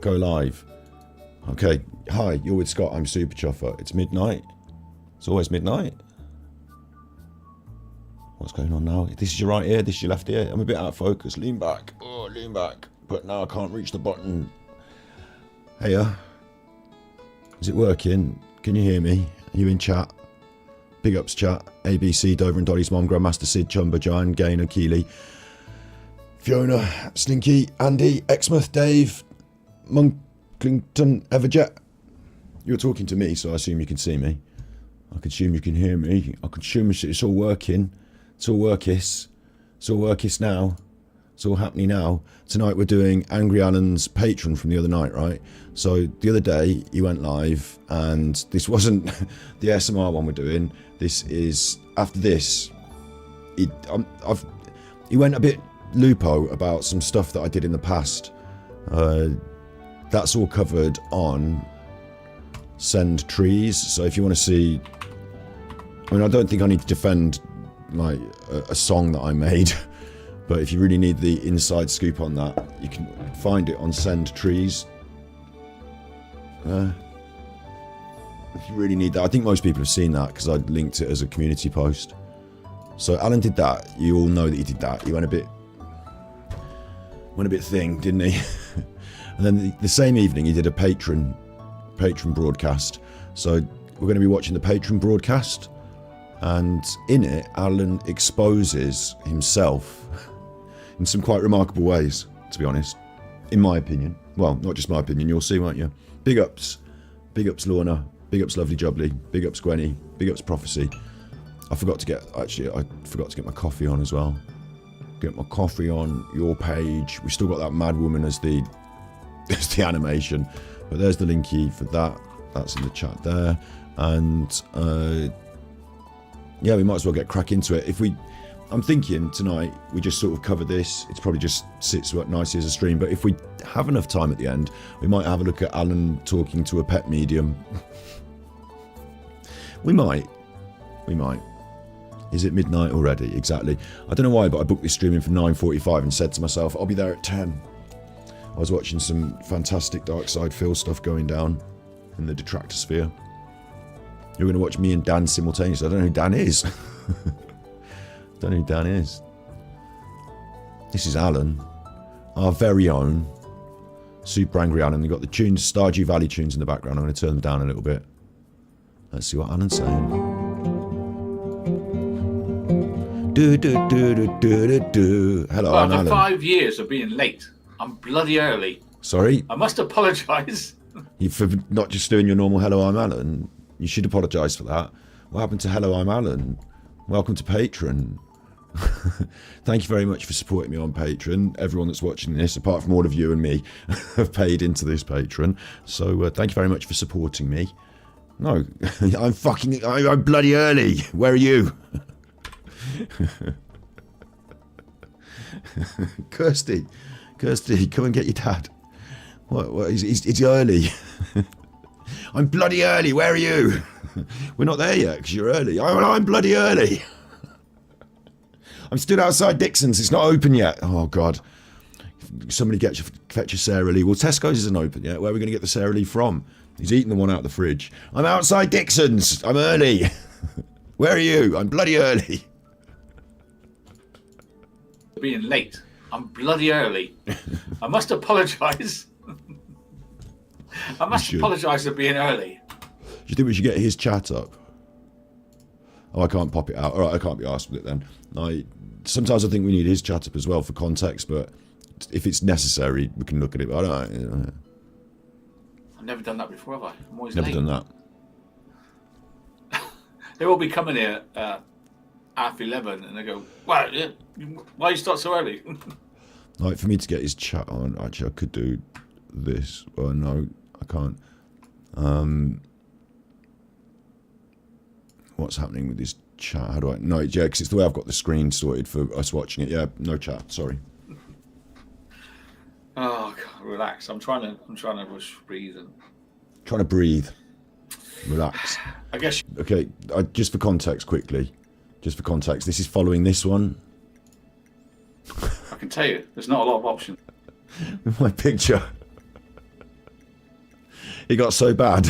go live. Okay, hi, you're with Scott, I'm Super Chuffer. It's midnight. It's always midnight. What's going on now? This is your right ear, this is your left ear. I'm a bit out of focus. Lean back. Oh, lean back. But now I can't reach the button. Hey, is it working? Can you hear me? Are you in chat? Big ups chat. ABC, Dover and Dolly's mom, Grandmaster Sid, Chumba, Giant, Gaynor, Keeley, Fiona, Slinky, Andy, Exmouth, Dave, Monklington, Everjet. You're talking to me, so I assume you can see me. I can assume you can hear me. I can assume it's all working. It's all workis. It's all workis now. It's all happening now. Tonight we're doing Angry Alan's Patron from the other night, right? So the other day he went live, and this wasn't the SMR one we're doing. This is after this. He went a bit lupo about some stuff that I did in the past. That's all covered on Send Trees. So if you want to see, I mean, I don't think I need to defend like a song that I made. But if you really need the inside scoop on that, you can find it on Send Trees. If you really need that. I think most people have seen that because I linked it as a community post. So Alan did that. You all know that he did that. He went a bit thing, didn't he? And then the same evening he did a patron broadcast. So we're going to be watching the patron broadcast. And in it, Alan exposes himself in some quite remarkable ways, to be honest, in my opinion. Well, not just my opinion, you'll see, won't you? Big ups Lorna, big ups Lovely Jubbly, big ups Gwenny, big ups Prophecy. I forgot to get my coffee on as well. Get my coffee on your page. We still got that mad woman as the animation, but there's the linky for that. That's in the chat there, and yeah, we might as well get crack into it. I'm thinking tonight we just sort of cover this. It's probably just sits nicely as a stream, but if we have enough time at the end, we might have a look at Alan talking to a pet medium. We might. Is it midnight already? Exactly. I don't know why, but I booked this stream in for 9:45 and said to myself, I'll be there at 10. I was watching some fantastic Dark Side Phil stuff going down in the detractor sphere. You're going to watch me and Dan simultaneously. I don't know who Dan is. Don't know who Dan is. This is Alan, our very own Super Angry Alan. You've got the tunes, Stardew Valley tunes in the background. I'm going to turn them down a little bit. Let's see what Alan's saying. Do do do do do do do. Hello, well, I'm after Alan. 5 years of being late, I'm bloody early. Sorry? I must apologise. For not just doing your normal hello, I'm Alan. You should apologise for that. What happened to hello, I'm Alan? Welcome to Patreon. Thank you very much for supporting me on Patreon. Everyone that's watching this, apart from all of you and me, have paid into this Patreon. So thank you very much for supporting me. No, I'm bloody early. Where are you? Kirsty, come and get your dad. What he's early. I'm bloody early. Where are you? We're not there yet because you're early. I'm bloody early. I'm stood outside Dixon's. It's not open yet. Oh, God. Somebody fetch a Sara Lee. Well, Tesco's isn't open yet. Where are we going to get the Sara Lee from? He's eating the one out of the fridge. I'm outside Dixon's. I'm early. Where are you? I'm bloody early. Being late. I'm bloody early. I must apologise. I must apologise for being early. Do you think we should get his chat up? Oh, I can't pop it out. All right, I can't be asked with it then. Sometimes I think we need his chat up as well for context, but if it's necessary, we can look at it. But I don't. I've never done that before, have I? I'm always Never late. done that. They will be coming here half 11, and they go, "Why you start so early?" Like, for me to get his chat on, actually, I could do this. Well, no, I can't. What's happening with his chat? How do I? No, yeah, because it's the way I've got the screen sorted for us watching it. Yeah, no chat. Sorry. Oh God, relax. I'm trying to rush breathe and Trying to breathe. Relax. I guess. Okay, just for context, quickly. Just for context, this is following this one. I can tell you, there's not a lot of options. My picture. It got so bad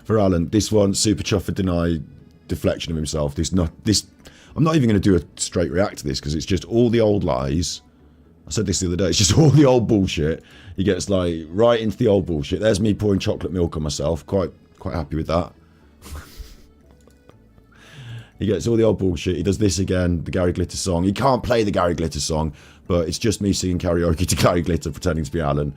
for Alan. This one, super chuffer deny deflection of himself. I'm not even going to do a straight react to this because it's just all the old lies. I said this the other day. It's just all the old bullshit. He gets like right into the old bullshit. There's me pouring chocolate milk on myself. Quite happy with that. He gets all the old bullshit. He does this again, the Gary Glitter song. He can't play the Gary Glitter song, but it's just me singing karaoke to Gary Glitter, pretending to be Alan.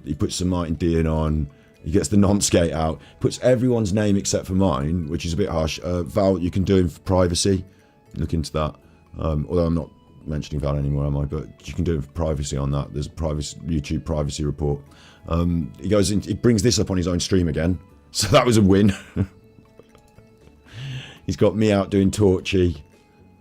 He puts some Martin Dean on. He gets the non-skate out. Puts everyone's name except for mine, which is a bit harsh. Val, you can do him for privacy. Look into that. Although I'm not mentioning Val anymore, am I? But you can do it for privacy on that. There's a YouTube privacy report. He goes in. He brings this up on his own stream again. So that was a win. He's got me out doing Torchy.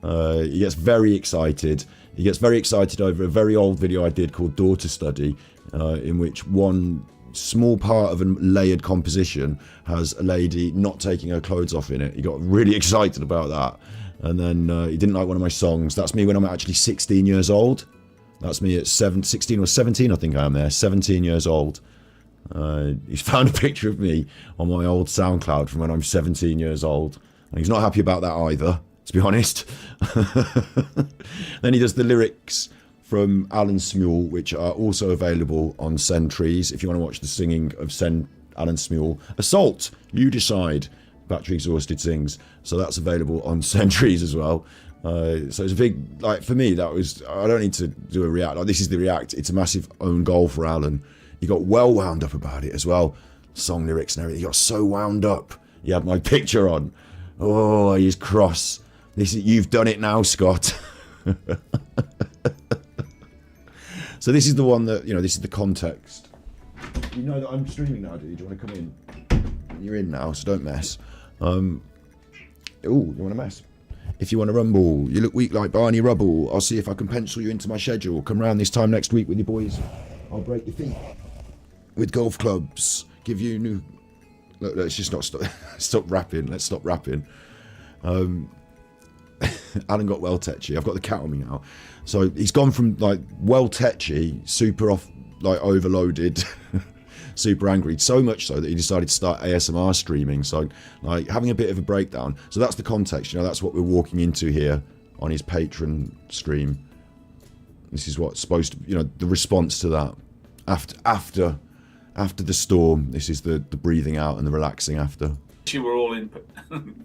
He gets very excited. He gets very excited over a very old video I did called Daughter Study, in which one small part of a layered composition has a lady not taking her clothes off in it. He got really excited about that. And then he didn't like one of my songs. That's me when I'm actually 16 years old. That's me at 16 or 17, I think I am there. 17 years old. He's found a picture of me on my old SoundCloud from when I'm 17 years old. And he's not happy about that either, to be honest. Then he does the lyrics from Alan Smule, which are also available on Sentries. If you want to watch the singing of Alan Smule. Assault, you decide. Battery Exhausted sings. So that's available on Sentries as well. So it's a big, like, for me, that was, I don't need to do a react. Like, this is the react. It's a massive own goal for Alan. He got well wound up about it as well. Song lyrics and everything. He got so wound up. He had my picture on. Oh, he's cross. You've done it now, Scott. So this is the one that, this is the context. You know that I'm streaming now, dude. Do you want to come in? You're in now, so don't mess. You want to mess? If you want to rumble, you look weak like Barney Rubble. I'll see if I can pencil you into my schedule. Come round this time next week with your boys. I'll break your feet with golf clubs. Give you new... Look, let's just not stop rapping. Let's stop rapping. Alan got well tetchy. I've got the cat on me now. So he's gone from like well tetchy, super off, like overloaded, super angry. So much so that he decided to start ASMR streaming. So like having a bit of a breakdown. So that's the context. That's what we're walking into here on his Patreon stream. This is what's supposed to, the response to that after the storm. This is the breathing out and the relaxing after. You were all in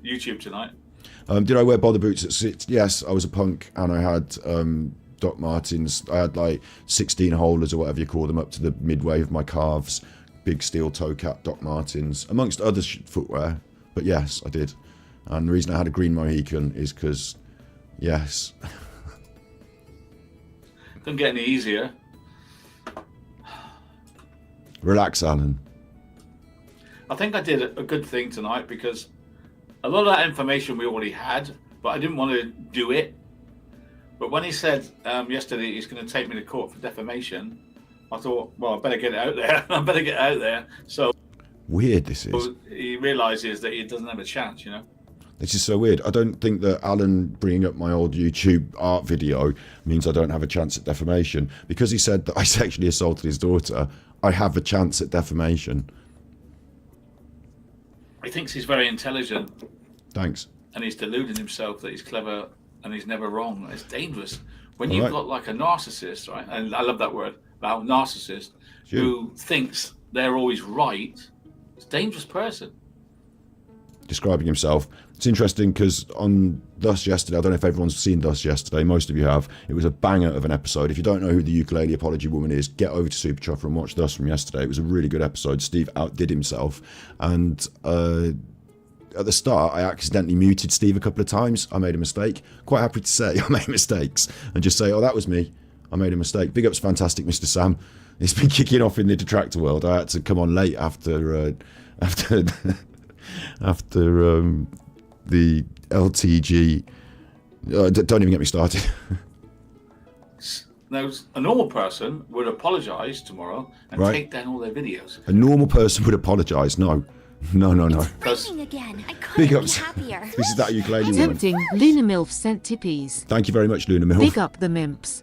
YouTube tonight. Did I wear bother boots at 6? Yes, I was a punk and I had Doc Martens. I had like 16 holers or whatever you call them up to the midway of my calves. Big steel toe cap Doc Martens, amongst other footwear. But yes, I did. And the reason I had a green Mohican is because, yes. Couldn't get any easier. Relax, Alan. I think I did a good thing tonight because a lot of that information we already had, but I didn't want to do it. But when he said yesterday he's going to take me to court for defamation, I thought, well, I better get it out there. I better get it out there. So weird this is. He realises that he doesn't have a chance, This is so weird. I don't think that Alan bringing up my old YouTube art video means I don't have a chance at defamation. Because he said that I sexually assaulted his daughter, I have a chance at defamation. He thinks he's very intelligent. Thanks. And he's deluding himself that he's clever and he's never wrong. It's dangerous. When you've got like a narcissist, right? And I love that word, about narcissist, who thinks they're always right. It's a dangerous person. Describing himself. It's interesting because on Thus Yesterday, I don't know if everyone's seen Thus Yesterday, most of you have. It was a banger of an episode. If you don't know who the ukulele apology woman is, get over to Super Chuffer and watch Thus from yesterday. It was a really good episode. Steve outdid himself. And at the start, I accidentally muted Steve a couple of times. I made a mistake. Quite happy to say I made mistakes and just say, oh, that was me. I made a mistake. Big ups, fantastic, Mr. Sam. It's been kicking off in the detractor world. I had to come on late after the LTG. Don't even get me started. Now, a normal person would apologise tomorrow and take down all their videos. A normal person would apologise. No. It's raining again. I couldn't be happier. This is that ukulele woman. Tempting. Luna Milf sent tippies. Thank you very much, Luna Milf. Big up the Mimps.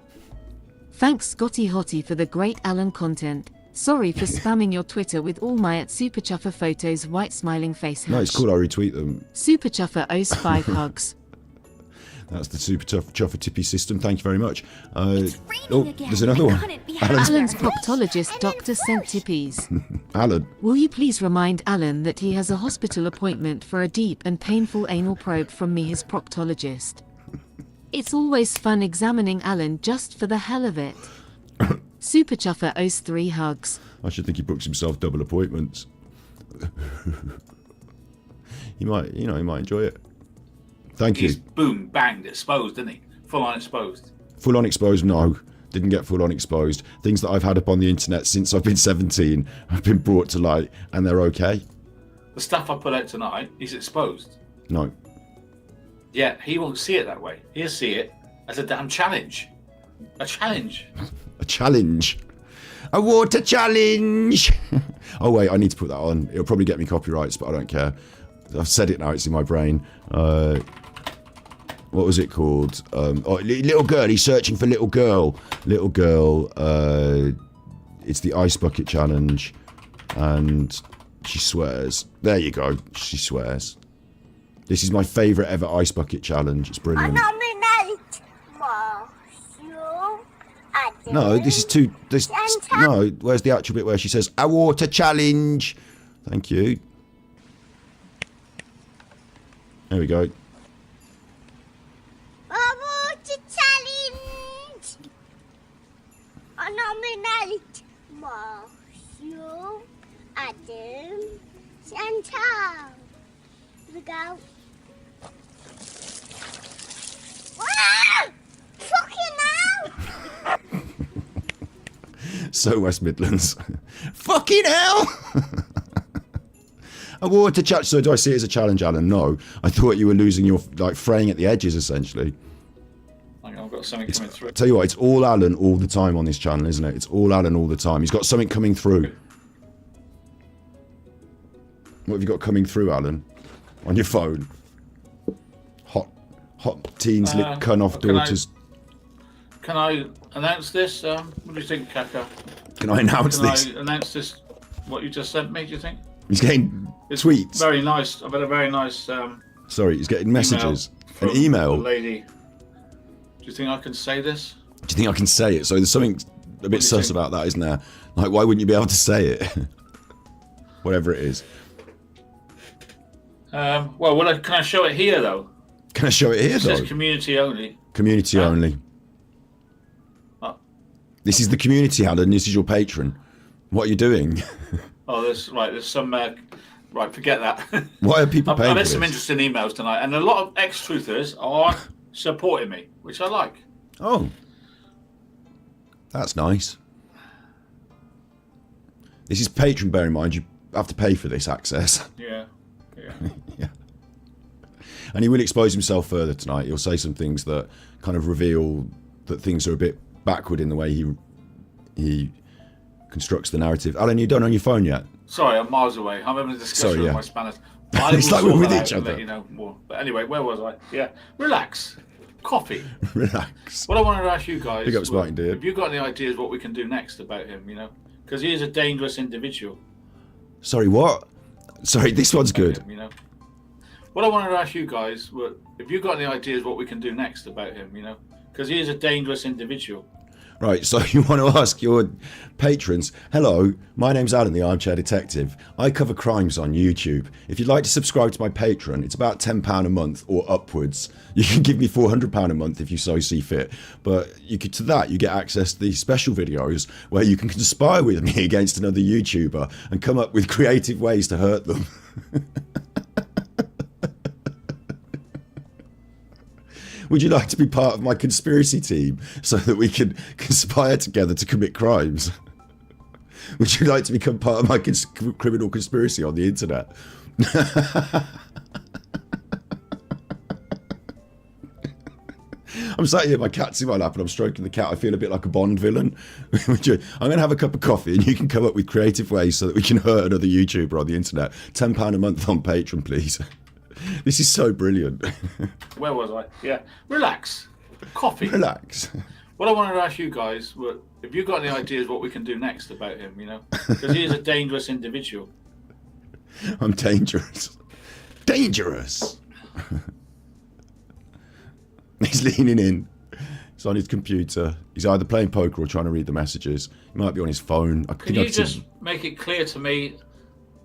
Thanks Scotty Hottie for the great Alan content. Sorry for spamming your Twitter with all my at Superchuffer photos white smiling face hash. No, it's cool. I retweet them. Superchuffer owes 5 hugs. That's the Super Chuffer Tippy system. Thank you very much. It's raining again. There's another one. Alan's proctologist doctor sent tippies. Alan. Will you please remind Alan that he has a hospital appointment for a deep and painful anal probe from me, his proctologist. It's always fun examining Alan just for the hell of it. Superchuffer owes 3 hugs. I should think he books himself double appointments. He might enjoy it. Thank you. He's boom, banged, exposed, didn't he? Full on exposed. Full on exposed? No. Didn't get full on exposed. Things that I've had up on the internet since I've been 17 have been brought to light, and they're okay. The stuff I put out tonight, he's exposed. No. Yeah, he won't see it that way. He'll see it as a damn challenge. A challenge. A challenge. A water challenge. Oh wait, I need to put that on. It'll probably get me copyrights, but I don't care. I've said it now, it's in my brain. What was it called? Little girl, he's searching for little girl. Little girl, it's the ice bucket challenge. And she swears. There you go, she swears. This is my favourite ever ice bucket challenge. It's brilliant. No, this is too... No, where's the actual bit where she says, a water challenge? Thank you. There we go. A water challenge. I nominate Matthew, Adam, Chantal. Here we go. Ah! Fucking hell! So West Midlands. Fucking hell! A water challenge. So do I see it as a challenge, Alan? No. I thought you were losing your, fraying at the edges, essentially. Hang on, I've got something coming through. Tell you what, it's all Alan all the time on this channel, isn't it? It's all Alan all the time. He's got something coming through. What have you got coming through, Alan? On your phone? Hot teens lick cun off daughters. Can I announce this? What do you think, Kaka? Can I announce this? Can I announce this? What you just sent me? Do you think? He's getting tweets. Very nice. I've had a very nice. Sorry, he's getting messages. An email. Lady. Do you think I can say this? Do you think I can say it? So there's something a bit sus about that, isn't there? Like, why wouldn't you be able to say it? Whatever it is. Well, can I show it here though? Can I show it here though? It says community only. Community only. Oh. This is the community, Alan. This is your patron. What are you doing? Oh, there's some. Right, forget that. Why are people paying I've for had this? some interesting emails tonight, and a lot of ex-truthers are supporting me, which I like. Oh, that's nice. This is Patreon. Bear in mind, you have to pay for this access. Yeah. Yeah. And he will expose himself further tonight. He'll say some things that kind of reveal that things are a bit backward in the way he constructs the narrative. Alan, you done on your phone yet? Sorry, I'm miles away. I'm having a discussion with my Spanish. It's like we're with each other. Let you know more. But anyway, where was I? Yeah, relax. Coffee. Relax. What I wanted to ask you guys. Big up, Spartan, dude. Have you got any ideas what we can do next about him? You know, because he is a dangerous individual. Sorry, what? Sorry, this one's good. Him, you know. What I wanted to ask you guys were, have you got any ideas what we can do next about him? You know, because he is a dangerous individual. Right, so you want to ask your patrons, hello, my name's Alan, the Armchair Detective. I cover crimes on YouTube. If you'd like to subscribe to my Patreon, it's about £10 a month or upwards. You can give me £400 a month if you so see fit. But you get access to these special videos where you can conspire with me against another YouTuber and come up with creative ways to hurt them. Would you like to be part of my conspiracy team so that we can conspire together to commit crimes? Would you like to become part of my criminal conspiracy on the internet? I'm sat here, my cat's in my lap and I'm stroking the cat. I feel a bit like a Bond villain. I'm going to have a cup of coffee and you can come up with creative ways so that we can hurt another YouTuber on the internet. £10 a month on Patreon, please. This is so brilliant. Where was I? Yeah. Relax. Coffee. Relax. What I wanted to ask you guys were, have you got any ideas what we can do next about him? You know, because he is a dangerous individual. I'm dangerous. Dangerous. He's leaning in. He's on his computer. He's either playing poker or trying to read the messages. He might be on his phone. Can you just make it clear to me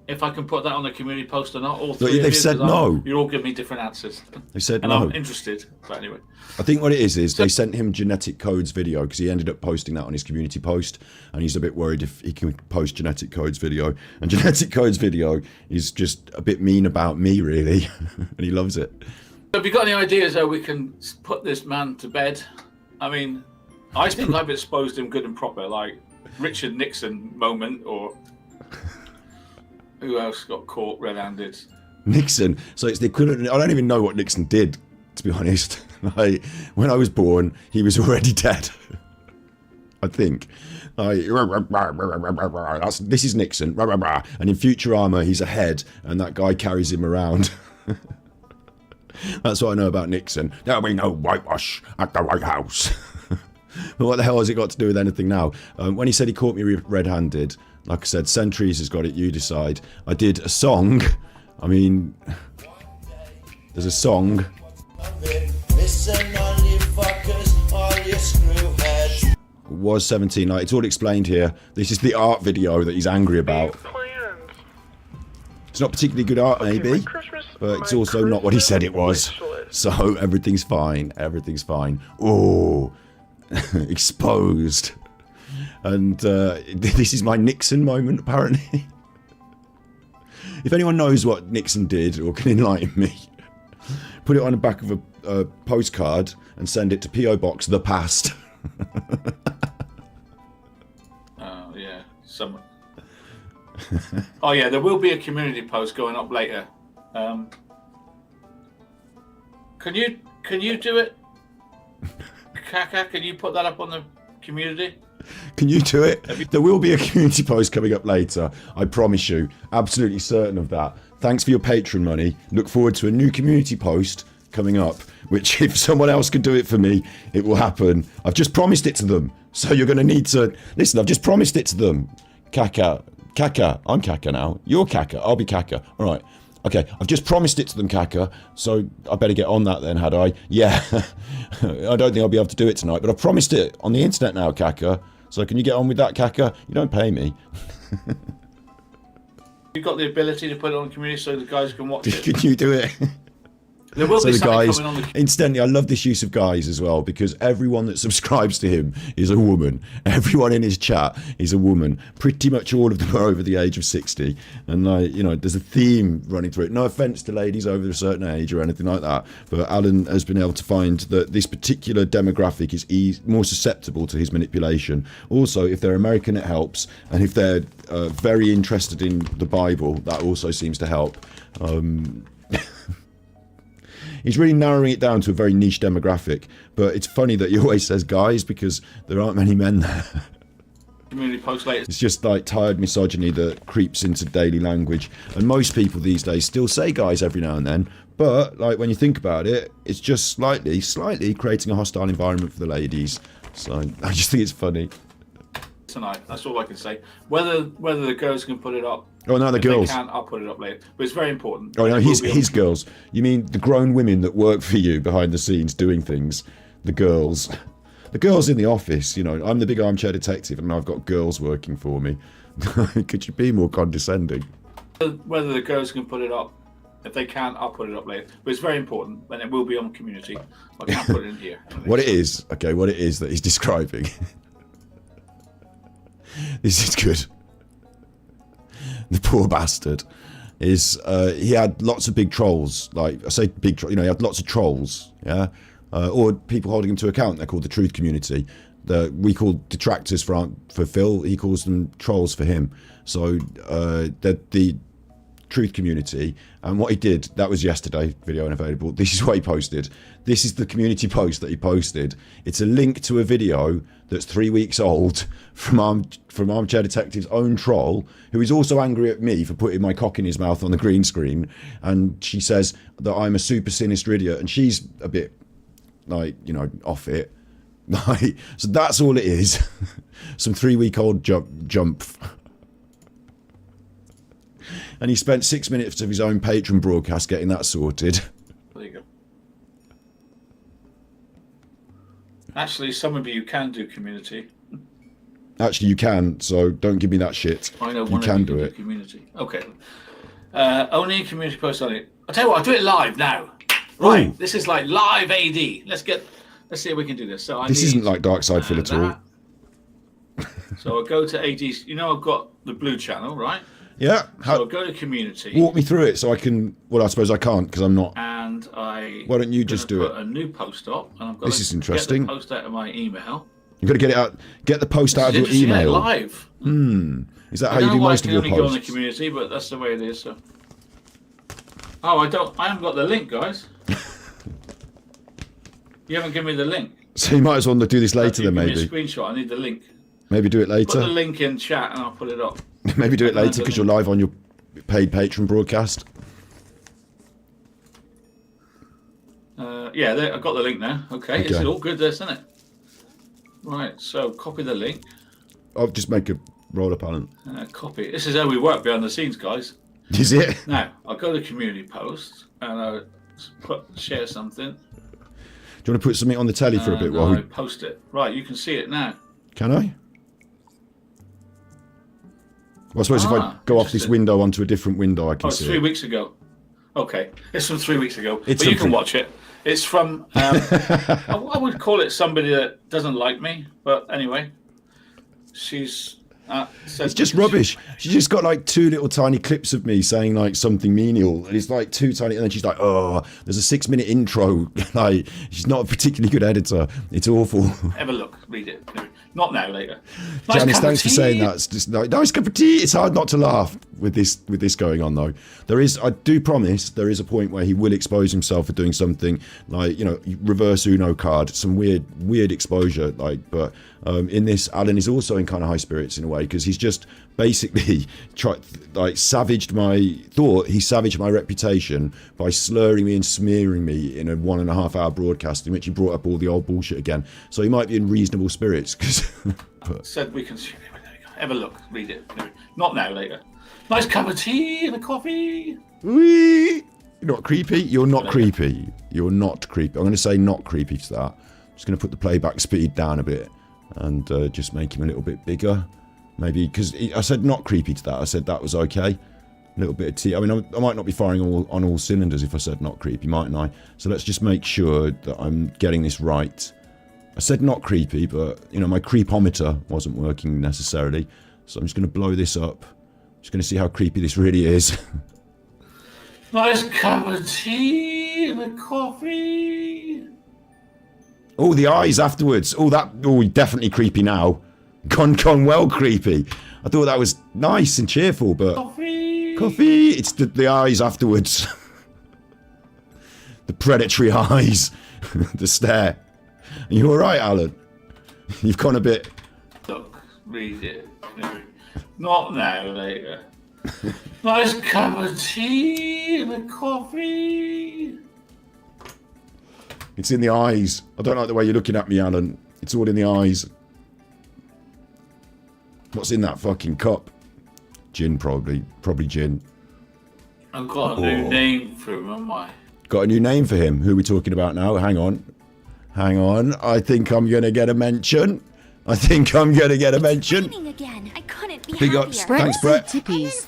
if I can put that on the community post or not? All three Look, they've said no. You all give me different answers. They said and no. I'm interested. But anyway. I think what it is they sent him genetic codes video because he ended up posting that on his community post, and he's a bit worried if he can post genetic codes video. And genetic codes video is just a bit mean about me, really, and he loves it. Have you got any ideas how we can put this man to bed? I mean, I think I've exposed him good and proper, like Richard Nixon moment, or who else got caught red-handed? Nixon. So it's the equivalent. I don't even know what Nixon did, to be honest. Like, when I was born, he was already dead. I think. Like, this is Nixon. And in Futurama, he's a head, and that guy carries him around. That's what I know about Nixon. There'll be no whitewash at the White House. But what the hell has it got to do with anything now? When he said he caught me red-handed, like I said, Centuries has got it, you decide. I did a song. I mean, there's a song. Listen, all you fuckers, all you screwheads. It was 17 night. It's all explained here. This is the art video that he's angry about. It's not particularly good art, maybe, but it's also not what he said it was. So everything's fine. Everything's fine. Oh, exposed. And this is my Nixon moment, apparently. If anyone knows what Nixon did or can enlighten me, put it on the back of a postcard and send it to P.O. Box The Past. Oh, yeah. Someone. Oh, yeah, there will be a community post going up later. Can you do it? Kaka, can you put that up on the community? Can you do it? There will be a community post coming up later. I promise you. Absolutely certain of that. Thanks for your Patreon money. Look forward to a new community post coming up, which if someone else can do it for me, it will happen. I've just promised it to them. So you're going to need to... Listen, I've just promised it to them. Kaka. I'm Kaka now. You're Kaka. I'll be Kaka. All right. Okay, I've just promised it to them, Kaka, so I better get on that then, had I? Yeah. I don't think I'll be able to do it tonight, but I promised it on the internet now, Kaka. So can you get on with that, Kaka? You don't pay me. You've got the ability to put it on the community so the guys can watch it. Can you do it? There will be something guys, coming on the... Incidentally, I love this use of guys as well, because everyone that subscribes to him is a woman. Everyone in his chat is a woman. Pretty much all of them are over the age of 60. And, you know, there's a theme running through it. No offence to ladies over a certain age or anything like that, but Alan has been able to find that this particular demographic is more susceptible to his manipulation. Also, if they're American, it helps. And if they're very interested in the Bible, that also seems to help. He's really narrowing it down to a very niche demographic, but it's funny that he always says guys because there aren't many men there. Community post later. It's just like tired misogyny that creeps into daily language, and most people these days still say guys every now and then, but like when you think about it, it's just slightly creating a hostile environment for the ladies. So I just think it's funny. Tonight, that's all I can say. Whether the girls can put it up. Oh no, the girls. They can't, I'll put it up later. But it's very important. Oh no, his girls. You mean the grown women that work for you behind the scenes doing things? The girls. The girls in the office, you know. I'm the big armchair detective and I've got girls working for me. Could you be more condescending? Whether the girls can put it up. If they can't, I'll put it up later. But it's very important, and it will be on community. I can't put it in here. What it is that he's describing. This is good. The poor bastard is he had lots of big trolls, like I say big he had lots of trolls, yeah, or people holding him to account. They're called the truth community. We call detractors for Phil, he calls them trolls for him. So the truth community, and what he did, that was yesterday, video unavailable. This is what he posted. This is the community post that he posted. It's a link to a video that's 3 weeks old from Armchair Detective's own troll, who is also angry at me for putting my cock in his mouth on the green screen. And she says that I'm a super sinister idiot, and she's a bit like, you know, off it. Right, so that's all it is. Some 3-week-old jump. And he spent 6 minutes of his own Patreon broadcast getting that sorted. There you go. Actually, some of you can do community. Actually, you can, so don't give me that shit. I know you one can of you do can it. Community. Okay. Only community posts on it. I'll tell you what, I'll do it live now. Right, Ooh. this is like live AD. Let's see if we can do this. So This isn't like Dark Side Phil at all. So I'll go to AD's. You know, I've got the blue channel, right? Yeah. So I'll go to community. Walk me through it so I can. Well, I suppose I can't because I'm not. And I. Why don't you just do it? A new post up, and I've got This is interesting. Get the post out of my email. You've got to get it out. Get the post out of your email. Live. Is that how you do most of your I can only go on the posts? community, but that's the way it is. So. Oh, I haven't got the link, guys. You haven't given me the link. So you might as well do this later then, maybe. Give me a screenshot. I need the link. Maybe do it Put the later. link in chat and I'll put it up. Maybe do it later because you're live on your paid Patreon broadcast. Yeah, I've got the link now. Okay, it's all good, this, isn't it? Right, so copy the link. I'll just make a roll up, Alan. Copy. This is how we work behind the scenes, guys. Is it? Now, I'll go to community post and I'll share something. Do you want to put something on the telly for a bit while we post it? Right, you can see it now. Can I? Well, I suppose if I go off this window onto a different window, I can see it's 3 weeks ago. Okay, it's from 3 weeks ago. It's but you can watch it. It's from, I would call it somebody that doesn't like me. But anyway, she's... it's just rubbish. She just got like 2 little tiny clips of me saying like something menial, and it's like 2 tiny, and then she's like, "Oh, there's a 6-minute intro." Like, she's not a particularly good editor. It's awful. Have a look, read it. Not now, later. Nice Janice, thanks for saying that. It's just nice cup of tea. It's hard not to laugh with this going on though. I do promise there is a point where he will expose himself for doing something like, reverse Uno card, some weird exposure. But in this, Alan is also in kind of high spirits in a way because he's just basically savaged my reputation by slurring me and smearing me in a 1.5 hour broadcast in which he brought up all the old bullshit again. So he might be in reasonable spirits because said we can have a look, read it. Not now, later. Nice cup of tea and a coffee. Whee! You're not creepy. You're not creepy. You're not creepy. I'm going to say not creepy to that. I'm just going to put the playback speed down a bit and just make him a little bit bigger. Maybe because I said not creepy to that. I said that was okay. A little bit of tea. I mean, I might not be firing on all cylinders if I said not creepy, mightn't I? So let's just make sure that I'm getting this right. I said not creepy, but my creepometer wasn't working necessarily. So I'm just going to blow this up. Just going to see how creepy this really is. Nice cup of tea and a coffee. Oh, the eyes afterwards. Definitely creepy now. Gone well creepy. I thought that was nice and cheerful, but coffee. It's the eyes afterwards. The predatory eyes. The stare. Are you all right, Alan? You've gone a bit. Look, read it. Not now, later. Nice cup of tea and a coffee. It's in the eyes. I don't like the way you're looking at me, Alan. It's all in the eyes. What's in that fucking cup? Gin, probably. Probably gin. I've got a new name for him, haven't I? Got a new name for him. Who are we talking about now? Hang on. I think I'm going to get a mention. Again. I couldn't be Big happier. ups. Thanks, Brett. Tippies.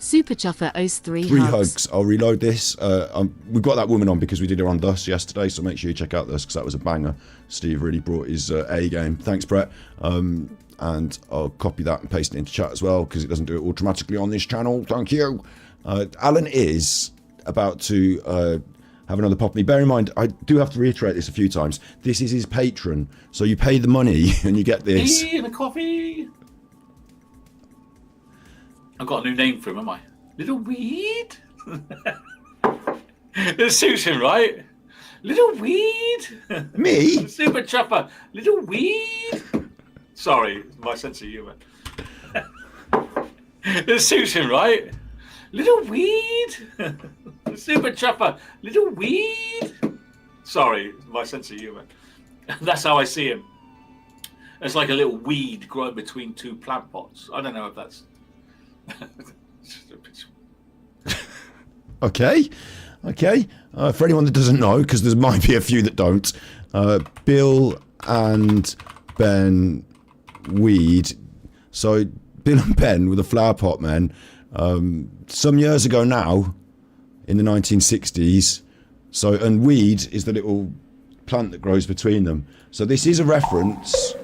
Super Chuffer owes 3 3 hugs. hugs. I'll reload this. We've got that woman on because we did her on Thus yesterday, so make sure you check out Thus because that was a banger. Steve really brought his A game. Thanks, Brett. And I'll copy that and paste it into chat as well because it doesn't do it automatically on this channel. Thank you. Alan is about to have another pop me. Bear in mind, I do have to reiterate this a few times. This is his patron, so you pay the money and you get this. Tea and a coffee. I've got a new name for him, am I? Little Weed? It suits him, right? Little Weed? Me? Super Chopper. Little Weed? Sorry, my sense of humour. It suits him, right? Little Weed? Super Chopper. Little Weed? Sorry, my sense of humour. That's how I see him. It's like a little weed growing between two plant pots. I don't know if that's... Okay. For anyone that doesn't know, because there might be a few that don't, Bill and Ben weed. So Bill and Ben were the flower pot men. Some years ago now, in the 1960s. So, and weed is the little plant that grows between them. So this is a reference.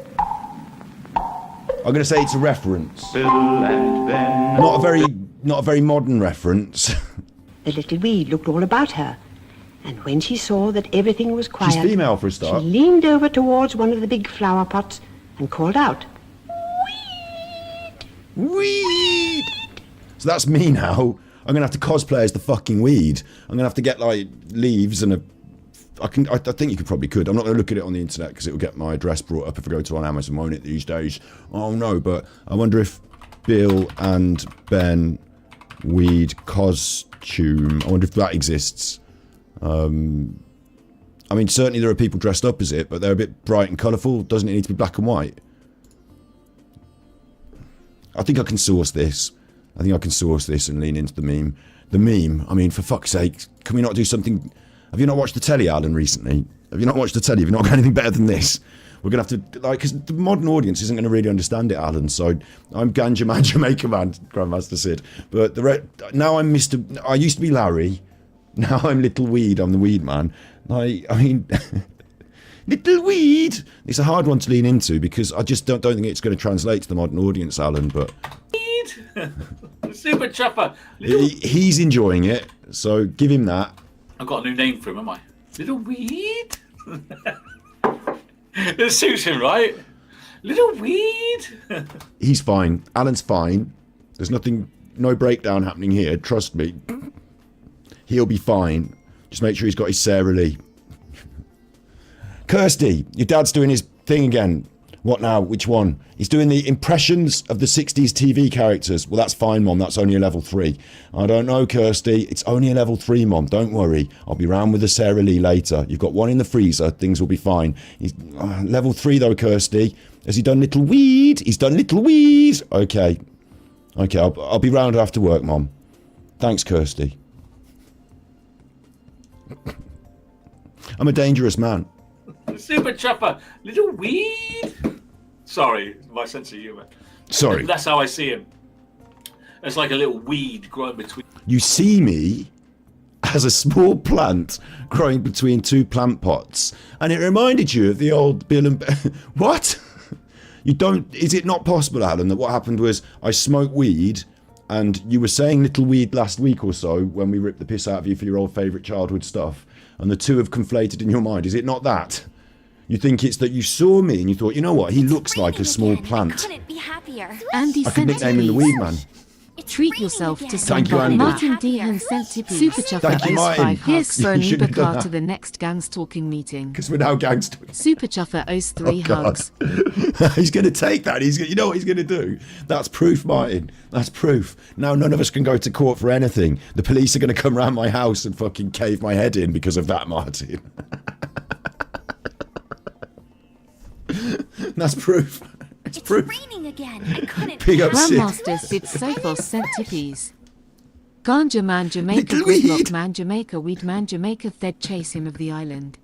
I'm going to say it's a reference. Bill and Ben. Not a very modern reference. The little weed looked all about her, and when she saw that everything was quiet, She's female for a start. she leaned over towards one of the big flower pots and called out, Weed! So that's me now. I'm going to have to cosplay as the fucking weed. I'm going to have to get, like, leaves and a... I think you could. I'm not going to look at it on the internet because it will get my address brought up if I go to on Amazon, won't it, these days? Oh, no, but I wonder if Bill and Ben weed costume... I wonder if that exists. I mean, certainly there are people dressed up as it, but they're a bit bright and colourful. Doesn't it need to be black and white? I think I can source this. And lean into the meme. The meme, I mean, for fuck's sake, can we not do something... Have you not watched the telly, Alan, recently? Have you not watched the telly? Have you not got anything better than this? We're going to have to, like, because the modern audience isn't going to really understand it, Alan. So I'm Ganja Man, Jamaica Man, Grandmaster Sid. But now I'm Mr... I used to be Larry. Now I'm Little Weed. I'm the Weed Man. I mean... Little Weed! It's a hard one to lean into because I just don't think it's going to translate to the modern audience, Alan, but... Weed! Super Chopper! He's enjoying it, so give him that. I've got a new name for him, am I? Little Weed? It suits him, right? Little Weed? He's fine. Alan's fine. There's no breakdown happening here, trust me. He'll be fine. Just make sure he's got his Sarah Lee. Kirsty, your dad's doing his thing again. What now? Which one? He's doing the impressions of the 60s TV characters. Well, that's fine, Mom. That's only a level 3. I don't know, Kirsty. It's only a level 3, Mom. Don't worry. I'll be round with the Sarah Lee later. You've got one in the freezer. Things will be fine. He's level 3, though, Kirsty. Has he done Little Weed? He's done Little Weed. Okay. I'll be round after work, Mom. Thanks, Kirsty. I'm a dangerous man. Super Chopper! Little Weed! Sorry, my sense of humour. Sorry. That's how I see him. It's like a little weed growing between... You see me as a small plant growing between two plant pots. And it reminded you of the old Bill and... What? You don't... Is it not possible, Alan, that what happened was I smoked weed and you were saying Little Weed last week or so when we ripped the piss out of you for your old favourite childhood stuff, and the two have conflated in your mind. Is it not that? You think it's that you saw me and you thought, you know what, he looks like a small plant. I couldn't be happier. Andy I could nickname him the Weed Man. Treat yourself to some Thank you, Andy. Martin Dehan Centipede. Super Chuffer Thank you, Martin. owes 5 hugs. You Here's should have done Supercar that. to the next gangs talking meeting. Because we're now gangsters. Super Chuffer owes 3 God. hugs. He's going to take that. You know what he's going to do? That's proof, Martin. That's proof. Now none of us can go to court for anything. The police are going to come round my house and fucking cave my head in because of that, Martin. That's proof. It's proof. Raining again. I couldn't Big be up, Sid. Grandmaster Sid Sophos Centipede. Ganja Man Jamaica, Little Weed. Gridlock Man Jamaica, Weed Man Jamaica, Thed chase him of the island.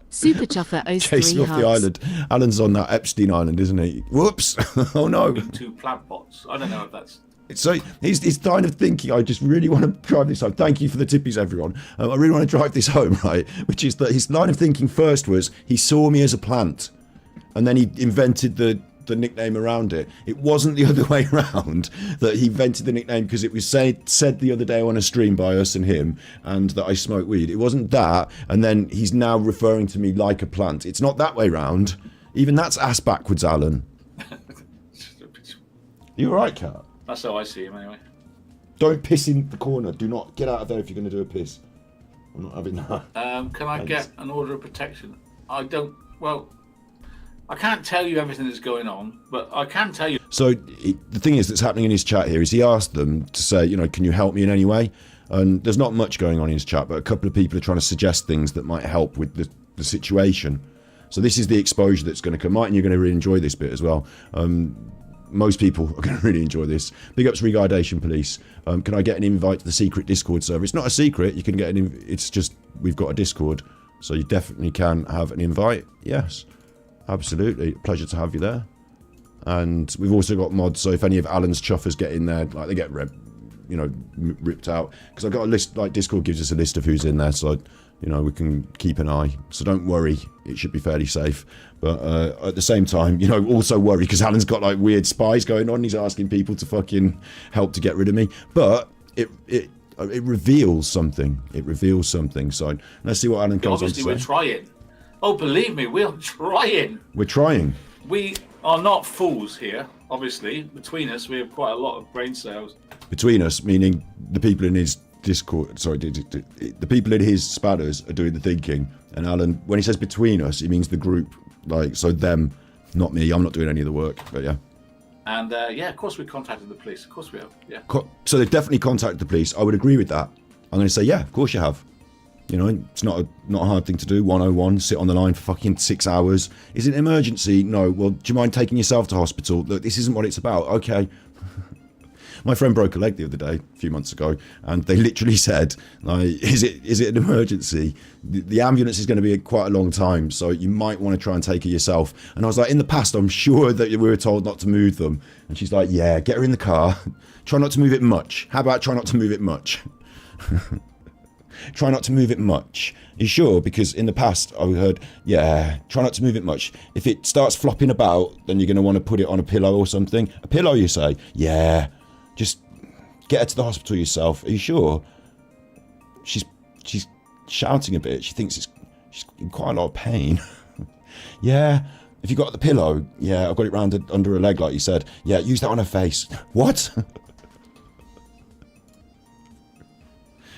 Super Chuffer owes Chase 3 him off hugs. the island. Alan's on that Epstein Island, isn't he? Whoops. Oh no. two plant pots. I don't know if that's... So his line of thinking, I just really want to drive this home. Thank you for the tippies, everyone. I really want to drive this home, right? Which is that his line of thinking first was he saw me as a plant, and then he invented the nickname around it. It wasn't the other way around, that he invented the nickname because it was said the other day on a stream by us and him, and that I smoke weed. It wasn't that, and then he's now referring to me like a plant. It's not that way round. Even that's ass backwards, Alan. You all right, Kat? That's how I see him, anyway. Don't piss in the corner. Do not get out of there if you're going to do a piss. I'm not having that. Can I get an order of protection? I don't... Well, I can't tell you everything that's going on, but I can tell you... So the thing is that's happening in his chat here is he asked them to say, you know, can you help me in any way? And there's not much going on in his chat, but a couple of people are trying to suggest things that might help with the situation. So this is the exposure that's going to come. Martin, you're going to really enjoy this bit as well. Most people are going to really enjoy this. Big ups Regardation Police. Can I get an invite to the secret Discord server? It's not a secret. You can get an it's just we've got a Discord. So you definitely can have an invite. Yes, absolutely. Pleasure to have you there. And we've also got mods. So if any of Alan's chuffers get in there, like they get ripped out. Because I've got a list, like Discord gives us a list of who's in there. So, we can keep an eye. So don't worry. It should be fairly safe. But at the same time, also worry because Alan's got like weird spies going on. He's asking people to fucking help to get rid of me. But it reveals something. It reveals something. So let's see what Alan comes on to say. Obviously, we're trying. Oh, believe me, we're trying. We're trying. We are not fools here. Obviously, between us, we have quite a lot of brain cells. Between us, meaning the people in his Discord, sorry, the people in his spatters are doing the thinking. And Alan, when he says between us, he means the group. Like, so them, not me. I'm not doing any of the work, but yeah. And of course we contacted the police. Of course we have. Yeah. So they've definitely contacted the police. I would agree with that. I'm going to say, yeah, of course you have. It's not a hard thing to do. 101, sit on the line for fucking 6 hours. Is it an emergency? No. Well, do you mind taking yourself to hospital? Look, this isn't what it's about. Okay. My friend broke a leg the other day, a few months ago, and they literally said, like, is it an emergency? The ambulance is going to be quite a long time, so you might want to try and take her yourself. And I was like, in the past, I'm sure that we were told not to move them. And she's like, yeah, get her in the car. Try not to move it much. How about try not to move it much? Try not to move it much. Are you sure? Because in the past, I heard, yeah, try not to move it much. If it starts flopping about, then you're going to want to put it on a pillow or something. A pillow, you say? Yeah. Just get her to the hospital yourself. Are you sure? She's shouting a bit. She thinks she's in quite a lot of pain. Yeah. Have you got the pillow? Yeah, I've got it round under her leg, like you said. Yeah, use that on her face. What?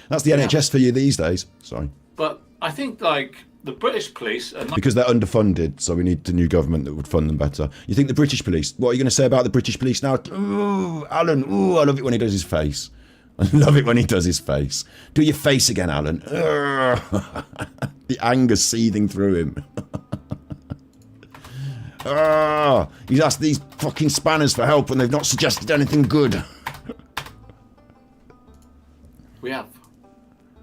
That's the NHS for you these days. Sorry. But I think, like, the British police are not... Because they're underfunded, so we need the new government that would fund them better. You think the British police... What are you going to say about the British police now? Ooh, Alan, ooh, I love it when he does his face. I love it when he does his face. Do your face again, Alan. The anger seething through him. He's asked these fucking spanners for help and they've not suggested anything good. We have.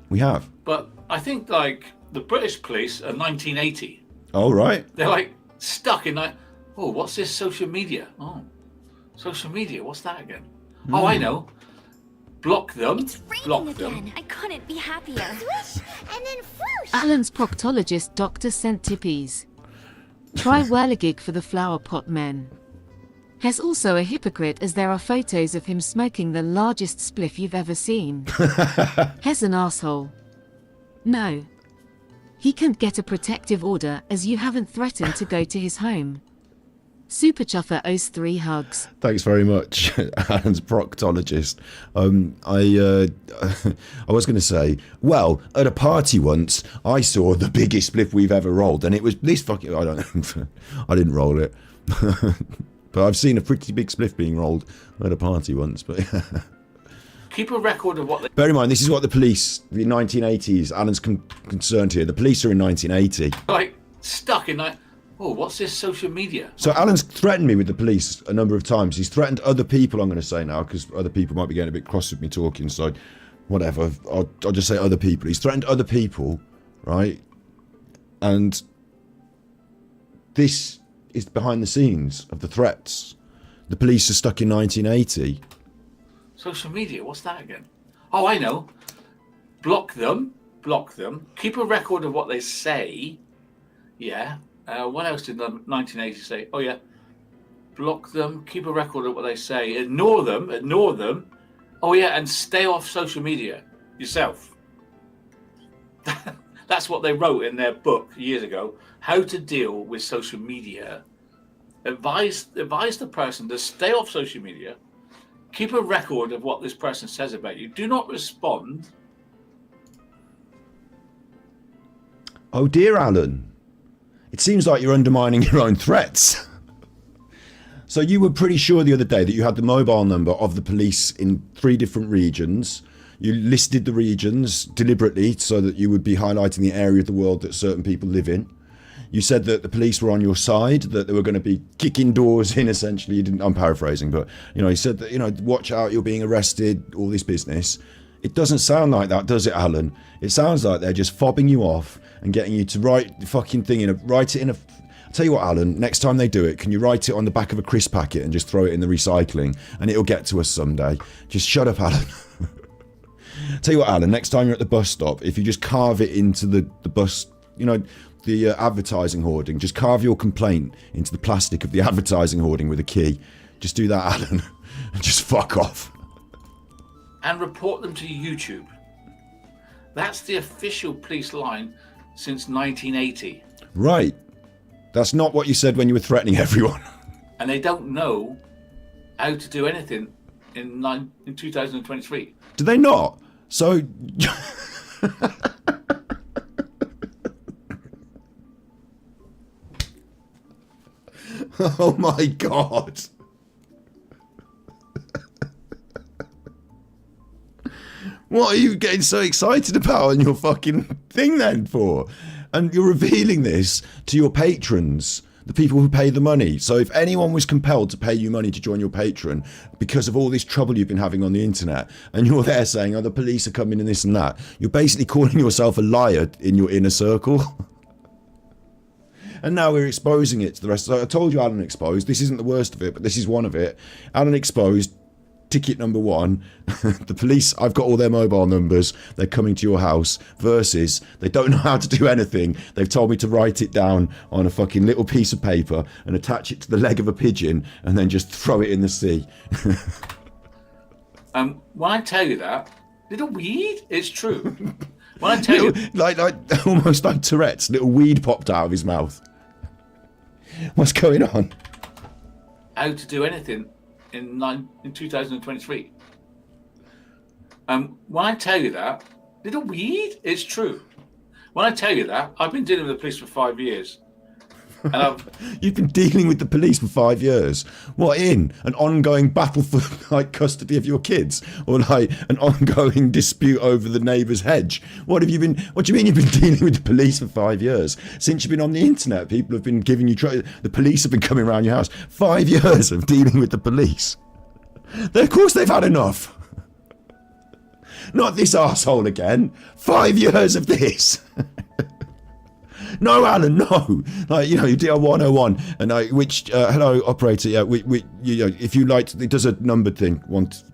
We have. But I think, like, the British police are 1980. Oh, right. They're, like, stuck in, like, oh, what's this social media? Oh, social media, what's that again? Oh, I know. Block them. It's raining Block again. them. I couldn't be happier. Swish, and then whoosh. Alan's proctologist doctor sent tippies. Try whirligig for the flower pot men. He's also a hypocrite as there are photos of him smoking the largest spliff you've ever seen. He's an asshole. No. He can't get a protective order as you haven't threatened to go to his home. Super Chuffer owes 3 hugs. Thanks very much, Alan's proctologist. I was going to say, well, at a party once, I saw the biggest spliff we've ever rolled, and it was this fucking... I didn't roll it. But I've seen a pretty big spliff being rolled at a party once. But Keep a record of what they... Bear in mind, this is what the police, the 1980s, Alan's concerned here. The police are in 1980. Like, stuck in, like, oh, what's this social media? So Alan's threatened me with the police a number of times. He's threatened other people, I'm going to say now, because other people might be getting a bit cross with me talking. So whatever, I'll just say other people. He's threatened other people, right? And this is behind the scenes of the threats. The police are stuck in 1980. Social media, what's that again? Oh, I know. Block them. Block them. Keep a record of what they say. Yeah. What else did 1980 say? Oh, yeah. Block them. Keep a record of what they say. Ignore them. Ignore them. Oh, yeah. And stay off social media yourself. That's what they wrote in their book years ago. How to deal with social media. Advise the person to stay off social media. Keep a record of what this person says about you. Do not respond. Oh, dear Alan. It seems like you're undermining your own threats. So you were pretty sure the other day that you had the mobile number of the police in 3 different regions. You listed the regions deliberately so that you would be highlighting the area of the world that certain people live in. you said that the police were on your side, that they were going to be kicking doors in, essentially. I'm paraphrasing, but, you said that, watch out, you're being arrested, all this business. It doesn't sound like that, does it, Alan? It sounds like they're just fobbing you off and getting you to write the fucking thing write it in a... I'll tell you what, Alan, next time they do it, can you write it on the back of a crisp packet and just throw it in the recycling, and it'll get to us someday? Just shut up, Alan. Tell you what, Alan, next time you're at the bus stop, if you just carve it into the bus, the advertising hoarding, just carve your complaint into the plastic of the advertising hoarding with a key. Just do that, Alan, and just fuck off. And report them to YouTube. That's the official police line since 1980. Right. That's not what you said when you were threatening everyone. And they don't know how to do anything in 2023. Do they not? So... Oh my God. What are you getting so excited about on your fucking thing then for? And you're revealing this to your patrons, the people who pay the money. So if anyone was compelled to pay you money to join your Patreon because of all this trouble you've been having on the internet, and you're there saying, oh, the police are coming and this and that, you're basically calling yourself a liar in your inner circle. And now we're exposing it to the rest. So I told you Alan Exposed. This isn't the worst of it, but this is one of it. Alan Exposed, ticket number 1. The police, I've got all their mobile numbers. They're coming to your house. Versus, they don't know how to do anything. They've told me to write it down on a fucking little piece of paper and attach it to the leg of a pigeon and then just throw it in the sea. When I tell you that, little weed, it's true. When I tell you... Like almost like Tourette's, little weed popped out of his mouth. What's going on? How to do anything in 2023. When I tell you that, little weed, it's true. When I tell you that, I've been dealing with the police for 5 years. And You've been dealing with the police for 5 years. What, in an ongoing battle for like custody of your kids, or like an ongoing dispute over the neighbour's hedge? What do you mean you've been dealing with the police for 5 years? Since you've been on the internet, people have been giving you the police have been coming around your house. 5 years of dealing with the police. Of course they've had enough. Not this arsehole again. 5 years of this. No, Alan, no. Like, you do 101, and hello, operator. Yeah, if you like, it does a numbered thing,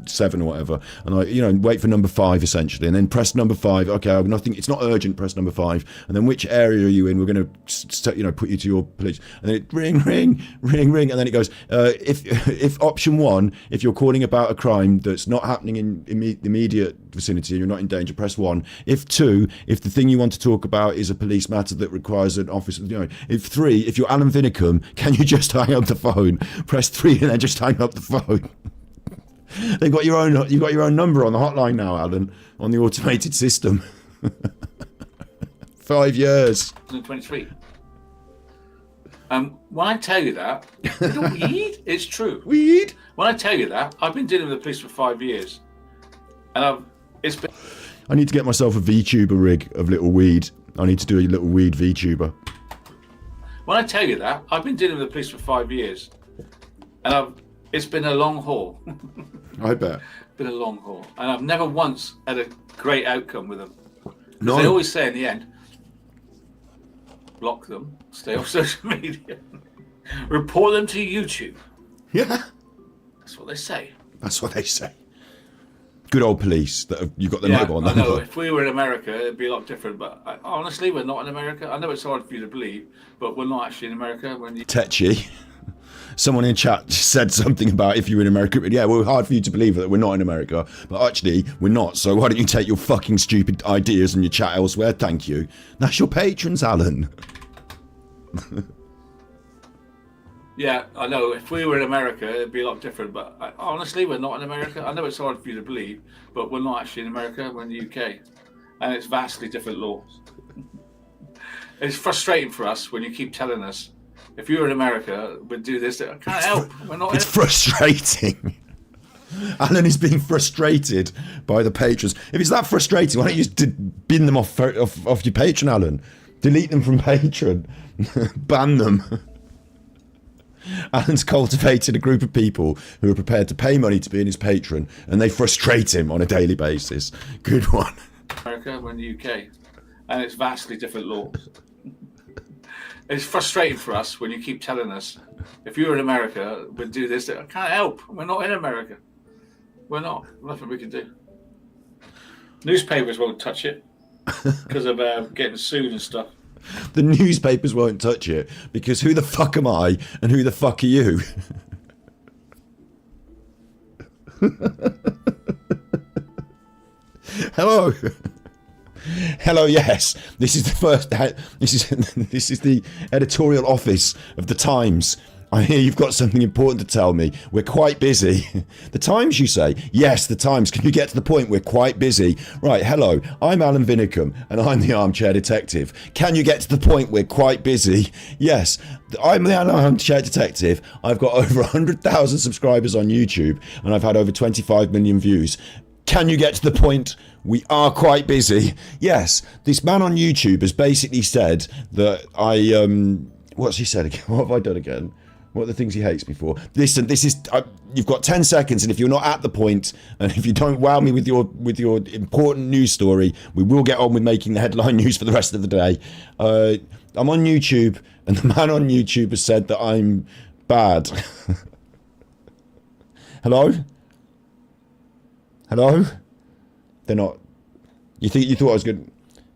17 or whatever, and wait for number 5 essentially, and then press number 5. Okay, nothing. It's not urgent. Press number 5, and then which area are you in? We're going to, put you to your police, and then it ring, and then it goes. If option 1, if you're calling about a crime that's not happening in the immediate vicinity, you're not in danger, press 1. If 2, if the thing you want to talk about is a police matter that requires an officer, if 3, if you're Alan Vinnicombe, can you just hang up the phone? Press 3 and then just hang up the phone. You've got your own number on the hotline now, Alan, on the automated system. 5 years. 23. When I tell you that, little weed, it's true. Weed? When I tell you that, I've been dealing with the police for 5 years, and I need to get myself a VTuber rig of little weed. I need to do a little weed VTuber. When I tell you that, I've been dealing with the police for 5 years, and it's been a long haul. I bet. Been a long haul, and I've never once had a great outcome with them. No. They always say in the end, block them, stay off social media, report them to YouTube. Yeah. That's what they say. That's what they say. Good old police that you've got the mobile I know. number. If we were in America, it'd be a lot different. But honestly, we're not in America. I know it's hard for you to believe, but we're not actually in America. Tetchy. Someone in chat said something about if you were in America. Yeah, well, hard for you to believe that we're not in America. But actually, we're not. So why don't you take your fucking stupid ideas and your chat elsewhere? Thank you. That's your patrons, Alan. Yeah, I know. If we were in America, it'd be a lot different. But honestly, we're not in America. I know it's hard for you to believe, but we're not actually in America. We're in the UK. And it's vastly different laws. It's frustrating for us when you keep telling us, if you were in America, we'd do this. I can't help. We're not. It's frustrating. Alan is being frustrated by the patrons. If it's that frustrating, why don't you just bin them off your Patreon, Alan? Delete them from Patreon. Ban them. Alan's cultivated a group of people who are prepared to pay money to be in his patron, and they frustrate him on a daily basis. Good one. America, we're in the UK, and it's vastly different laws. It's frustrating for us when you keep telling us, if you were in America, we'd do this. I can't help. We're not in America. We're not. Nothing we can do. Newspapers won't touch it because of getting sued and stuff. The newspapers won't touch it because who the fuck am I and who the fuck are you? Hello. Hello, yes. This is the first. This is the editorial office of the Times. I hear you've got something important to tell me. We're quite busy. The Times, you say? Yes, the Times. Can you get to the point? We're quite busy. Right, hello. I'm Alan Vinnicombe, and I'm the Armchair Detective. Can you get to the point? We're quite busy. Yes, I'm the Armchair Detective. I've got over 100,000 subscribers on YouTube, and I've had over 25 million views. Can you get to the point? We are quite busy. Yes, this man on YouTube has basically said that what's he said again? What have I done again? What are the things he hates me for? Listen, this is you've got 10 seconds, and if you're not at the point, and if you don't wow me with your important news story, we will get on with making the headline news for the rest of the day. I'm on YouTube, and the man on YouTube has said that I'm bad. Hello? Hello? They're not. You thought I was going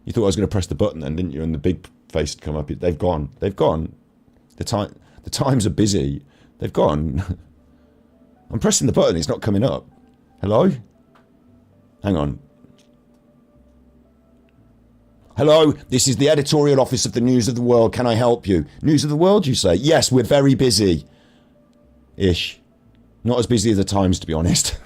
to press the button then, didn't you? And the big face had come up. They've gone. They've gone. The Times are busy. They've gone. I'm pressing the button. It's not coming up. Hello? Hang on. Hello? This is the editorial office of the News of the World. Can I help you? News of the World, you say? Yes, we're very busy. Ish. Not as busy as the Times, to be honest.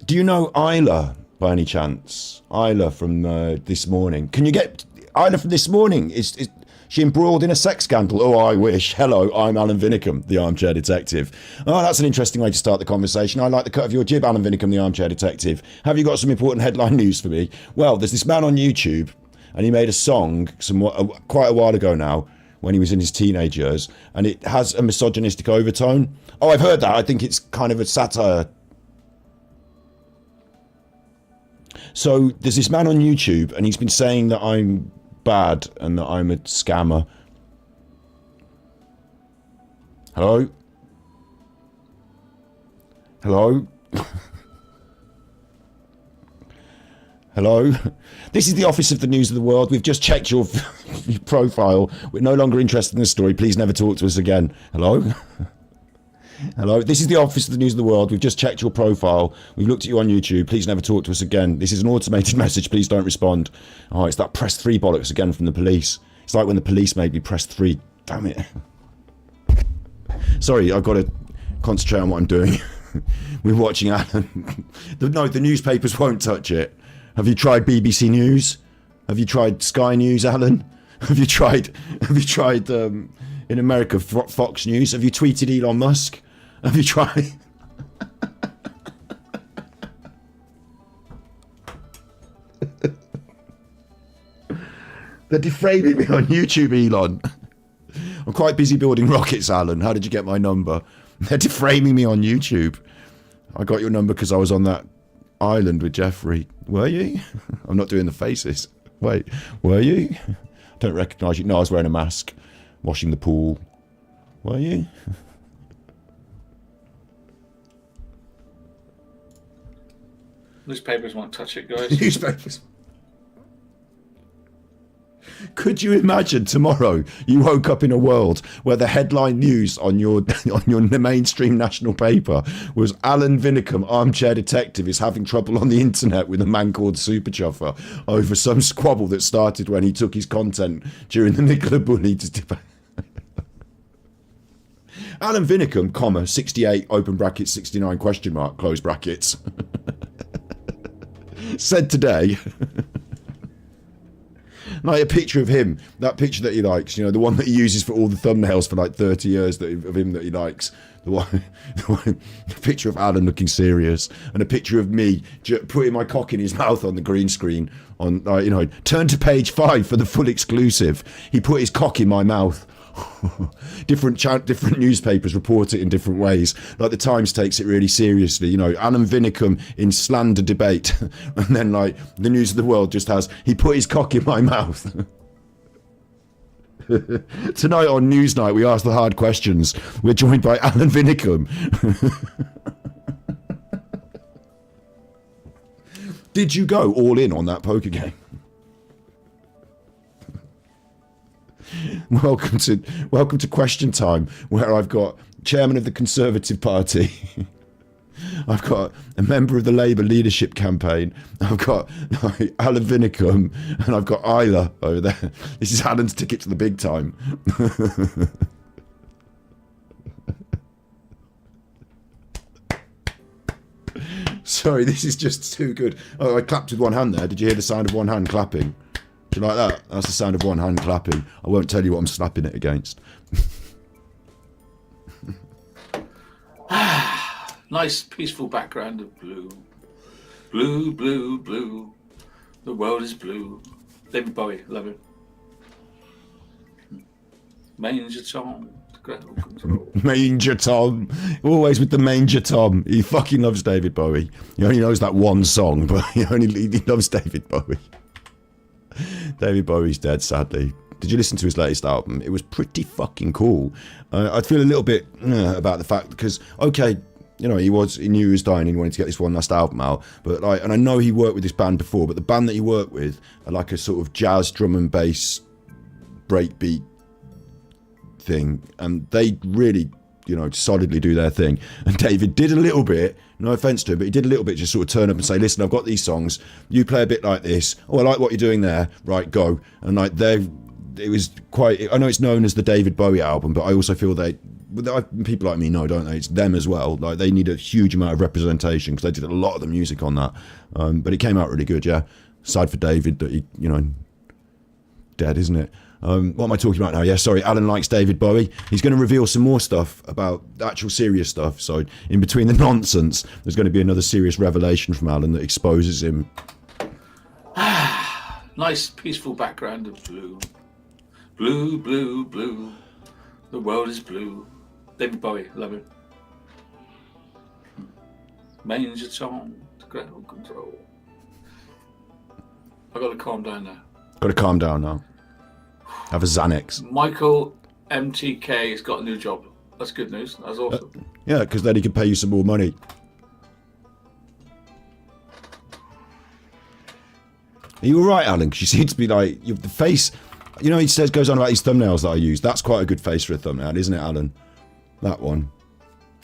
Do you know Isla, by any chance? Isla from this morning. Can you get... Isla from this morning is she embroiled in a sex scandal? Oh, I wish. Hello, I'm Alan Vinnicombe, the Armchair Detective. Oh, that's an interesting way to start the conversation. I like the cut of your jib, Alan Vinnicombe, the Armchair Detective. Have you got some important headline news for me? Well, there's this man on YouTube, and he made a song quite a while ago now, when he was in his teenage years, and it has a misogynistic overtone. Oh, I've heard that. I think it's kind of a satire. So there's this man on YouTube, and he's been saying that I'm bad and that I'm a scammer. Hello? Hello? Hello? This is the office of the News of the World. We've just checked your profile. We're no longer interested in the story. Please never talk to us again. Hello? Hello, this is the office of the News of the World. We've just checked your profile. We've looked at you on YouTube. Please never talk to us again. This is an automated message. Please don't respond. Oh, it's that press 3 bollocks again from the police. It's like when the police made me press 3. Damn it. Sorry, I've got to concentrate on what I'm doing. We're watching Alan. No, the newspapers won't touch it. Have you tried BBC News? Have you tried Sky News, Alan? Have you tried in America, Fox News? Have you tweeted Elon Musk? Have you tried? They're deframing me on YouTube, Elon. I'm quite busy building rockets, Alan. How did you get my number? They're deframing me on YouTube. I got your number because I was on that island with Jeffrey. Were you? I'm not doing the faces. Wait, were you? I don't recognise you. No, I was wearing a mask, washing the pool. Were you? Newspapers won't touch it, guys. Newspapers. Could you imagine tomorrow you woke up in a world where the headline news on your mainstream national paper was Alan Vinnicombe, Armchair Detective, is having trouble on the internet with a man called Super Chuffer over some squabble that started when he took his content during the Nicola Bulley's debate. Alan Vinnicombe, comma, 68, open brackets, 69, question mark, close brackets, said today like a picture of him, that picture that he likes, you know, the one that he uses for all the thumbnails for like 30 years of him that he likes. The picture of Alan looking serious, and a picture of me putting my cock in his mouth on the green screen. On, you know, turn to page 5 for the full exclusive. He put his cock in my mouth. Different newspapers report it in different ways. Like the Times takes it really seriously. You know, Alan Vinnicombe in slander debate, and then like the News of the World just has he put his cock in my mouth. Tonight on Newsnight, we ask the hard questions. We're joined by Alan Vinnicombe. Did you go all in on that poker game? Welcome to Question Time, where I've got Chairman of the Conservative Party. I've got a member of the Labour leadership campaign. I've got Alan Vinnicombe, and I've got Isla over there. This is Alan's ticket to the big time. Sorry, this is just too good. Oh, I clapped with one hand there. Did you hear the sound of one hand clapping? Do you like that? That's the sound of one hand clapping. I won't tell you what I'm slapping it against. Nice peaceful background of blue. Blue, blue, blue. The world is blue. David Bowie, love him. Manger Tom, ground control. Manger Tom. Always with the Manger Tom. He fucking loves David Bowie. He only knows that one song, but he loves David Bowie. David Bowie's dead, sadly. Did you listen to his latest album? It was pretty fucking cool. I'd feel a little bit about the fact, because, okay, you know, he knew he was dying and he wanted to get this one last album out, but like, and I know he worked with this band before, but the band that he worked with are like a sort of jazz drum and bass breakbeat thing, and they really, you know, solidly do their thing. And David did a little bit, no offence to him, but he did a little bit, just sort of turn up and say, listen, I've got these songs, you play a bit like this, oh, I like what you're doing there, right, go. And like, it was quite, I know it's known as the David Bowie album, but I also feel people like me know, don't they? It's them as well. Like, they need a huge amount of representation, because they did a lot of the music on that. But it came out really good, yeah. Aside for David, that he, you know, dead, isn't it? What am I talking about now? Yeah, sorry, Alan likes David Bowie. He's going to reveal some more stuff about actual serious stuff. So in between the nonsense, there's going to be another serious revelation from Alan that exposes him. Nice peaceful background of blue. Blue, blue, blue. The world is blue. David Bowie, love him. Manger Tom, ground control. I've got to calm down now. Got to calm down now. Have a Xanax. Michael MTK has got a new job. That's good news. That's awesome. Yeah, because then he can pay you some more money. Are you all right, Alan? Because you seem to be like, the face, you know, he goes on about these thumbnails that I use. That's quite a good face for a thumbnail, isn't it, Alan? That one.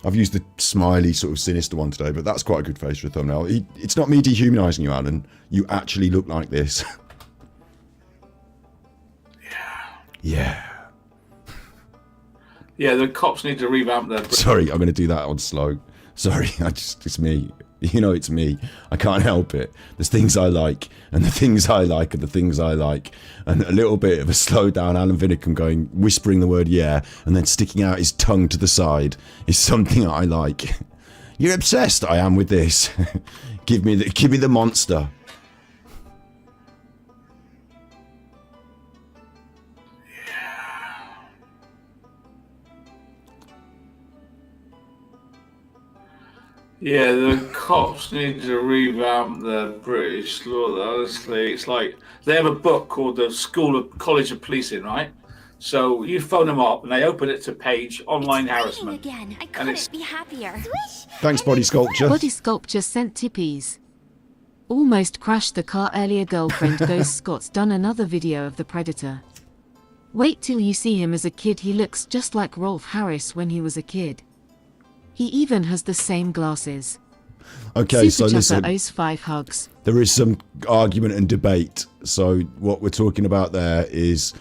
I've used the smiley sort of sinister one today, but that's quite a good face for a thumbnail. It's not me dehumanising you, Alan. You actually look like this. Yeah. Yeah, the cops need to revamp their... Sorry, I'm going to do that on slow. Sorry, it's me. You know, it's me. I can't help it. There's things I like, and the things I like are the things I like. And a little bit of a slow down Alan Vinnicombe whispering the word yeah, and then sticking out his tongue to the side is something I like. You're obsessed, I am, with this. Give me the monster. Yeah, the cops need to revamp the British law. Honestly, it's like they have a book called the College of Policing, right? So you phone them up and they open it to page online harassment. Again. I couldn't be happier. Thanks, Body Sculpture. Body Sculpture sent tippies. Almost crashed the car earlier. Girlfriend Ghost Scott's done another video of the Predator. Wait till you see him as a kid. He looks just like Rolf Harris when he was a kid. He even has the same glasses. Okay, Super so listen. owes 5 hugs. There is some argument and debate. So what we're talking about there is,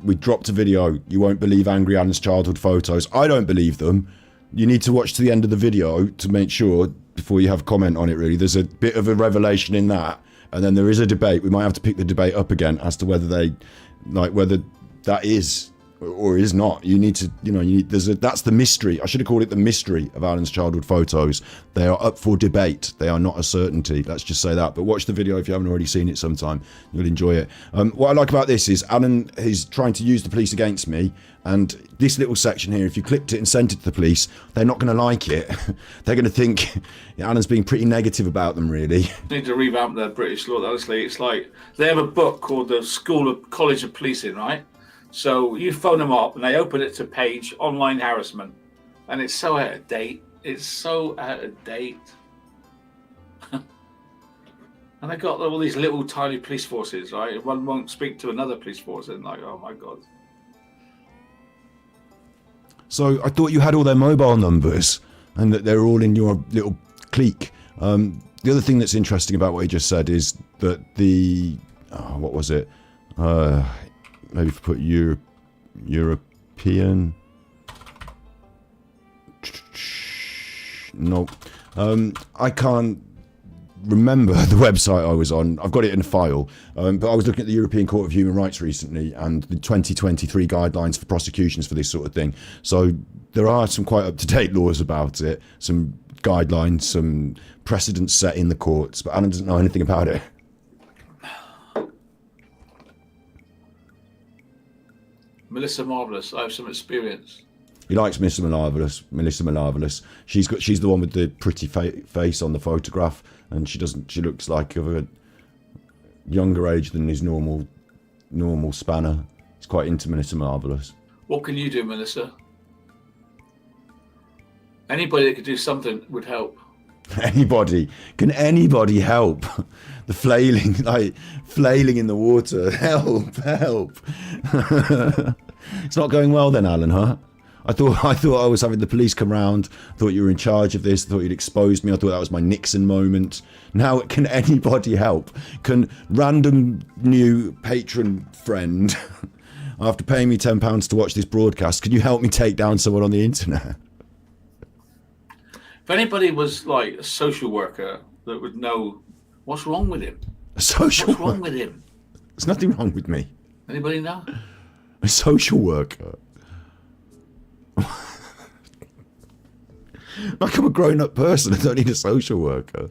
we dropped a video. You won't believe Angry Alan's childhood photos. I don't believe them. You need to watch to the end of the video to make sure before you have comment on it, really. There's a bit of a revelation in that. and then there is a debate. We might have to pick the debate up again as to whether they, like, whether that is or is not. You need to, that's the mystery. I should have called it the mystery of Alan's childhood photos. They are up for debate. They are not a certainty. Let's just say that. But watch the video if you haven't already seen it sometime. You'll enjoy it. What I like about this is Alan is trying to use the police against me. And this little section here, if you clipped it and sent it to the police, they're not going to like it. They're going to think Alan's being pretty negative about them, really. Need to revamp their British law. Honestly, it's like they have a book called the College of Policing, right? So you phone them up and they open it to page online harassment, and it's so out of date. It's so out of date. And they got all these little tiny police forces, right? One won't speak to another police force, and like, oh my god. So I thought you had all their mobile numbers and that they're all in your little clique. The other thing that's interesting about what he just said is that what was it? Maybe if I put European. No, I can't remember the website I was on. I've got it in a file, but I was looking at the European Court of Human Rights recently and the 2023 guidelines for prosecutions for this sort of thing. So there are some quite up-to-date laws about it, some guidelines, some precedents set in the courts, but Alan doesn't know anything about it. Melissa Marvelous, I have some experience. He likes Melissa Marvelous. She's the one with the pretty face on the photograph, and she looks like of a younger age than his normal spanner. He's quite into Melissa Marvelous. What can you do, Melissa? Anybody that could do something would help. Anybody? Can anybody help? The flailing in the water. Help! It's not going well then, Alan, huh? I thought I was having the police come round. I thought you were in charge of this. I thought you'd exposed me. I thought that was my Nixon moment. Now, can anybody help? Can random new patron friend, after paying me £10 to watch this broadcast, can you help me take down someone on the internet? If anybody was like a social worker that would know what's wrong with him. A social worker? What's wrong with him? There's nothing wrong with me. Anybody know? A social worker? Like I'm a grown-up person. I don't need a social worker.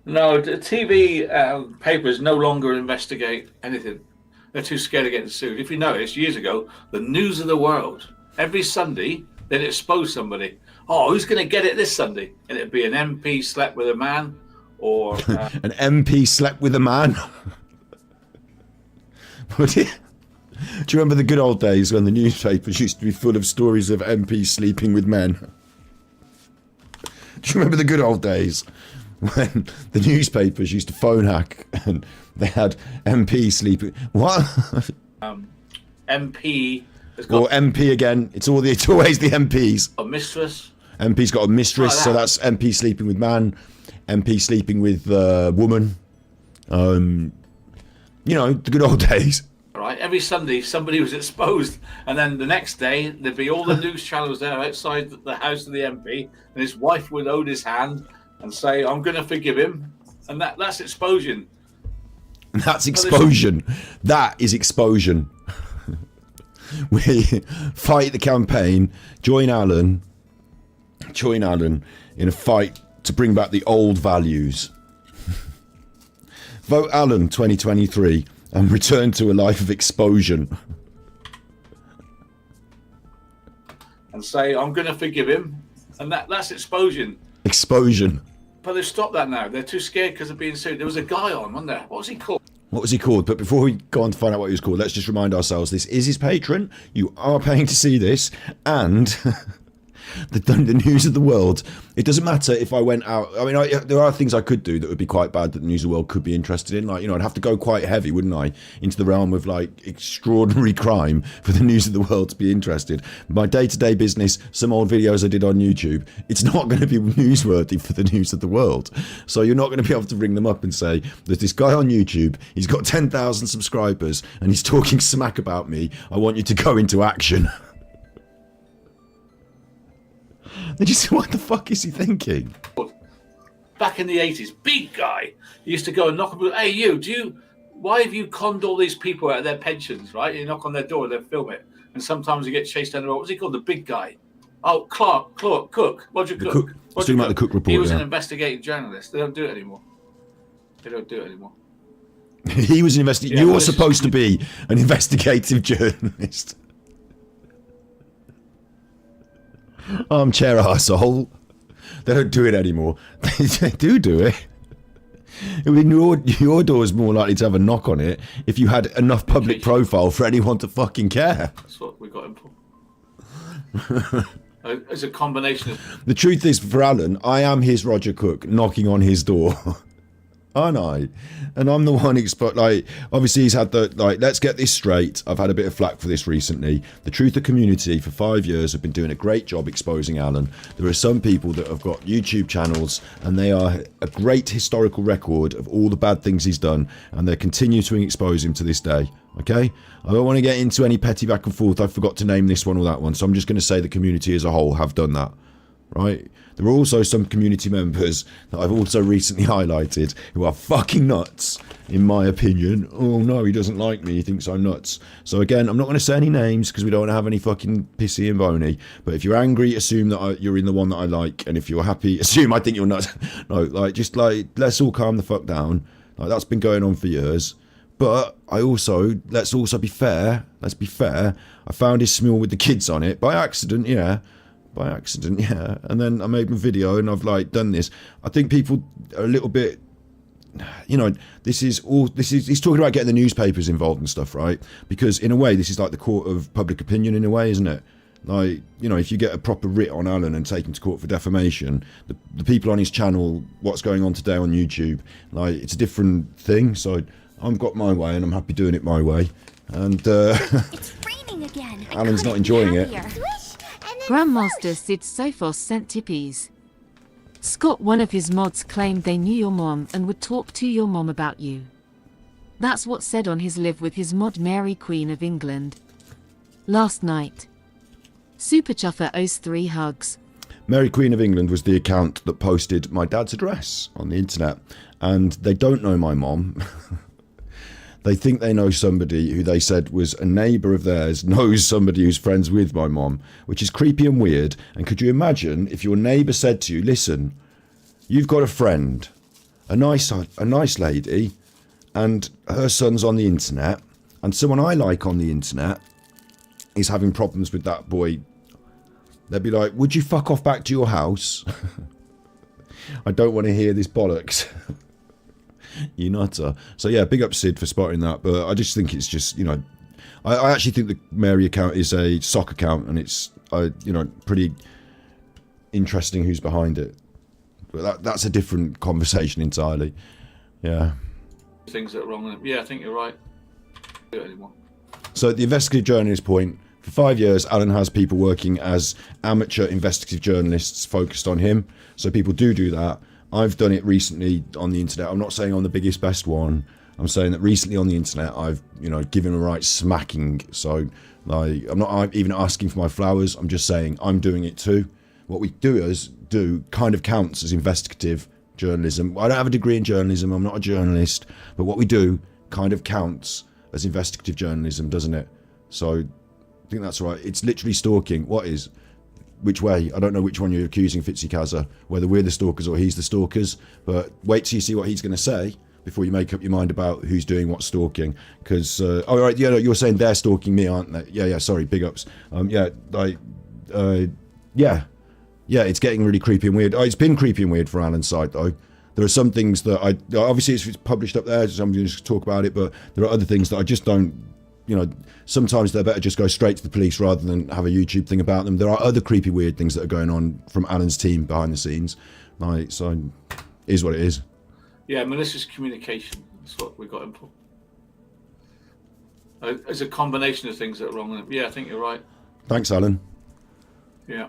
No, the TV papers no longer investigate anything. They're too scared of getting sued. If you notice, years ago, the news of the world, every Sunday, they'd expose somebody. Oh, who's going to get it this Sunday? And it'd be an MP slept with a man, or... An MP slept with a man? Do you remember the good old days when the newspapers used to be full of stories of MPs sleeping with men? Do you remember the good old days when the newspapers used to phone hack and they had MP sleeping? What? MP has Or got MP again. It's always the MPs. a mistress. MP's got a mistress, Like so that. that's MP sleeping with man, MP sleeping with woman. The good old days. Right, every Sunday somebody was exposed, and then the next day there'd be all the news channels there outside the house of the MP, and his wife would hold his hand and say, "I'm going to forgive him," and that's exposure. That's exposure. That is exposure. We fight the campaign. Join Alan in a fight to bring back the old values. Vote Alan 2023 and return to a life of exposure. And say, "I'm going to forgive him," and that's exposure. Exposure. But they've stopped that now. They're too scared because of being sued. There was a guy on, wasn't there? What was he called? What was he called? But before we go on to find out what he was called, let's just remind ourselves this is his patron. You are paying to see this, and the news of the world. It doesn't matter if I went out. I mean, there are things I could do that would be quite bad that the news of the world could be interested in. Like, I'd have to go quite heavy, wouldn't I, into the realm of like extraordinary crime for the news of the world to be interested. My day-to-day business, some old videos I did on YouTube, it's not going to be newsworthy for the news of the world. So you're not going to be able to ring them up and say, there's this guy on YouTube, he's got 10,000 subscribers and he's talking smack about me. I want you to go into action. They just say, what the fuck is he thinking? back in the 80s, big guy. He used to go and knock on people. Hey, why have you conned all these people out of their pensions, right? You knock on their door, they film it. And sometimes you get chased down the road. What's he called? The big guy. Oh, Cook, Roger Cook. Talking about the Cook report. He was an investigative journalist. They don't do it anymore. He was an investigator. You're supposed to be an investigative journalist. Armchair arsehole. They don't do it anymore. They do it. I mean, your door is more likely to have a knock on it if you had enough public profile for anyone to fucking care. That's what we got him for. It's a combination of... The truth is, for Alan, I am his Roger Cook knocking on his door. Aren't I? And I'm the one obviously he's had let's get this straight. I've had a bit of flack for this recently. The Truther community for 5 years have been doing a great job exposing Alan. There are some people that have got YouTube channels and they are a great historical record of all the bad things he's done, and they continue to expose him to this day. Okay? I don't want to get into any petty back and forth. I forgot to name this one or that one, so I'm just going to say the community as a whole have done that. Right? There are also some community members that I've also recently highlighted who are fucking nuts, in my opinion. Oh no, he doesn't like me, he thinks I'm nuts. So again, I'm not going to say any names because we don't want to have any fucking pissy and bony. But if you're angry, assume that you're in the one that I like. And if you're happy, assume I think you're nuts. No, let's all calm the fuck down. That's been going on for years. But let's also be fair. Let's be fair. I found his smule with the kids on it by accident, yeah. And then I made my video and I've done this. I think people are a little bit, he's talking about getting the newspapers involved and stuff, right? Because in a way, this is like the court of public opinion in a way, isn't it? If you get a proper writ on Alan and take him to court for defamation, the people on his channel, what's going on today on YouTube, it's a different thing. So I've got my way and I'm happy doing it my way. And it's raining again. Alan's not enjoying it. Grandmaster Sid Sophos sent tippies. Scott, one of his mods, claimed they knew your mom and would talk to your mom about you. That's what's said on his live with his mod Mary Queen of England. Last night. Super Chuffer owes 3 hugs. Mary Queen of England was the account that posted my dad's address on the internet. And they don't know my mom. They think they know somebody who they said was a neighbour of theirs, knows somebody who's friends with my mom, which is creepy and weird. And could you imagine if your neighbour said to you, listen, you've got a friend, a nice lady, and her son's on the internet, and someone I like on the internet is having problems with that boy. They'd be like, would you fuck off back to your house? I don't want to hear this bollocks. You nutter. So yeah, big up Sid for spotting that, but I just think it's just, I actually think the Mary account is a sock account, and it's, pretty interesting who's behind it. But that's a different conversation entirely. Yeah. Things that are wrong. Yeah, I think you're right. Do it anymore. So the investigative journalist point, for 5 years, Alan has people working as amateur investigative journalists focused on him. So people do that. I've done it recently on the internet. I'm not saying I'm the biggest, best one. I'm saying that recently on the internet, I've, given a right smacking. So, I'm not even asking for my flowers. I'm just saying I'm doing it too. What we do kind of counts as investigative journalism. I don't have a degree in journalism. I'm not a journalist. But what we do kind of counts as investigative journalism, doesn't it? So, I think that's right. It's literally stalking. What is? Which way? I don't know which one you're accusing Fitzy Kazza, whether we're the stalkers or he's the stalkers, but wait till you see what he's going to say before you make up your mind about who's doing what stalking. Because, you're saying they're stalking me, aren't they? Yeah, sorry, big ups. It's getting really creepy and weird. It's been creepy and weird for Alan's side, though. There are some things that obviously it's published up there, so I'm going to talk about it, but there are other things that I just don't, sometimes they're better just go straight to the police rather than have a YouTube thing about them. There are other creepy, weird things that are going on from Alan's team behind the scenes. So it is what it is. Yeah, malicious communication. That's what we got him for. It's a combination of things that are wrong. Yeah, I think you're right. Thanks, Alan. Yeah.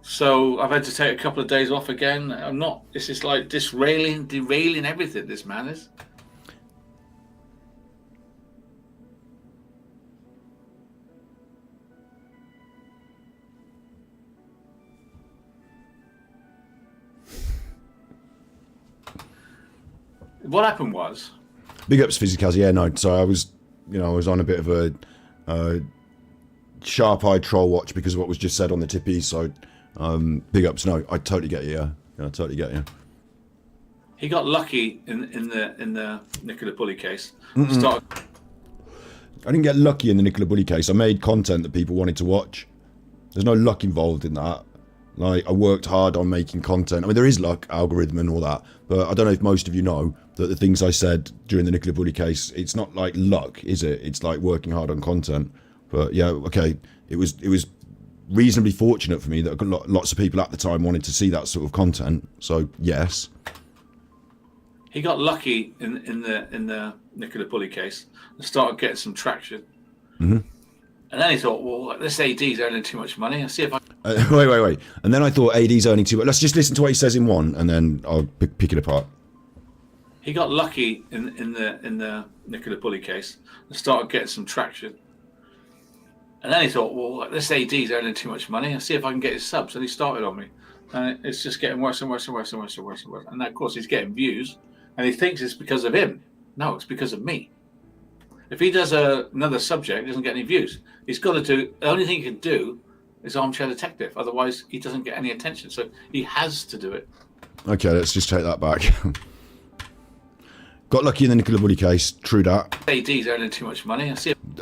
So I've had to take a couple of days off again. This is like derailing everything, this man is. what happened was... Big ups, Physicaz. Yeah, no. So I was on a bit of a sharp-eyed troll watch because of what was just said on the tippy. So big ups. No, I totally get you. Yeah, I totally get you. He got lucky in the Nicola Bully case. I didn't get lucky in the Nicola Bully case. I made content that people wanted to watch. There's no luck involved in that. Like, I worked hard on making content. I mean, there is luck, algorithm and all that, but I don't know if most of you know that the things I said during the Nicola Bully case, it's not like luck, is it? It's like working hard on content. But yeah, okay, it was reasonably fortunate for me that lots of people at the time wanted to see that sort of content. So yes. He got lucky in the Nicola Bully case and started getting some traction. Mm-hmm. And then he thought, well, this AD's earning too much money. I'll see if I... Wait. And then I thought AD's earning too much. Let's just listen to what he says in one, and then I'll pick it apart. He got lucky in the Nicola Bully case and started getting some traction. And then he thought, well, this AD's earning too much money. I'll see if I can get his subs. And he started on me. And it's just getting worse and worse and worse and worse and worse and worse. And then, of course, he's getting views. And he thinks it's because of him. No, it's because of me. If he does another subject, he doesn't get any views. He's got to do... The only thing he can do is Armchair Detective. Otherwise, he doesn't get any attention. So he has to do it. Okay, let's just take that back. Got lucky in the Nicola Bully case. True that. AD's earning too much money. I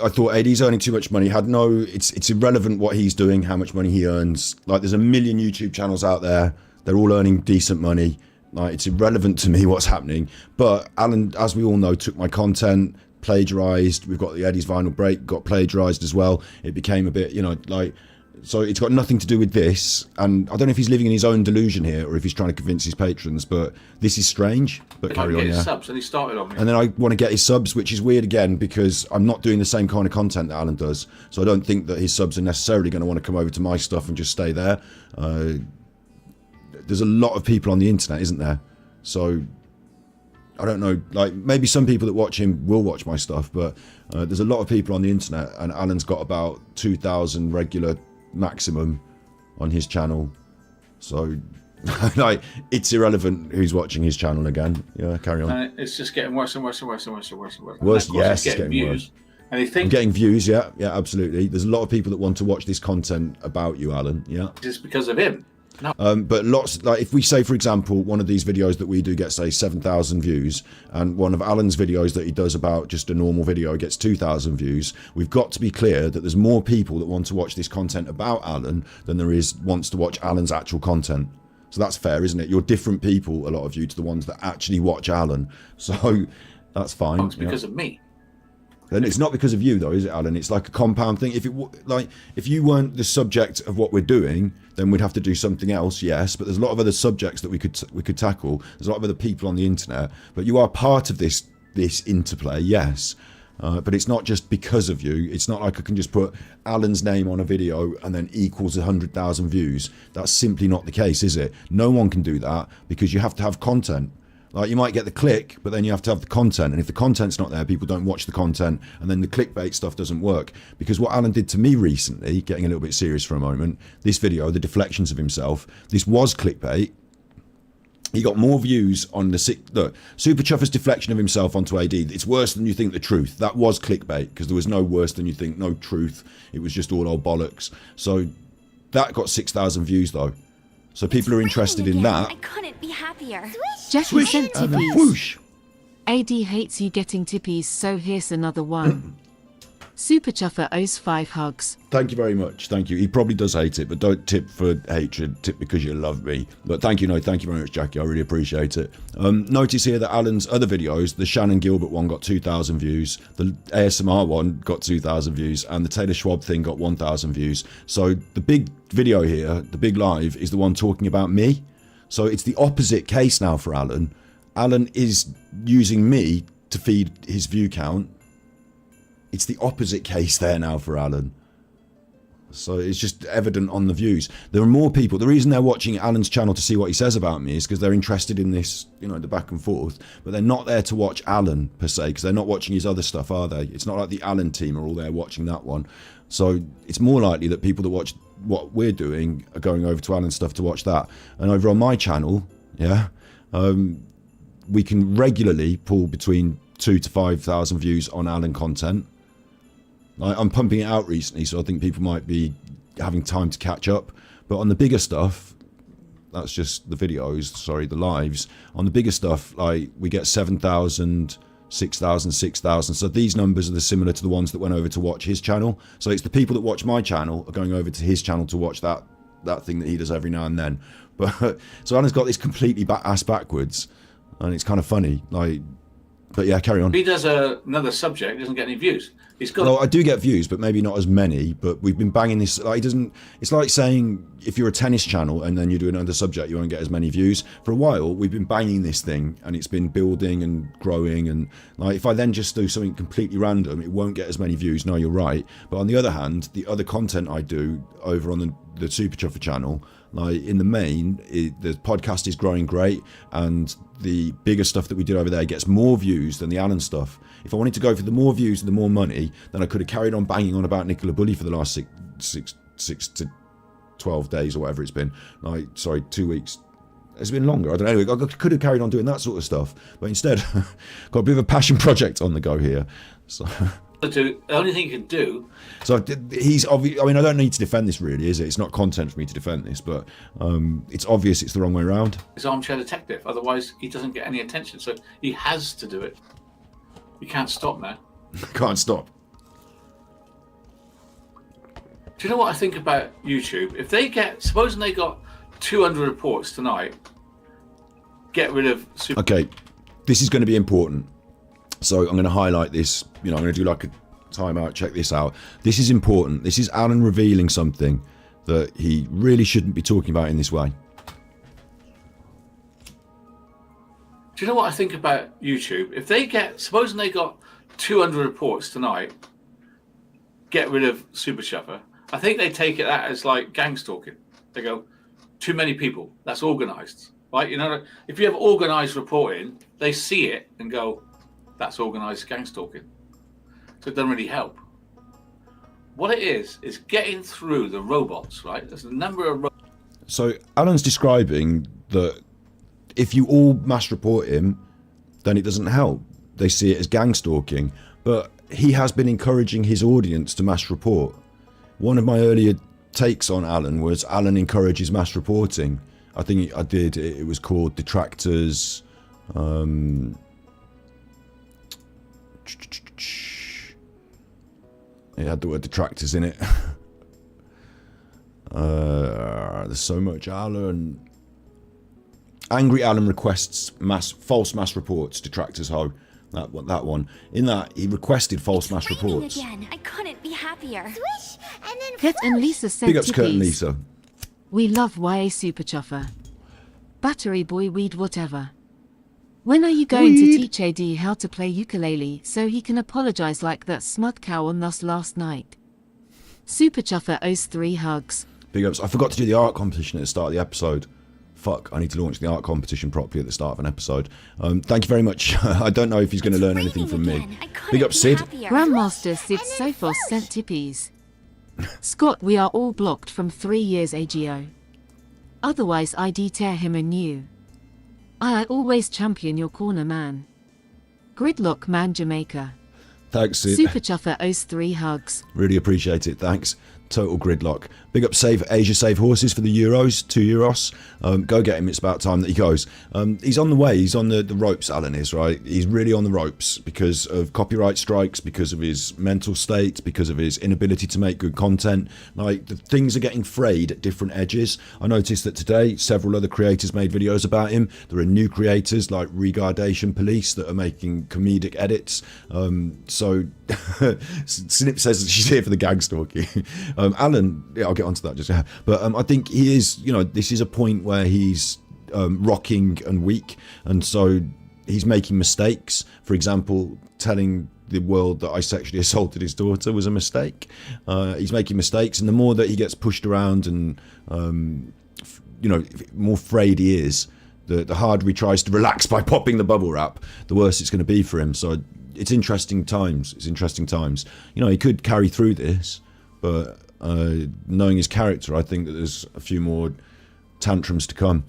thought AD's earning too much money. It's irrelevant what he's doing, how much money he earns. Like, there's a million YouTube channels out there. They're all earning decent money. Like, it's irrelevant to me what's happening. But Alan, as we all know, took my content, plagiarized. We've got the Eddie's Vinyl Break, got plagiarized as well. It became a bit, so it's got nothing to do with this. And I don't know if he's living in his own delusion here or if he's trying to convince his patrons, but this is strange. But carry on, yeah. Subs, and he started on me. And then I want to get his subs, which is weird again because I'm not doing the same kind of content that Alan does. So I don't think that his subs are necessarily going to want to come over to my stuff and just stay there. There's a lot of people on the internet, isn't there? So I don't know, like, maybe some people that watch him will watch my stuff, but there's a lot of people on the internet, and Alan's got about 2,000 regular maximum on his channel. So like, it's irrelevant who's watching his channel again. Yeah, carry on. It's just getting worse and worse and worse and worse and worse and worse. Worse, yes, it's getting views. Worse. And he thinks... I'm getting views, yeah, absolutely. There's a lot of people that want to watch this content about you, Alan, yeah. Just because of him. No. But lots, like, if we say, for example, one of these videos that we do gets, say, 7,000 views, and one of Alan's videos that he does about just a normal video gets 2,000 views, we've got to be clear that there's more people that want to watch this content about Alan than there is wants to watch Alan's actual content. So that's fair, isn't it? You're different people, a lot of you, to the ones that actually watch Alan. So that's fine. It's because of me. And it's not because of you, though, is it, Alan? It's like a compound thing. If you weren't the subject of what we're doing, then we'd have to do something else, yes. But there's a lot of other subjects that we could tackle. There's a lot of other people on the internet. But you are part of this interplay, yes. But it's not just because of you. It's not like I can just put Alan's name on a video and then equals 100,000 views. That's simply not the case, is it? No one can do that because you have to have content. Like, you might get the click, but then you have to have the content. And if the content's not there, people don't watch the content. And then the clickbait stuff doesn't work. Because what Alan did to me recently, getting a little bit serious for a moment, this video, the deflections of himself, this was clickbait. He got more views on the... Look, Super Chuffer's deflection of himself onto AD. It's worse than you think the truth. That was clickbait, because there was no worse than you think, no truth. It was just all old bollocks. So that got 6,000 views, though. So people are interested in that. I couldn't be happier. Jackie sent tippies. Whoosh. AD hates you getting tippies, so here's another one. Super Chuffer owes 5 hugs. Thank you very much. Thank you. He probably does hate it, but don't tip for hatred. Tip because you love me. But thank you. No, thank you very much, Jackie. I really appreciate it. Notice here that Alan's other videos, the Shannon Gilbert one got 2,000 views. The ASMR one got 2,000 views. And the Taylor Schwab thing got 1,000 views. So the big video here, the big live, is the one talking about me. So it's the opposite case now for Alan. Alan is using me to feed his view count. It's the opposite case there now for Alan. So it's just evident on the views. There are more people. The reason they're watching Alan's channel to see what he says about me is because they're interested in this, the back and forth. But they're not there to watch Alan, per se, because they're not watching his other stuff, are they? It's not like the Alan team are all there watching that one. So it's more likely that people that watch what we're doing are going over to Alan's stuff to watch that. And over on my channel, yeah, we can regularly pull between 2,000 to 5,000 views on Alan content. I'm pumping it out recently, so I think people might be having time to catch up. But on the bigger stuff, that's just the videos, sorry, the lives. On the bigger stuff, like we get 7,000, 6,000, 6,000. So these numbers are similar to the ones that went over to watch his channel. So it's the people that watch my channel are going over to his channel to watch that thing that he does every now and then. But so Alan's got this completely ass backwards, and it's kind of funny. Like, but yeah, carry on. He does another subject, doesn't get any views. He's got. Well, I do get views, but maybe not as many. But we've been banging this. Like, he doesn't. It's like saying if you're a tennis channel and then you do another subject, you won't get as many views. For a while, we've been banging this thing, and it's been building and growing. And like, if I then just do something completely random, it won't get as many views. No, you're right. But on the other hand, the other content I do over on the Super Chuffer channel, like in the main, the podcast is growing great, and the bigger stuff that we did over there gets more views than the Alan stuff. If I wanted to go for the more views and the more money, then I could have carried on banging on about Nicola Bully for the last six to 12 days or whatever it's been. Like, sorry, 2 weeks. It's been longer. I don't know. I could have carried on doing that sort of stuff, but instead, got a bit of a passion project on the go here. So. The only thing he can do. So he's obvious. I mean, I don't need to defend this, really, is it? It's not content for me to defend this, but it's obvious it's the wrong way around. He's armchair detective. Otherwise, he doesn't get any attention. So he has to do it. He can't stop now. Can't stop. Do you know what I think about YouTube? If they get, supposing they got 200 reports tonight, get rid of. Okay, this is going to be important. So I'm going to highlight this. You know, I'm going to do like a timeout. Check this out. This is important. This is Alan revealing something that he really shouldn't be talking about in this way. Do you know what I think about YouTube? If they get, supposing they got 200 reports tonight, get rid of Super Chuffer, I think they take it that as like gang stalking. They go, too many people. That's organised, right? You know, if you have organised reporting, they see it and go, that's organised gang stalking. So it doesn't really help. What it is getting through the robots, right? There's a number of. So Alan's describing that if you all mass report him, then it doesn't help. They see it as gang stalking. But he has been encouraging his audience to mass report. One of my earlier takes on Alan was Alan encourages mass reporting. I think I did. It was called Detractors. It had the word detractors in it. There's so much Alan. Angry Alan requests false mass reports. Detractors ho. That one. In that, he requested false mass reports. Again. I couldn't be happier. Swish, and then Kurt and Lisa sent Big ups, Kurt and tippies. Lisa. We love YA Super Chuffer. Battery boy weed whatever. When are you going to teach AD how to play ukulele so he can apologize like that smut cow on us last night? Super Chuffer owes 3 hugs. Big ups. I forgot to do the art competition at the start of the episode. Fuck, I need to launch the art competition properly at the start of an episode. Thank you very much. I don't know if he's going to learn anything from me. Big up, Sid. Grandmaster Sid Sophos sent tippies. Scott, we are all blocked from 3 years AGO. Otherwise I'd tear him anew. I always champion your corner man. Gridlock man Jamaica. Thanks, Sid. Super Chuffer owes 3 hugs. Really appreciate it. Thanks. Total gridlock. Big up Asia Save Horses for the Euros, 2 euros. Go get him. It's about time that he goes. He's on the way. He's on the ropes, Alan is, right? He's really on the ropes because of copyright strikes, because of his mental state, because of his inability to make good content. Like, the things are getting frayed at different edges. I noticed that today several other creators made videos about him. There are new creators like Regardation Police that are making comedic edits. So Snip says that she's here for the gang stalking. Alan, yeah, I'll get onto that just now. But I think he is, you know, this is a point where he's rocking and weak, and so he's making mistakes. For example, telling the world that I sexually assaulted his daughter was a mistake. He's making mistakes, and the more that he gets pushed around and, you know, more frayed he is, the harder he tries to relax by popping the bubble wrap, the worse it's going to be for him. So it's interesting times. It's interesting times. You know, he could carry through this, but knowing his character, I think that there's a few more tantrums to come.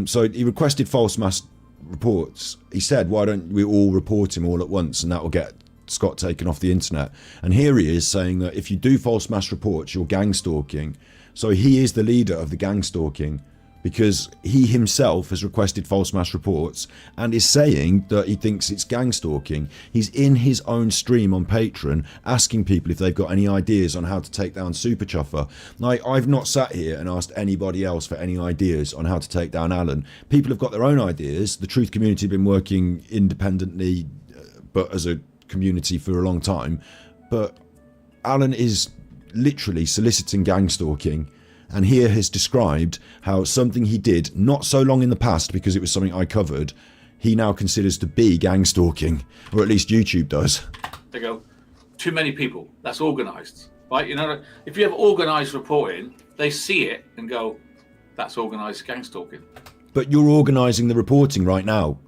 So he requested false mass reports, he said, why don't we all report him all at once and that will get Scott taken off the internet. And here he is saying that if you do false mass reports, you're gang stalking. So he is the leader of the gang stalking because he himself has requested false mass reports and is saying that he thinks it's gang stalking. He's in his own stream on Patreon asking people if they've got any ideas on how to take down Super Chuffer. Like, I've not sat here and asked anybody else for any ideas on how to take down Alan. People have got their own ideas. The truth community have been working independently, but as a community for a long time. But Alan is literally soliciting gang stalking, and here has described how something he did not so long in the past, because it was something I covered, he now considers to be gang stalking, or at least YouTube does. They go, too many people, that's organised, right? You know, if you have organised reporting, they see it and go, that's organised gang stalking. But you're organising the reporting right now.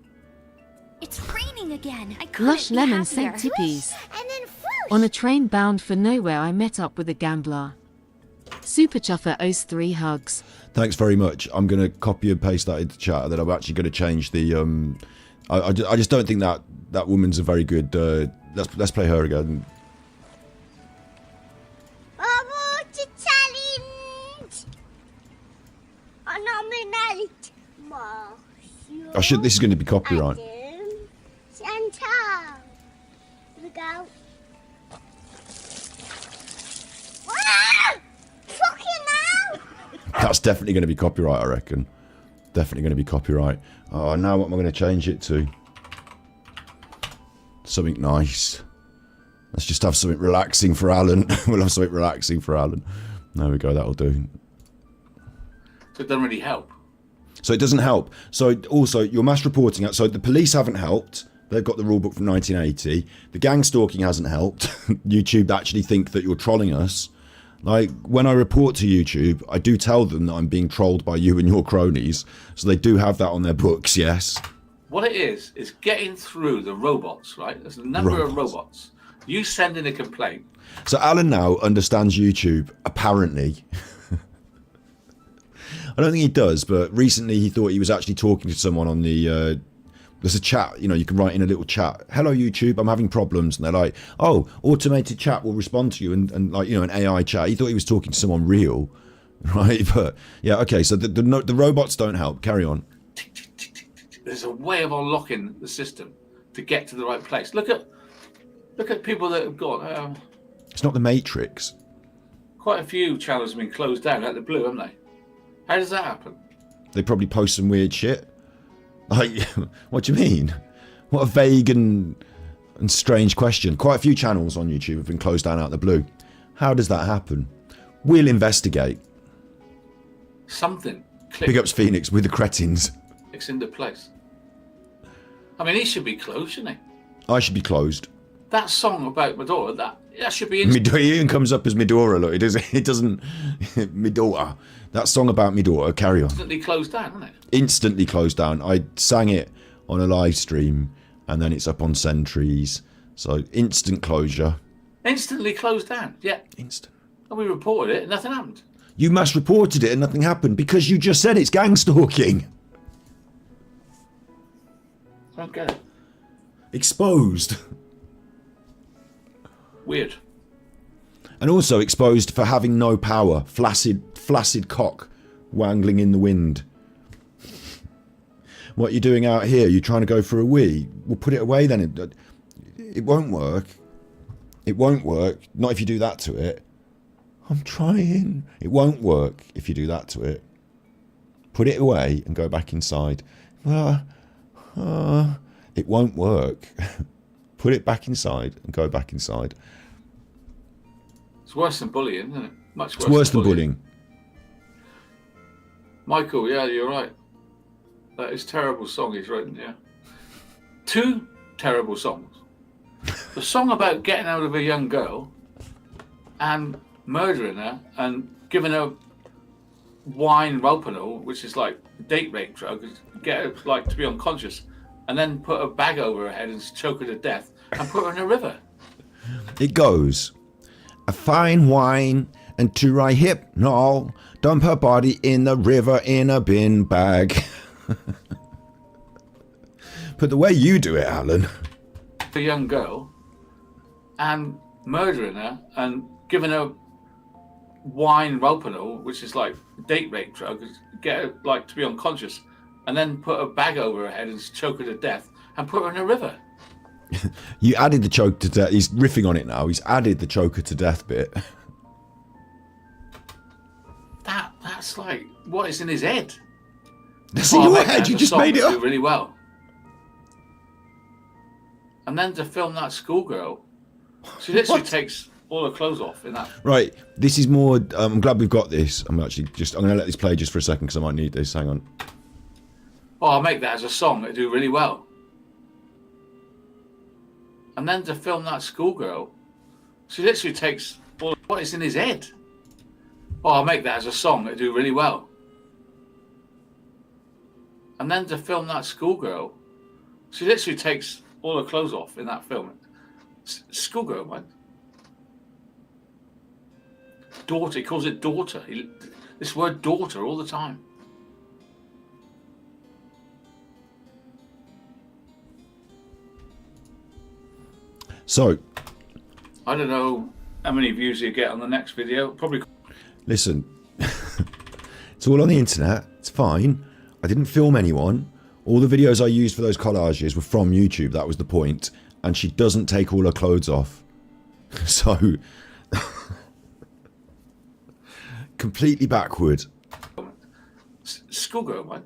It's raining again. I couldn't Lush be Lemon happier. sent tippies. And then On a train bound for nowhere, I met up with a gambler. Super Chuffer owes 3 hugs. Thanks very much. I'm going to copy and paste that into chat, and then I'm actually going to change the... I just don't think that woman's a very good... let's play her again. To challenge. Nominate Marshall. This is going to be copyright. Adam, Chantal. Here we go. Ah! Fucking hell! That's definitely going to be copyright, I reckon. Definitely going to be copyright. Oh, now what am I going to change it to? Something nice. Let's just have something relaxing for Alan. We'll have something relaxing for Alan. There we go, that'll do. So it doesn't really help. So it doesn't help. So also, your mass reporting... So the police haven't helped. They've got the rule book from 1980. The gang stalking hasn't helped. YouTube actually think that you're trolling us. Like, when I report to YouTube, I do tell them that I'm being trolled by you and your cronies. So they do have that on their books, yes. What it is getting through the robots, right? There's a number of robots. You send in a complaint. So Alan now understands YouTube, apparently. I don't think he does, but recently he thought he was actually talking to someone on the... there's a chat, you know, you can write in a little chat. Hello, YouTube, I'm having problems. And they're like, oh, automated chat will respond to you. And like, you know, an AI chat. He thought he was talking to someone real, right? But, yeah, okay, so the robots don't help. Carry on. There's a way of unlocking the system to get to the right place. Look at people that have got... It's not the Matrix. quite a few channels have been closed down out of the blue, haven't they? How does that happen? They probably post some weird shit. Like, what do you mean? What a vague and strange question. Quite a few channels on YouTube have been closed down out of the blue. How does that happen? We'll investigate. Something clicks. Big ups Phoenix with the cretins. Clicks into place. I mean, he should be closed, shouldn't he? I should be closed. That song about Medora, that should be... It even comes up as Medora, look. It doesn't... Medora. That song about Medora, carry on. Instantly closed down, isn't it? Instantly closed down. I sang it on a live stream, and then it's up on Sentries. So, instant closure. Instantly closed down, yeah. Instant. And we reported it, and nothing happened. You mass reported it and nothing happened because you just said it's gang stalking. I don't get it. Exposed. Weird. And also exposed for having no power. Flaccid cock wangling in the wind. What are you doing out here? You trying to go for a wee? We'll put it away then. It won't work. It won't work. Not if you do that to it. I'm trying. It won't work if you do that to it. Put it away and go back inside. It won't work. Put it back inside and go back inside. It's worse than bullying, isn't it? Much worse. It's worse than bullying. Michael, yeah, you're right. That is a terrible song he's written, yeah. 2 terrible songs. The song about getting out of a young girl and murdering her and giving her wine Ropanol, which is like a date rape drug, get her like to be unconscious, and then put a bag over her head and choke her to death and put her in a river. It goes, a fine wine and to right hip, no, dump her body in the river in a bin bag. But the way you do it, Alan. A young girl and murdering her and giving her wine Ropanol, which is like date rape drug, get her like to be unconscious, and then put a bag over her head and choke her to death and put her in a river. You added the choke to death. He's riffing on it now. He's added the choker to death bit. That's like what is in his head. That's in your head. You just made it up. Really well. And then to film that schoolgirl, she literally takes all her clothes off in that. Right. This is more. I'm glad we've got this. I'm going to let this play just for a second because I might need this. Hang on. Oh, I'll make that as a song. It'll do really well. And then to film that schoolgirl, she literally takes all what is in his head. Oh, I'll make that as a song. It'll do really well. And then to film that schoolgirl, she literally takes all her clothes off in that film. Schoolgirl, man. Daughter, he calls it daughter. This word daughter all the time. So, I don't know how many views you get on the next video. Probably. Listen, it's all on the internet. It's fine. I didn't film anyone. All the videos I used for those collages were from YouTube. That was the point. And she doesn't take all her clothes off. So, completely backward. Schoolgirl, man.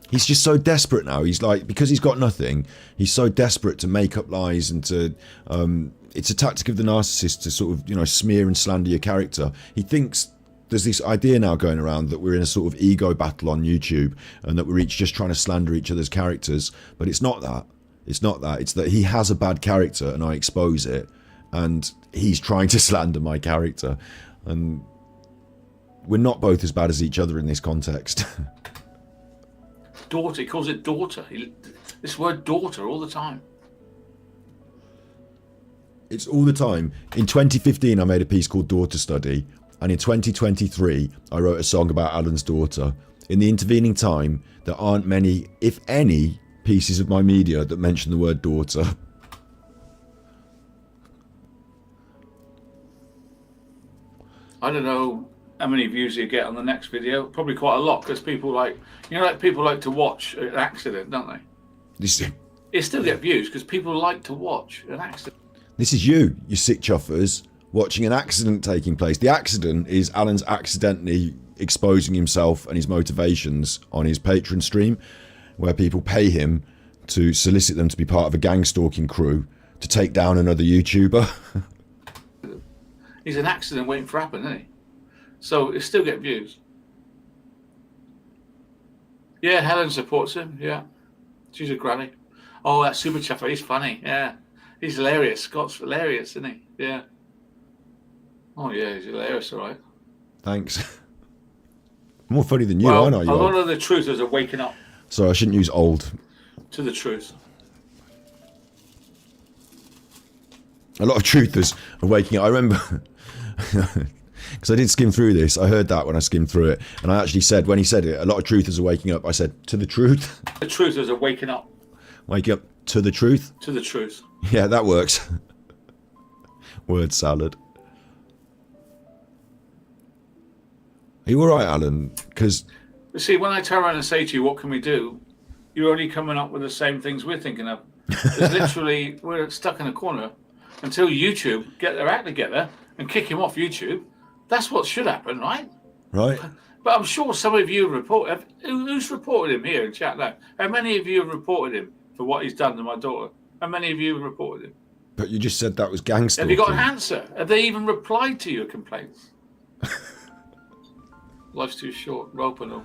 He's just so desperate now. He's like, because he's got nothing, he's so desperate to make up lies and to, it's a tactic of the narcissist to sort of, you know, smear and slander your character. He thinks there's this idea now going around that we're in a sort of ego battle on YouTube and that we're each just trying to slander each other's characters. But it's not that. It's not that. It's that he has a bad character and I expose it and he's trying to slander my character. And we're not both as bad as each other in this context. Daughter, he calls it daughter. This word daughter all the time. It's all the time. In 2015, I made a piece called Daughter Study. And in 2023, I wrote a song about Alan's daughter. In the intervening time, there aren't many, if any, pieces of my media that mention the word daughter. I don't know how many views you get on the next video. Probably quite a lot because people like, you know, like people like to watch an accident, don't they? It still get views because people like to watch an accident. This is you sick chuffers, watching an accident taking place. The accident is Alan's accidentally exposing himself and his motivations on his Patreon stream, where people pay him to solicit them to be part of a gang stalking crew to take down another YouTuber. He's an accident waiting for happen, isn't he? So it still get views. Yeah, Helen supports him. Yeah, she's a granny. Oh, that super chuffer, he's funny. Yeah, he's hilarious. Scott's hilarious, isn't he? Yeah. Oh yeah, he's hilarious, all right. Thanks. More funny than you, well, aren't I? A lot of the truthers are waking up. Sorry, I shouldn't use old. To the truth. A lot of truthers are waking up. I remember, because I did skim through this. I heard that when I skimmed through it. And I actually said, when he said it, a lot of truthers are waking up. I said, to the truth. The truthers are waking up. Waking up to the truth? To the truth. Yeah, that works. Word salad. Are you alright, Alan? Because... See, when I turn around and say to you, what can we do? You're only coming up with the same things we're thinking of. It's literally, we're stuck in a corner until YouTube get their act together and kick him off YouTube. That's what should happen, right? Right. But I'm sure some of you who's reported him here in chat now? How many of you have reported him for what he's done to my daughter? How many of you have reported him? But you just said that was gangster. Have you got an answer? Have they even replied to your complaints? Life's too short. Ropanol.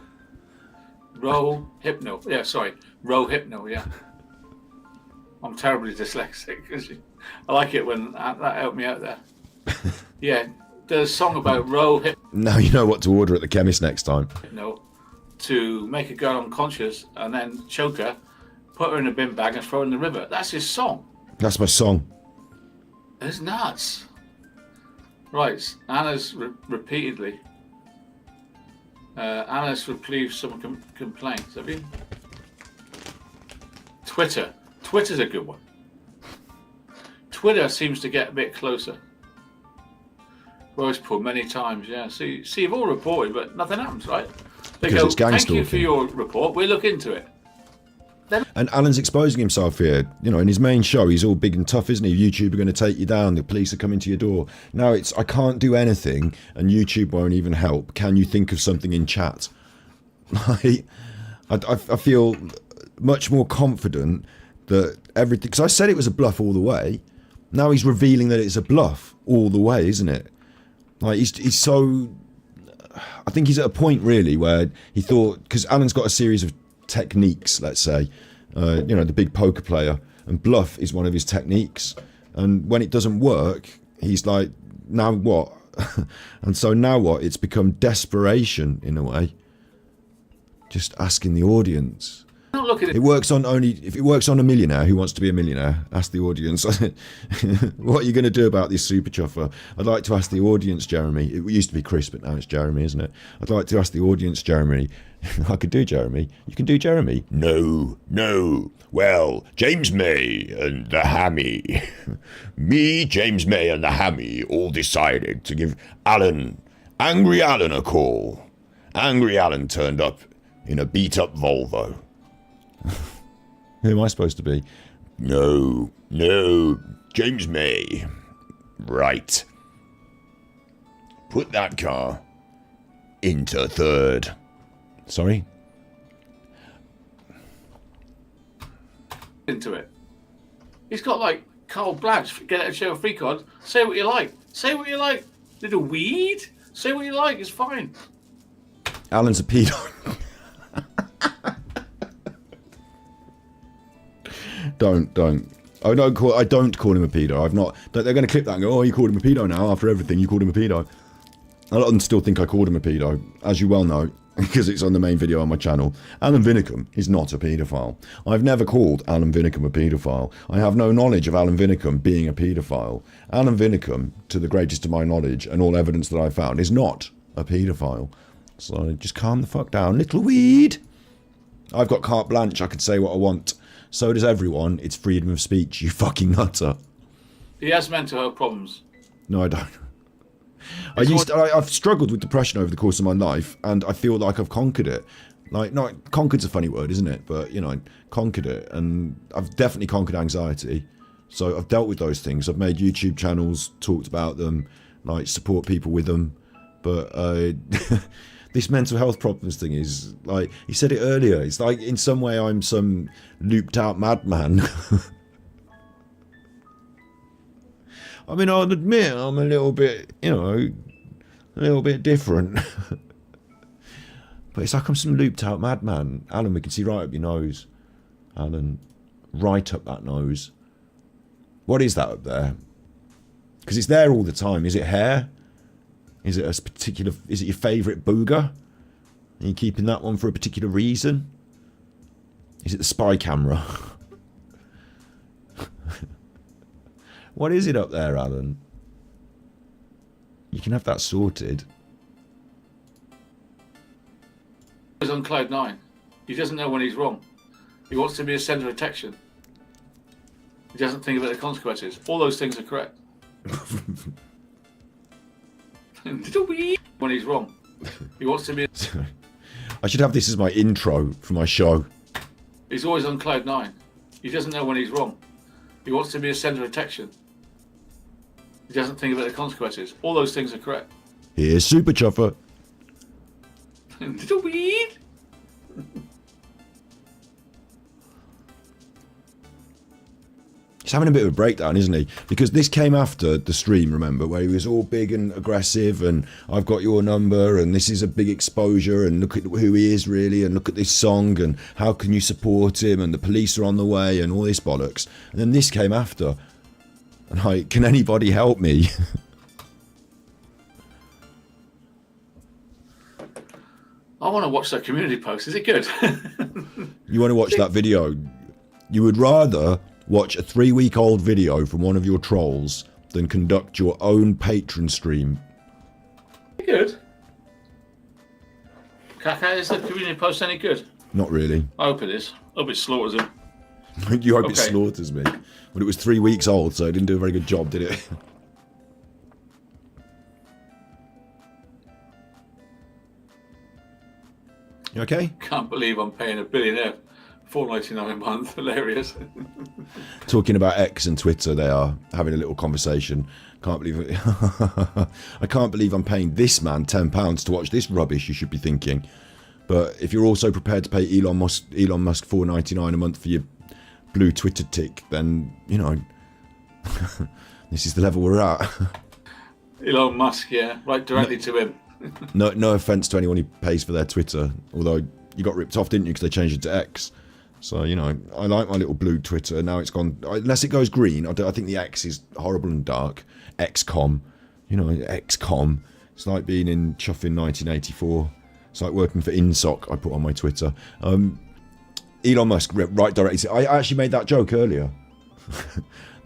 Hypno. Yeah, sorry. Hypno, yeah. I'm terribly dyslexic. I like it when that helped me out there. Yeah, there's a song about Hypno. Now you know what to order at the chemist next time. To make a girl unconscious and then choke her, put her in a bin bag and throw her in the river. That's his song. That's my song. It's nuts. Right, Anna's repeatedly. Anna's replied some complaints. Have you? Twitter. Twitter's a good one. Twitter seems to get a bit closer. Rose pulled many times, yeah. See, you've all reported, but nothing happens, right? They Because go, it's gang thank you for stalking. your report. We'll look into it. And Alan's exposing himself here. You know, in his main show, he's all big and tough, isn't he? YouTube are going to take you down. The police are coming to your door. Now it's, I can't do anything, and YouTube won't even help. Can you think of something in chat? I feel much more confident that everything... Because I said it was a bluff all the way. Now he's revealing that it's a bluff all the way, isn't it? Like, he's so... I think he's at a point, really, where he thought... Because Alan's got a series of techniques, let's say. You know, the big poker player. And bluff is one of his techniques. And when it doesn't work, he's like, now what? And so now what? It's become desperation, in a way. Just asking the audience. Not looking at It works on only if it works on a millionaire who wants to be a millionaire. Ask the audience. What are you going to do about this super chuffer? I'd like to ask the audience, Jeremy. It used to be Chris, but now it's Jeremy, isn't it? I'd like to ask the audience, Jeremy. I could do Jeremy. You can do Jeremy. No. Well, James May and the Hammy. Me, James May and the Hammy all decided to give Angry Alan a call. Angry Alan turned up in a beat-up Volvo. Who am I supposed to be? No, James May. Right. Put that car into third. Sorry? into it. He's got like carte blanche. Get a show free card. Say what you like. Say what you like. Little weed. Say what you like. It's fine. Alan's a pedo. Don't. I don't call him a pedo. I've not. They're going to clip that and go, oh, you called him a pedo now. After everything, you called him a pedo. A lot of them still think I called him a pedo, as you well know, because it's on the main video on my channel. Alan Vinnicombe is not a paedophile. I've never called Alan Vinnicombe a paedophile. I have no knowledge of Alan Vinnicombe being a paedophile. Alan Vinnicombe, to the greatest of my knowledge and all evidence that I've found, is not a paedophile. So just calm the fuck down, little weed. I've got carte blanche. I can say what I want. So does everyone. It's freedom of speech, you fucking nutter. He has mental health problems. No, I don't. I've struggled with depression over the course of my life, and I feel like I've conquered it. Like, no, conquered's a funny word, isn't it? But, you know, conquered it, and I've definitely conquered anxiety. So I've dealt with those things. I've made YouTube channels, talked about them, like, support people with them. But this mental health problems thing is, like, he said it earlier, it's like, in some way I'm some looped out madman. I mean, I'll admit I'm a little bit, you know, a little bit different. But it's like I'm some looped out madman. Alan, we can see right up your nose. Alan, right up that nose. What is that up there? Because it's there all the time. Is it hair? Is it a particular, is it your favourite booger? Are you keeping that one for a particular reason? Is it the spy camera? What is it up there, Alan? You can have that sorted. He's on cloud nine. He doesn't know when he's wrong. He wants to be a centre of attention. He doesn't think about the consequences. All those things are correct. When he's wrong. He wants to be... I should have this as my intro for my show. He's always on cloud nine. He doesn't know when he's wrong. He wants to be a centre of attention. He doesn't think about the consequences. All those things are correct. Here's Super Chuffer. Little weed. He's having a bit of a breakdown, isn't he? Because this came after the stream, remember, where he was all big and aggressive and I've got your number and this is a big exposure and look at who he is really and look at this song and how can you support him and the police are on the way and all this bollocks. And then this came after. And like, can anybody help me? I want to watch that community post. Is it good? You want to watch that video? You would rather watch a 3-week-old video from one of your trolls than conduct your own patron stream. Good. Kaka, is the community post any good? Not really. I hope it is. I hope it slaughters him. You hope it Okay. slaughters me. But it was 3 weeks old, so it didn't do a very good job, did it? You okay? Can't believe I'm paying a billionaire $4.99 a month. Hilarious. Talking about X and Twitter, they are having a little conversation. Can't believe it. I can't believe I'm paying this man £10 to watch this rubbish, you should be thinking. But if you're also prepared to pay Elon Musk $4.99 a month for your blue Twitter tick, then, you know, this is the level we're at. Elon Musk, yeah. Right directly to him. No offence to anyone who pays for their Twitter, although you got ripped off, didn't you, because they changed it to X. So, you know, I like my little blue Twitter. Now it's gone, unless it goes green. I think the X is horrible and dark. XCOM. You know, XCOM. It's like being in Chuffing 1984. It's like working for INSOC, I put on my Twitter. Elon Musk, right directly. I actually made that joke earlier.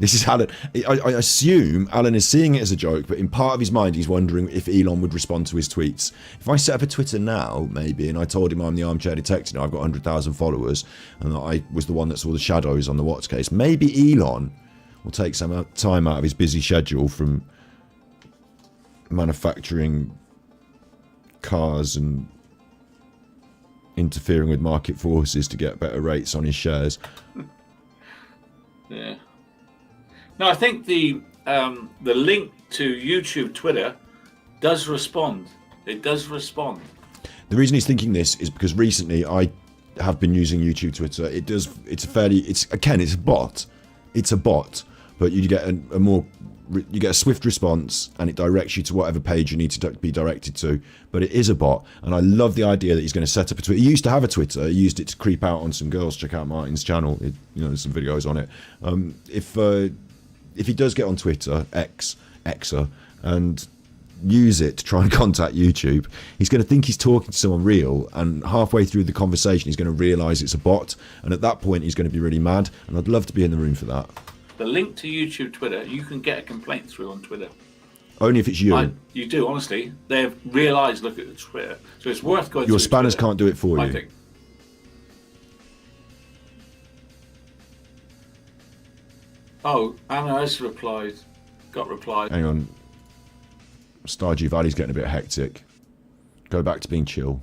This is Alan. I assume Alan is seeing it as a joke, but in part of his mind, he's wondering if Elon would respond to his tweets. If I set up a Twitter now, maybe, and I told him I'm the Armchair Detective, I've got 100,000 followers, and that I was the one that saw the shadows on the Watts case, maybe Elon will take some time out of his busy schedule from manufacturing cars and interfering with market forces to get better rates on his shares. Yeah. No, I think the link to YouTube, Twitter, does respond. It does respond. The reason he's thinking this is because recently I have been using YouTube, Twitter. It's a bot. It's a bot, but you get you get a swift response, and it directs you to whatever page you need to be directed to. But it is a bot, and I love the idea that he's going to set up a Twitter. He used to have a Twitter. He used it to creep out on some girls. Check out Martin's channel. There's some videos on it. If he does get on Twitter, Xer, and use it to try and contact YouTube, he's going to think he's talking to someone real, and halfway through the conversation, he's going to realise it's a bot, and at that point, he's going to be really mad. And I'd love to be in the room for that. The link to YouTube, Twitter, you can get a complaint through on Twitter. Only if it's you. You do, honestly. They've realised, look at the Twitter. So it's worth going Your through spanners Twitter, can't do it for I you. think. Oh, Anna has replied. Got replied. Hang on. Stardew Valley's getting a bit hectic. Go back to being chill.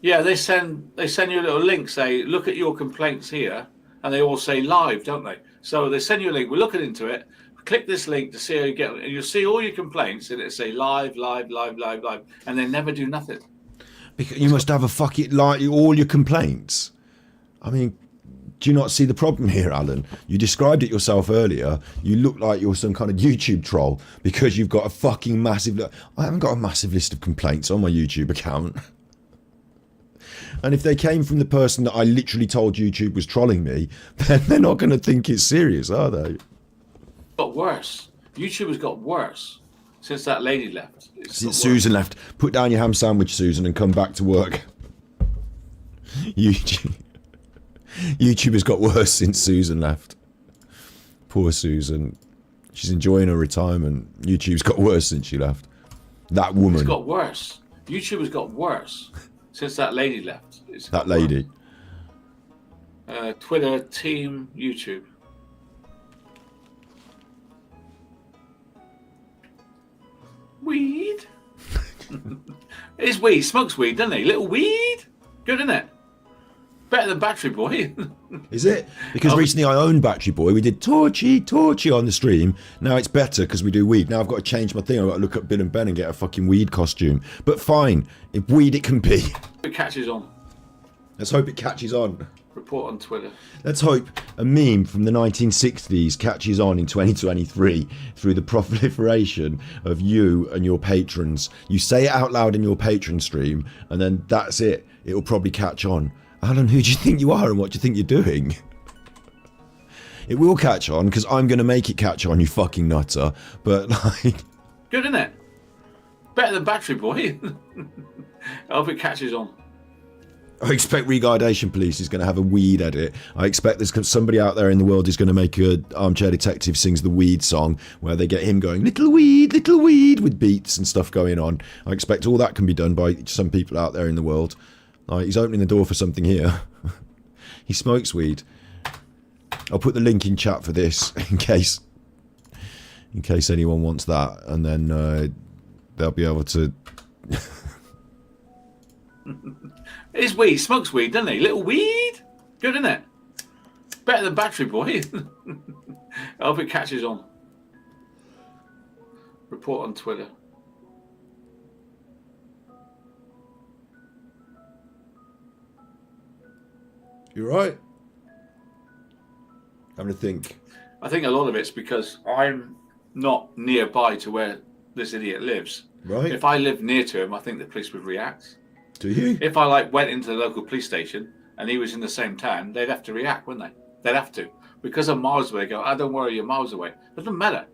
Yeah, they send you a little link, say, look at your complaints here, and they all say live, don't they? So they send you a link, we're looking into it, click this link to see how you get, and you'll see all your complaints, and it say live, and they never do nothing. Because you must have a fucking, like, all your complaints. I mean, do you not see the problem here, Alan? You described it yourself earlier. You look like you're some kind of YouTube troll because you've got a fucking massive... I haven't got a massive list of complaints on my YouTube account. And if they came from the person that I literally told YouTube was trolling me, then they're not going to think it's serious, are they? Got worse. YouTube has got worse since that lady left. Since Susan left. Put down your ham sandwich, Susan, and come back to work. YouTube has got worse since Susan left. Poor Susan. She's enjoying her retirement. YouTube's got worse since she left. That woman. It's got worse. YouTube has got worse since that lady left. That lady. Twitter, team, YouTube. Weed. It's weed. Smokes weed, doesn't he? Little weed. Good, isn't it? Better than Battery Boy. Is it? Because recently I owned Battery Boy. We did Torchy on the stream. Now it's better because we do weed. Now I've got to change my thing. I've got to look at Bill and Ben and get a fucking weed costume. But fine. If weed it can be. It catches on. Let's hope it catches on. Report on Twitter. Let's hope a meme from the 1960s catches on in 2023 through the proliferation of you and your patrons. You say it out loud in your patron stream, and then that's it. It'll probably catch on. Alan, who do you think you are and what do you think you're doing? It will catch on, because I'm going to make it catch on, you fucking nutter. But, like... Good, isn't it? Better than Battery Boy. I hope it catches on. I expect Regardation Police is going to have a weed edit. I expect there's somebody out there in the world is going to make a Armchair Detective sings the weed song where they get him going, little weed, with beats and stuff going on. I expect all that can be done by some people out there in the world. Like, he's opening the door for something here. He smokes weed. I'll put the link in chat for this in case anyone wants that, and then they'll be able to. It's weed. Smokes weed, doesn't he? Little weed. Good, isn't it? Better than Battery Boy. I hope it catches on. Report on Twitter. You're right. Having to think. I think a lot of it's because I'm not nearby to where this idiot lives. Right. If I lived near to him, I think the police would react. Do you? If I went into the local police station and he was in the same town, they'd have to react, wouldn't they? They'd have to. Because I'm miles away, go, don't worry, you're miles away. Doesn't matter.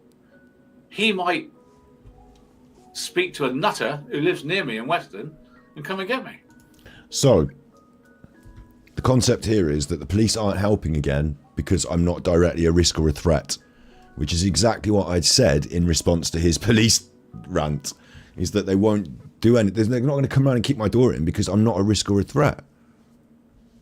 He might speak to a nutter who lives near me in Weston and come and get me. So, the concept here is that the police aren't helping again because I'm not directly a risk or a threat, which is exactly what I'd said in response to his police rant, is that they won't do anything. They're not going to come around and kick my door in because I'm not a risk or a threat.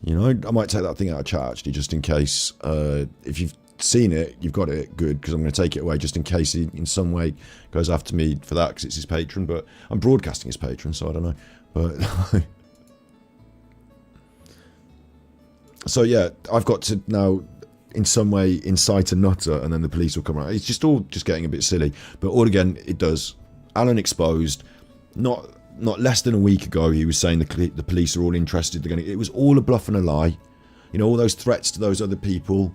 You know, I might take that thing out of chat actually, just in case. If you've seen it, you've got it, good, because I'm going to take it away just in case he in some way goes after me for that because it's his patron. But I'm broadcasting his patron, so I don't know. But so yeah, I've got to now in some way incite a nutter, and then the police will come around. It's just all just getting a bit silly. But all again, it does. Alan exposed. Not less than a week ago, he was saying the police are all interested. They're going to. It was all a bluff and a lie. You know, all those threats to those other people,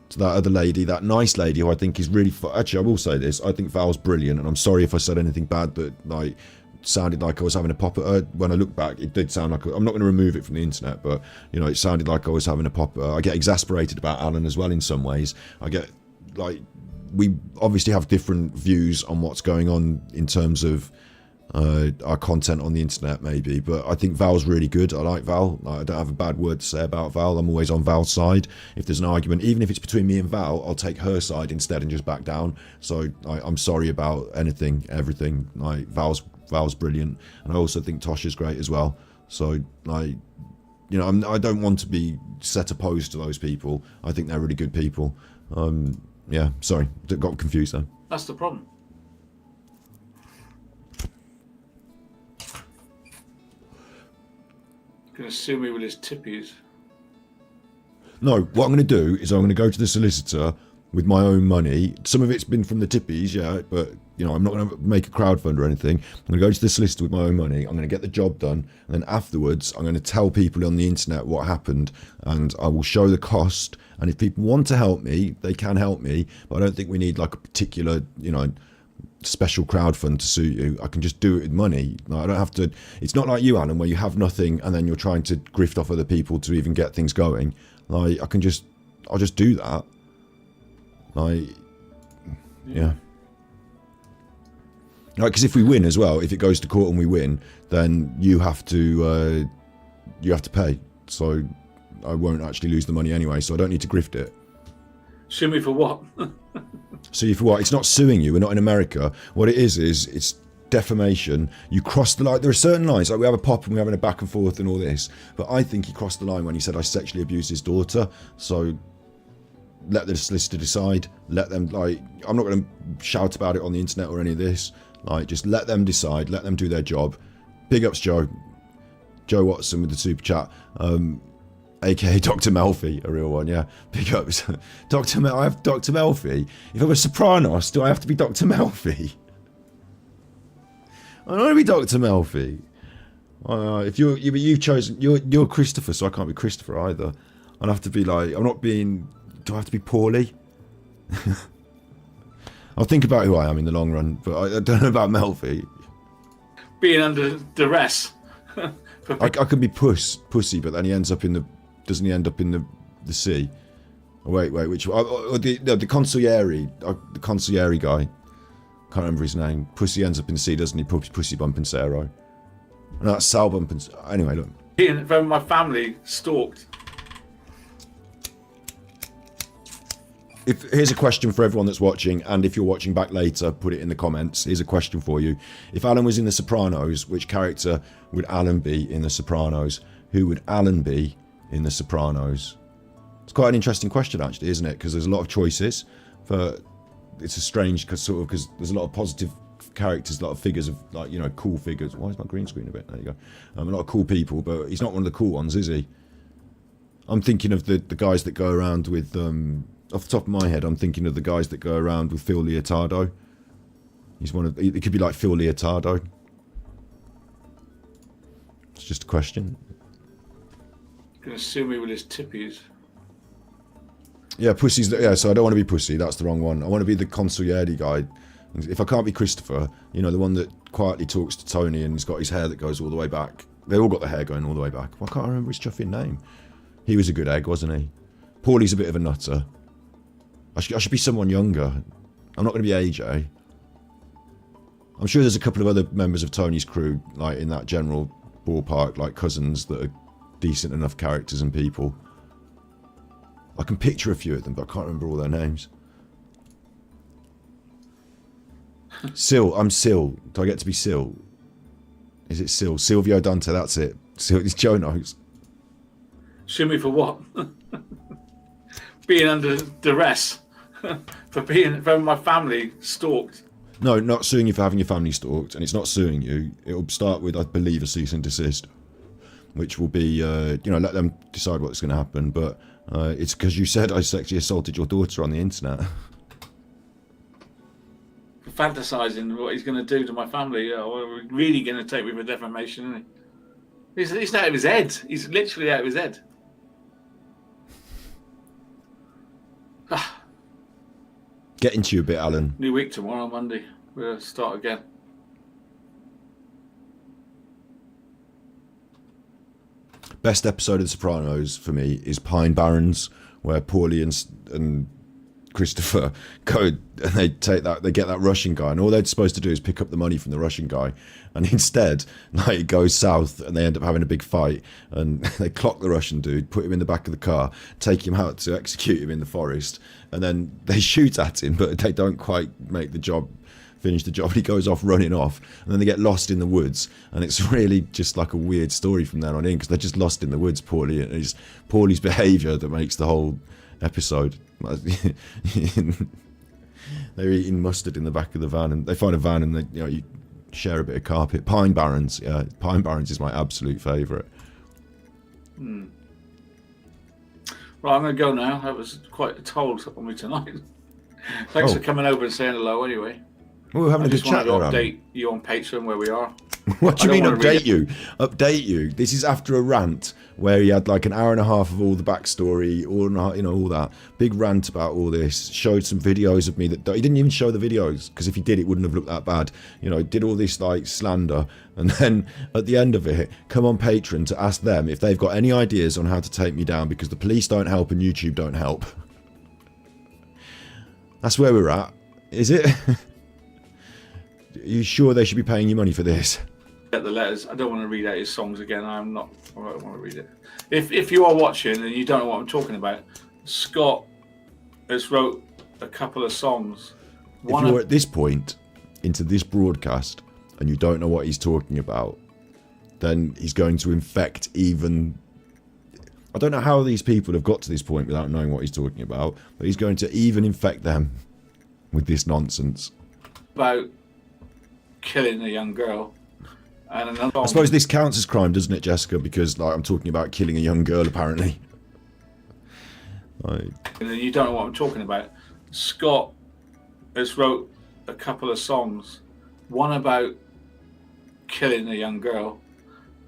to that other lady, that nice lady who I think is really. Actually, I will say this. I think Val's brilliant, and I'm sorry if I said anything bad that like sounded like I was having a pop at her. When I look back, it did sound like I'm not going to remove it from the internet, but you know, it sounded like I was having a pop at her. I get exasperated about Alan as well in some ways. I get like we obviously have different views on what's going on in terms of our content on the internet maybe, but I think Val's really good. I like Val. I don't have a bad word to say about Val. I'm always on Val's side. If there's an argument, even if it's between me and Val, I'll take her side instead and just back down. So I'm sorry about anything, everything. Like Val's brilliant, and I also think Tosha's great as well. So like, you know, I don't want to be set opposed to those people. I think they're really good people. Yeah, sorry, got confused though. That's the problem. Going to sue me with his tippies. No, what I'm going to do is I'm going to go to the solicitor with my own money. Some of it's been from the tippies, yeah, but you know, I'm not going to make a crowdfund or anything. I'm going to go to the solicitor with my own money. I'm going to get the job done, and then afterwards I'm going to tell people on the internet what happened, and I will show the cost. And if people want to help me, they can help me, but I don't think we need like a particular, you know, special crowdfund to suit you. I can just do it with money. Like, I don't have to. It's not like you, Alan, where you have nothing and then you're trying to grift off other people to even get things going. Like I'll just do that. Like, yeah. Like, because if we win as well, if it goes to court and we win, then you have to pay. So I won't actually lose the money anyway. So I don't need to grift it. Sue me for what? Sue you for what? It's not suing you. We're not in America. What it is it's defamation. You cross the line. There are certain lines. Like we have a pop and we're having a back and forth and all this. But I think he crossed the line when he said I sexually abused his daughter. So let the solicitor decide. Let them, like, I'm not going to shout about it on the internet or any of this. Like, just let them decide. Let them do their job. Big ups, Joe. Joe Watson with the super chat. AKA Dr. Melfi, a real one, yeah. Big ups. I have Dr. Melfi. If I was Sopranos, do I have to be Dr. Melfi? I don't want to be Dr. Melfi. If you've chosen, you're Christopher, so I can't be Christopher either. I'd have to be like, I'm not being, do I have to be Paulie? I'll think about who I am in the long run, but I don't know about Melfi. Being under duress. I could be Pussy, but then doesn't he end up in the sea? Oh, wait, which the consigliere guy. Can't remember his name. Pussy ends up in the sea, doesn't he? Pussy bumping Sarah. No, that's Sal bumping. Anyway, look. When my family stalked. Here's a question for everyone that's watching, and if you're watching back later, put it in the comments. Here's a question for you. If Alan was in The Sopranos, which character would Alan be in The Sopranos? Who would Alan be in The Sopranos? It's quite an interesting question, actually, isn't it? Because there's a lot of choices, but it's a strange because there's a lot of positive characters, a lot of figures of like, you know, cool figures. Why is my green screen a bit? There you go. A lot of cool people, but he's not one of the cool ones, is he? I'm thinking of the guys that go around with, off the top of my head, I'm thinking of the guys that go around with Phil Leotardo. He's one of, it could be like Phil Leotardo. It's just a question. Gonna sue me with his tippies. Yeah, pussy's, yeah, so I don't want to be pussy, that's the wrong one. I want to be the consigliere guy. If I can't be Christopher, you know, the one that quietly talks to Tony and he's got his hair that goes all the way back. They all got the hair going all the way back. Why can't I remember his chuffing name? He was a good egg, wasn't he? Paulie's a bit of a nutter. I should be someone younger. I'm not going to be AJ. I'm sure there's a couple of other members of Tony's crew, like in that general ballpark, like cousins, that are decent enough characters and people. I can picture a few of them, but I can't remember all their names. Sil, I'm Sil. Do I get to be Sil? Is it Sil? Silvio Dante, that's it. Sil, it's Joe knows. Sue me for what? Being under duress. for having my family stalked. No, not suing you for having your family stalked, and it's not suing you. It'll start with, I believe, a cease and desist, which will be, you know, let them decide what's going to happen. But it's because you said I sexually assaulted your daughter on the internet. Fantasizing what he's going to do to my family. We're really going to take me for defamation, isn't he? He's out of his head. He's literally out of his head. Get into you a bit, Alan. New week tomorrow, Monday. We'll start again. Best episode of The Sopranos for me is Pine Barrens, where Paulie and Christopher go and they get that Russian guy, and all they're supposed to do is pick up the money from the Russian guy, and instead, like, it goes south and they end up having a big fight, and they clock the Russian dude, put him in the back of the car, take him out to execute him in the forest, and then they shoot at him, but they don't quite finish the job, and he goes off running off, and then they get lost in the woods, and it's really just like a weird story from then on in, because they're just lost in the woods, Paulie, and it's Paulie's behaviour that makes the whole episode. They're eating mustard in the back of the van, and they find a van, and they, you know, you share a bit of carpet. Pine Barrens, yeah, Pine Barrens is my absolute favourite. Right, I'm going to go now. That was quite a toll on me tonight. Thanks for coming over and saying hello anyway. Well, we're having a good chat. I just wanted to update you on Patreon where we are. What do you mean update you? Update you? This is after a rant where he had like an hour and a half of all the backstory, all that big rant about all this. Showed some videos of me that he didn't even show the videos, because if he did, it wouldn't have looked that bad. You know, did all this like slander, and then at the end of it, come on Patreon to ask them if they've got any ideas on how to take me down, because the police don't help and YouTube don't help. That's where we're at, is it? Are you sure they should be paying you money for this? Get the letters. I don't want to read out his songs again. I don't want to read it. If you are watching and you don't know what I'm talking about, Scott has wrote a couple of songs. If you're at this point into this broadcast and you don't know what he's talking about, then he's going to infect even... I don't know how these people have got to this point without knowing what he's talking about, but he's going to even infect them with this nonsense. About killing a young girl. And another I suppose this counts as crime, doesn't it, Jessica? Because like I'm talking about killing a young girl, apparently. And you don't know what I'm talking about. Scott has wrote a couple of songs. One about killing a young girl,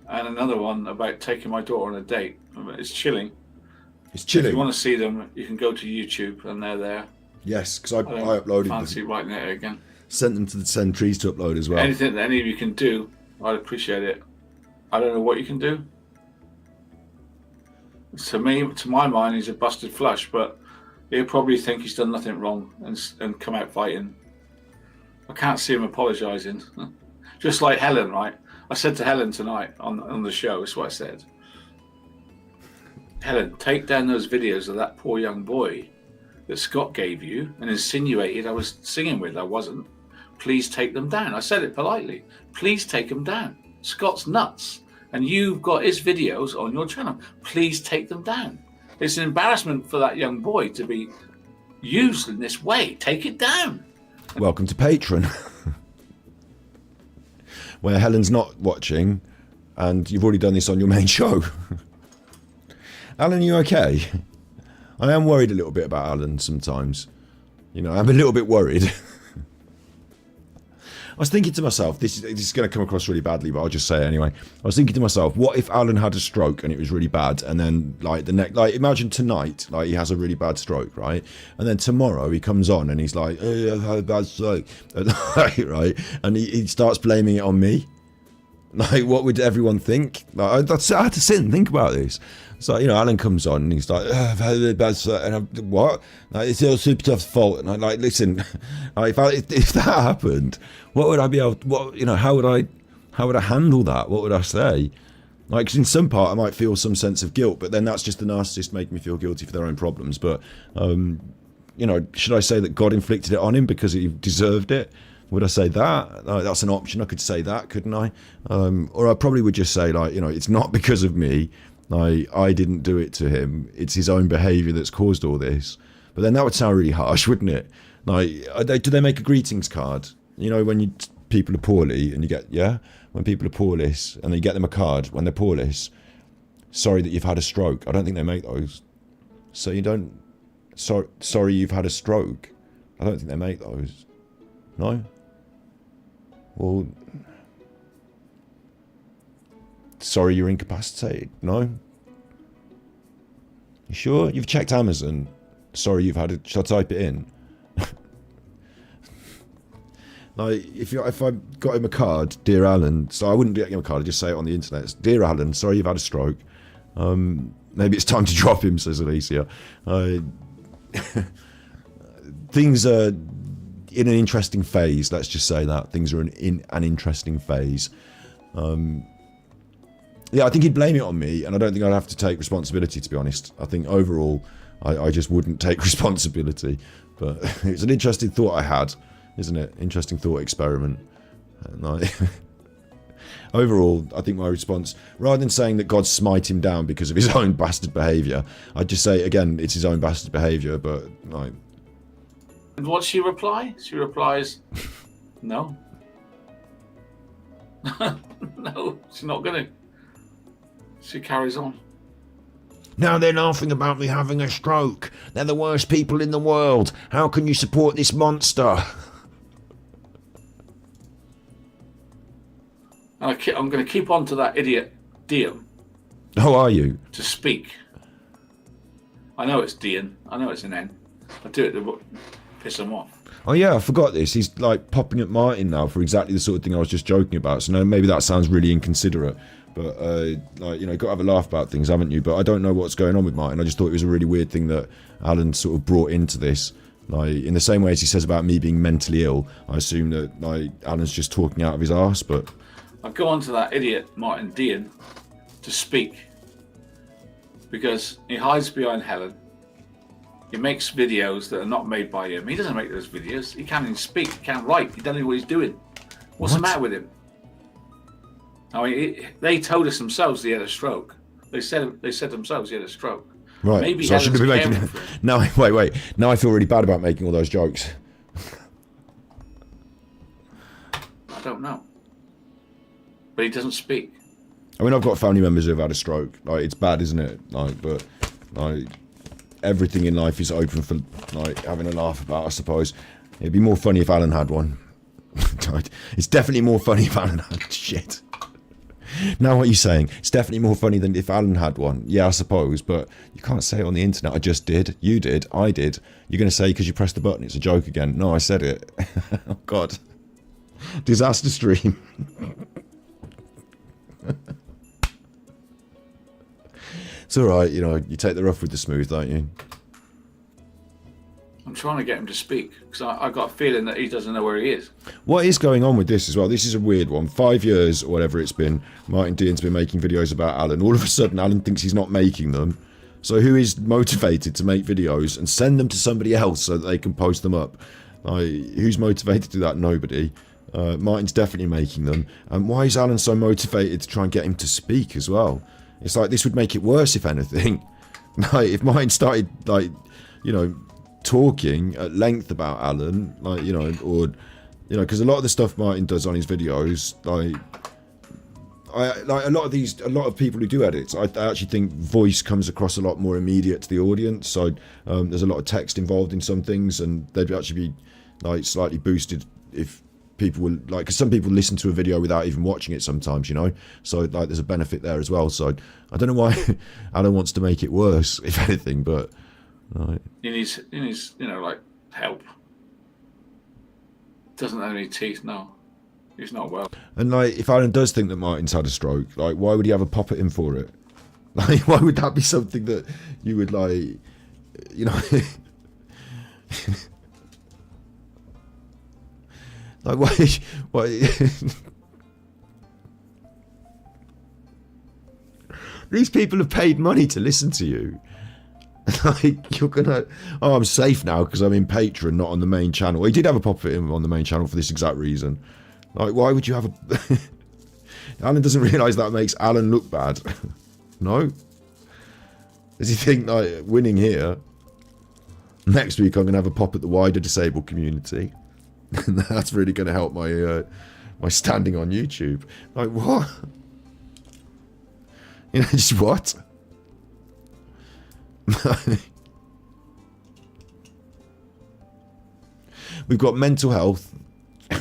and another one about taking my daughter on a date. It's chilling. It's chilling. If you want to see them, you can go to YouTube, and they're there. Yes, because I uploaded fancy them. writing it again. Sent them to the Sentries to upload as well. Anything that any of you can do, I'd appreciate it. I don't know what you can do. To my mind, he's a busted flush, but he'll probably think he's done nothing wrong and come out fighting. I can't see him apologising. Just like Helen, right? I said to Helen tonight on the show, that's what I said. Helen, take down those videos of that poor young boy that Scott gave you and insinuated I was singing with. I wasn't. Please take them down. I said it politely. Please take them down. Scott's nuts. and you've got his videos on your channel. Please take them down. It's an embarrassment for that young boy to be used in this way. Take it down. Welcome to Patreon, where Helen's not watching, and you've already done this on your main show. Alan, are you okay? I am worried a little bit about Alan sometimes. You know, I'm a little bit worried. I was thinking to myself, this is going to come across really badly, but I'll just say it anyway. I was thinking to myself, what if Alan had a stroke and it was really bad, and then like imagine tonight, like he has a really bad stroke, right? And then tomorrow he comes on and he's like, hey, I've had a bad stroke, right? And he starts blaming it on me. Like, what would everyone think? Like, I had to sit and think about this. So, you know, Alan comes on and he's like, I've had a really bad stroke, and I'm, what? Like, it's your super tough fault. And I'm like, listen, like, if that happened, what would I be able? What, you know, how would I handle that? What would I say? Like, 'cause in some part I might feel some sense of guilt, but then that's just the narcissist making me feel guilty for their own problems. But, you know, should I say that God inflicted it on him because he deserved it? Would I say that? That's an option. I could say that, couldn't I? Or I probably would just say, like, you know, it's not because of me. I didn't do it to him. It's his own behaviour that's caused all this. But then that would sound really harsh, wouldn't it? Like, do they make a greetings card? You know, when people are poorly and you get, when people are poorless and you get them a card when they're poorless, sorry that you've had a stroke. I don't think they make those. So you don't, sorry you've had a stroke. I don't think they make those. No? Well, sorry you're incapacitated. No? You sure? You've checked Amazon. Sorry you've had it. Shall I type it in? Like, if I got him a card, dear Alan, so I wouldn't get him a card, I'd just say it on the internet. It's, dear Alan, sorry you've had a stroke. Maybe it's time to drop him, says Alicia. Things are in an interesting phase, let's just say that. Things are in an interesting phase. Yeah, I think he'd blame it on me, and I don't think I'd have to take responsibility, to be honest. I think overall, I just wouldn't take responsibility. But it's an interesting thought I had, isn't it? Interesting thought experiment. Overall, I think my response, rather than saying that God smite him down because of his own bastard behaviour, I'd just say, again, it's his own bastard behaviour, but like... And what's she reply? She replies, no. No, she's not going to. She carries on. Now they're laughing about me having a stroke. They're the worst people in the world. How can you support this monster? I'm going to keep on to that idiot, Dian. How are you? To speak. I know it's Dian. I know it's an N. I do it to piss him off. Oh yeah, I forgot this. He's like popping at Martin now for exactly the sort of thing I was just joking about. So no, maybe that sounds really inconsiderate. But, like, you know, got to have a laugh about things, haven't you? But I don't know what's going on with Martin. I just thought it was a really weird thing that Alan sort of brought into this. Like, in the same way as he says about me being mentally ill, I assume that, like, Alan's just talking out of his arse, but... I'll go on to that idiot, Martin Dian, to speak. Because he hides behind Helen. He makes videos that are not made by him. He doesn't make those videos. He can't even speak. He can't write. He doesn't know what he's doing. What's the matter with him? I mean, they told us themselves he had a stroke. They said themselves he had a stroke. Right. Maybe so I shouldn't be making... Now, wait. Now I feel really bad about making all those jokes. I don't know. But he doesn't speak. I mean, I've got family members who have had a stroke. Like, it's bad, isn't it? Like, but, like, everything in life is open for, like, having a laugh about, I suppose. It'd be more funny if Alan had one. It's definitely more funny if Alan had... Shit. Now what are you saying? It's definitely more funny than if Alan had one. Yeah, I suppose, but you can't say it on the internet. I just did. You did. I did. You're going to say because you pressed the button it's a joke again. No, I said it. Oh, God. Disaster stream. It's all right, you know, you take the rough with the smooth, don't you? I'm trying to get him to speak because I got a feeling that he doesn't know where he is. What is going on with this as well? This is a weird one. 5 years or whatever it's been, Martin Dian's been making videos about Alan. All of a sudden, Alan thinks he's not making them. So who is motivated to make videos and send them to somebody else so that they can post them up? Like, who's motivated to do that? Nobody. Martin's definitely making them. And why is Alan so motivated to try and get him to speak as well? It's like this would make it worse, if anything. Like, if Martin started, like, you know, talking at length about Alan, like, you know, or, you know, because a lot of the stuff Martin does on his videos, like a lot of people who do edits, I actually think voice comes across a lot more immediate to the audience. So there's a lot of text involved in some things, and they'd actually be like slightly boosted if people were like, because some people listen to a video without even watching it sometimes, you know. So like there's a benefit there as well. So I don't know why Alan wants to make it worse, if anything, but right. He needs, you know, like help. Doesn't have any teeth, no. He's not well. And like, if Alan does think that Martin's had a stroke, like, why would he have a pop at him for it? Like, why would that be something that you would, like, you know? Like, why? These people have paid money to listen to you. Like, you're gonna, oh, I'm safe now because I'm in Patreon, not on the main channel. He did have a pop at him on the main channel for this exact reason. Like, why would you have a... Alan doesn't realise that makes Alan look bad. No? Does he think, like, winning here, next week I'm going to have a pop at the wider disabled community? And that's really going to help my my standing on YouTube. Like, what? You know, just what? We've got mental health.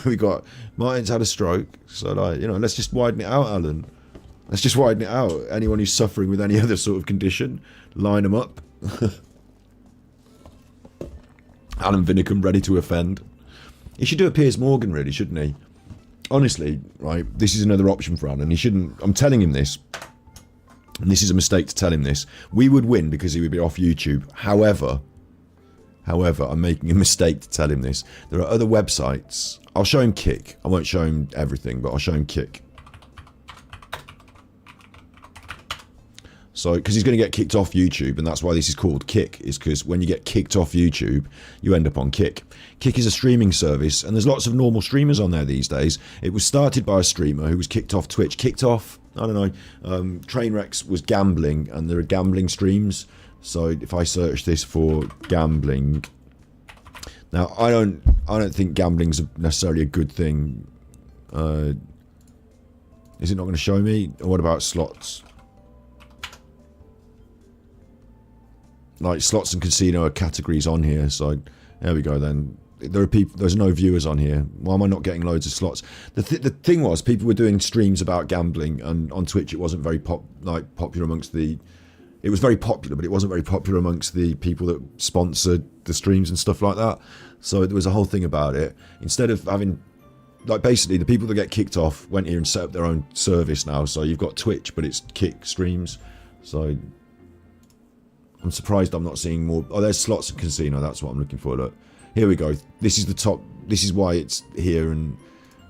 We got Martin's had a stroke. So, like, you know, let's just widen it out, Alan. Let's just widen it out. Anyone who's suffering with any other sort of condition, line them up. Alan Vinnicombe ready to offend. He should do a Piers Morgan, really, shouldn't he? Honestly, right, this is another option for Alan. He shouldn't... I'm telling him this. And this is a mistake to tell him this. We would win because he would be off YouTube. However, I'm making a mistake to tell him this. There are other websites. I'll show him Kick. I won't show him everything, but I'll show him Kick. So, because he's going to get kicked off YouTube, and that's why this is called Kick, is because when you get kicked off YouTube, you end up on Kick. Kick is a streaming service, and there's lots of normal streamers on there these days. It was started by a streamer who was kicked off Twitch. Kicked off, I don't know, Trainwrecks was gambling, and there are gambling streams. So if I search this for gambling, now I don't think gambling's necessarily a good thing. Is it not going to show me? Or what about slots? Like, slots and casino are categories on here, so there we go then. There are people, there's no viewers on here. Why am I not getting loads of slots? The thing was, people were doing streams about gambling, and on Twitch it wasn't very popular amongst the... It was very popular, but it wasn't very popular amongst the people that sponsored the streams and stuff like that. So there was a whole thing about it. Instead of having... Like, basically, the people that get kicked off went here and set up their own service now. So you've got Twitch, but it's Kick streams. So... I'm surprised I'm not seeing more. Oh, there's slots and casino. That's what I'm looking for. Look, here we go. This is the top. This is why it's here and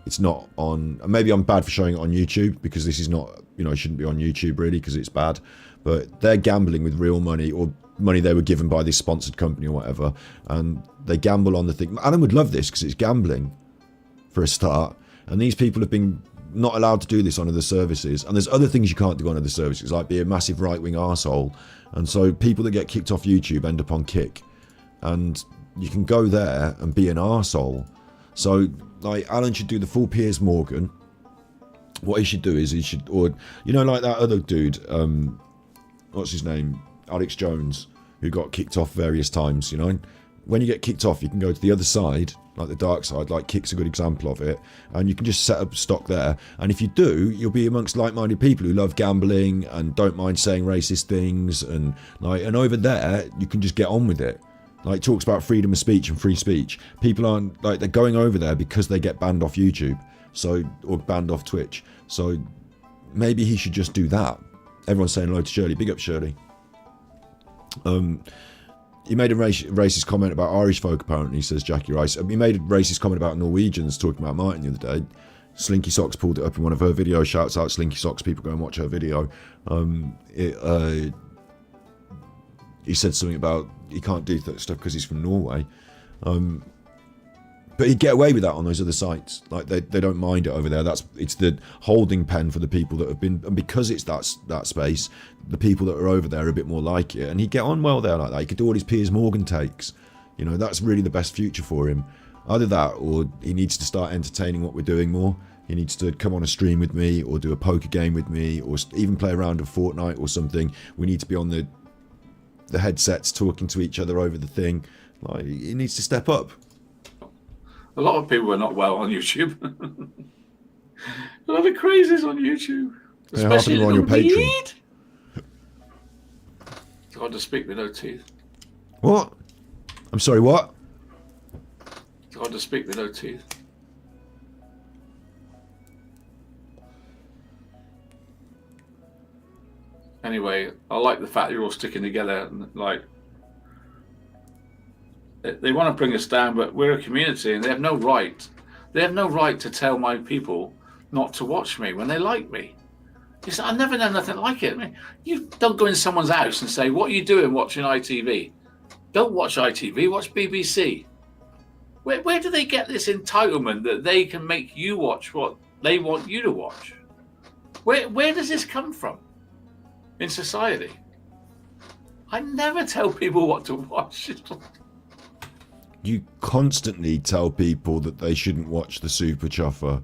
it's not on. Maybe I'm bad for showing it on YouTube because this is not. You know, it shouldn't be on YouTube really because it's bad. But they're gambling with real money or money they were given by this sponsored company or whatever, and they gamble on the thing. Alan would love this because it's gambling, for a start. And these people have been not allowed to do this on other services. And there's other things you can't do on other services, like be a massive right-wing arsehole. And so people that get kicked off YouTube end up on Kick. And you can go there and be an arsehole. So, like, Alan should do the full Piers Morgan. What he should do is he should, or, you know, like that other dude, what's his name? Alex Jones, who got kicked off various times, you know? When you get kicked off, you can go to the other side, like the dark side, like Kick's a good example of it, and you can just set up stock there. And if you do, you'll be amongst like-minded people who love gambling and don't mind saying racist things, and like, and over there, you can just get on with it. Like, talks about freedom of speech and free speech. People aren't, like, they're going over there because they get banned off YouTube, so, or banned off Twitch. So maybe he should just do that. Everyone's saying hello to Shirley. Big up, Shirley. He made a racist comment about Irish folk, apparently, says Jackie Rice. He made a racist comment about Norwegians, talking about Martin the other day. Slinky Socks pulled it up in one of her videos. Shouts out Slinky Socks. People go and watch her video. He said something about he can't do that stuff because he's from Norway. But he'd get away with that on those other sites. Like they don't mind it over there. It's the holding pen for the people that have been, and because it's that space, the people that are over there are a bit more like it. And he'd get on well there like that. He could do all his Piers Morgan takes. You know, that's really the best future for him. Either that, or he needs to start entertaining what we're doing more. He needs to come on a stream with me, or do a poker game with me, or even play a round of Fortnite or something. We need to be on the headsets talking to each other over the thing. Like, he needs to step up. A lot of people are not well on YouTube. A lot of crazies on YouTube. Especially on your Patreon. It's hard to speak with no teeth. What? I'm sorry, what? It's hard to speak with no teeth. Anyway, I like the fact you're all sticking together. And, like, they want to bring us down, but we're a community, and they have no right. They have no right to tell my people not to watch me when they like me. I've never known nothing like it. I mean, you don't go in someone's house and say, "What are you doing watching ITV?" Don't watch ITV. Watch BBC. Where do they get this entitlement that they can make you watch what they want you to watch? Where does this come from in society? I never tell people what to watch. You constantly tell people that they shouldn't watch the Super Chuffer.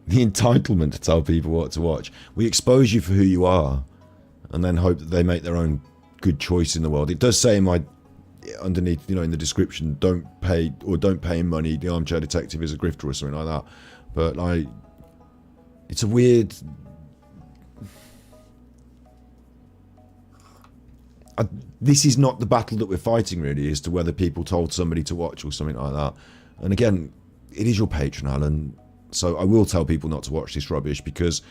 The entitlement to tell people what to watch. We expose you for who you are, and then hope that they make their own good choice in the world. It does say in my underneath, you know, in the description, don't pay him money. The Armchair Detective is a grifter or something like that. But like, it's a weird. This is not the battle that we're fighting, really, as to whether people told somebody to watch or something like that. And again, it is your Patreon, Alan. So I will tell people not to watch this rubbish, because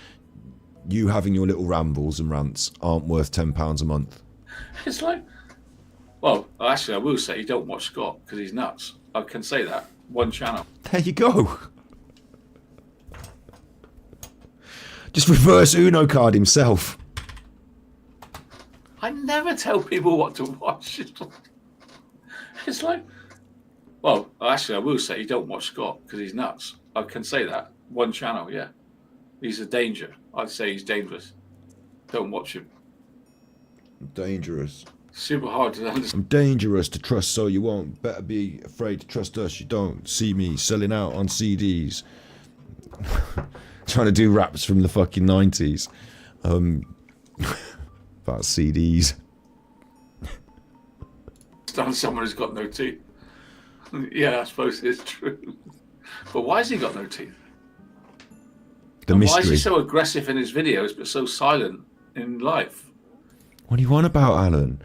you having your little rambles and rants aren't worth £10 a month. It's like, well, actually, I will say you don't watch Scott because he's nuts. I can say that. One channel. There you go. Just reverse Uno card himself. I never tell people what to watch. It's like, well, actually, I will say you don't watch Scott because he's nuts. I can say that. One channel, yeah. He's a danger. I'd say he's dangerous. Don't watch him. Dangerous. Super hard to understand. I'm dangerous to trust, so you won't. Better be afraid to trust us. You don't see me selling out on CDs. Trying to do raps from the fucking 90s. About CDs. Someone who's got no teeth. Yeah, I suppose it's true. But why has he got no teeth? The and mystery. Why is he so aggressive in his videos but so silent in life? What do you want about, Alan?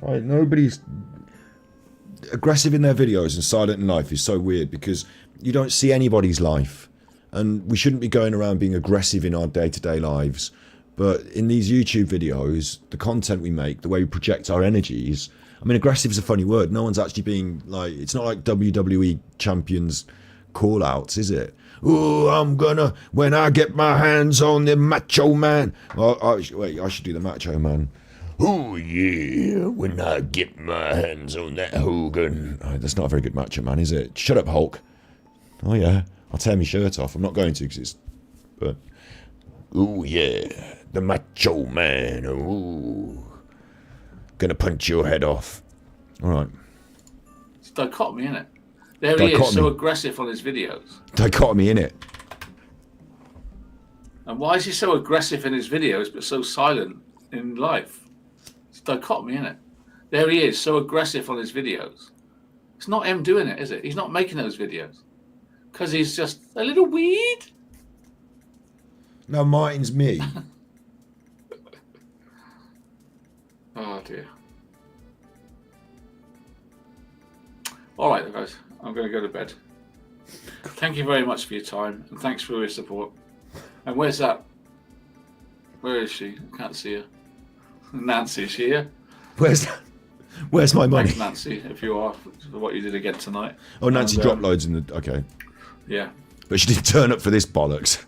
Like, nobody's aggressive in their videos and silent in life is so weird, because you don't see anybody's life, and we shouldn't be going around being aggressive in our day-to-day lives. But in these YouTube videos, the content we make, the way we project our energies, I mean, aggressive is a funny word. No one's actually being like, it's not like WWE champions call outs, is it? Oh, I'm gonna, when I get my hands on the Macho Man. Well, I should do the Macho Man. Oh yeah, when I get my hands on that Hogan. Oh, that's not a very good Macho Man, is it? Shut up, Hulk. Oh yeah, I'll tear my shirt off. I'm not going to, because it's, but. Oh yeah, the Macho Man. Oh, gonna punch your head off. All right. It's dichotomy, isn't it? There he is, so aggressive on his videos. Dichotomy, innit? And why is he so aggressive in his videos but so silent in life? It's dichotomy, isn't it? There he is, so aggressive on his videos. It's not him doing it, is it? He's not making those videos. Because he's just a little weed. No, Martin's me. Oh dear. All right, guys. I'm going to go to bed. Thank you very much for your time, and thanks for your support. And where's that? Where is she? I can't see her. Nancy, is she here? Where's my money? Thanks, Nancy, if you are, for what you did again tonight. Oh, Nancy dropped loads in the... Okay. Yeah. But she didn't turn up for this bollocks.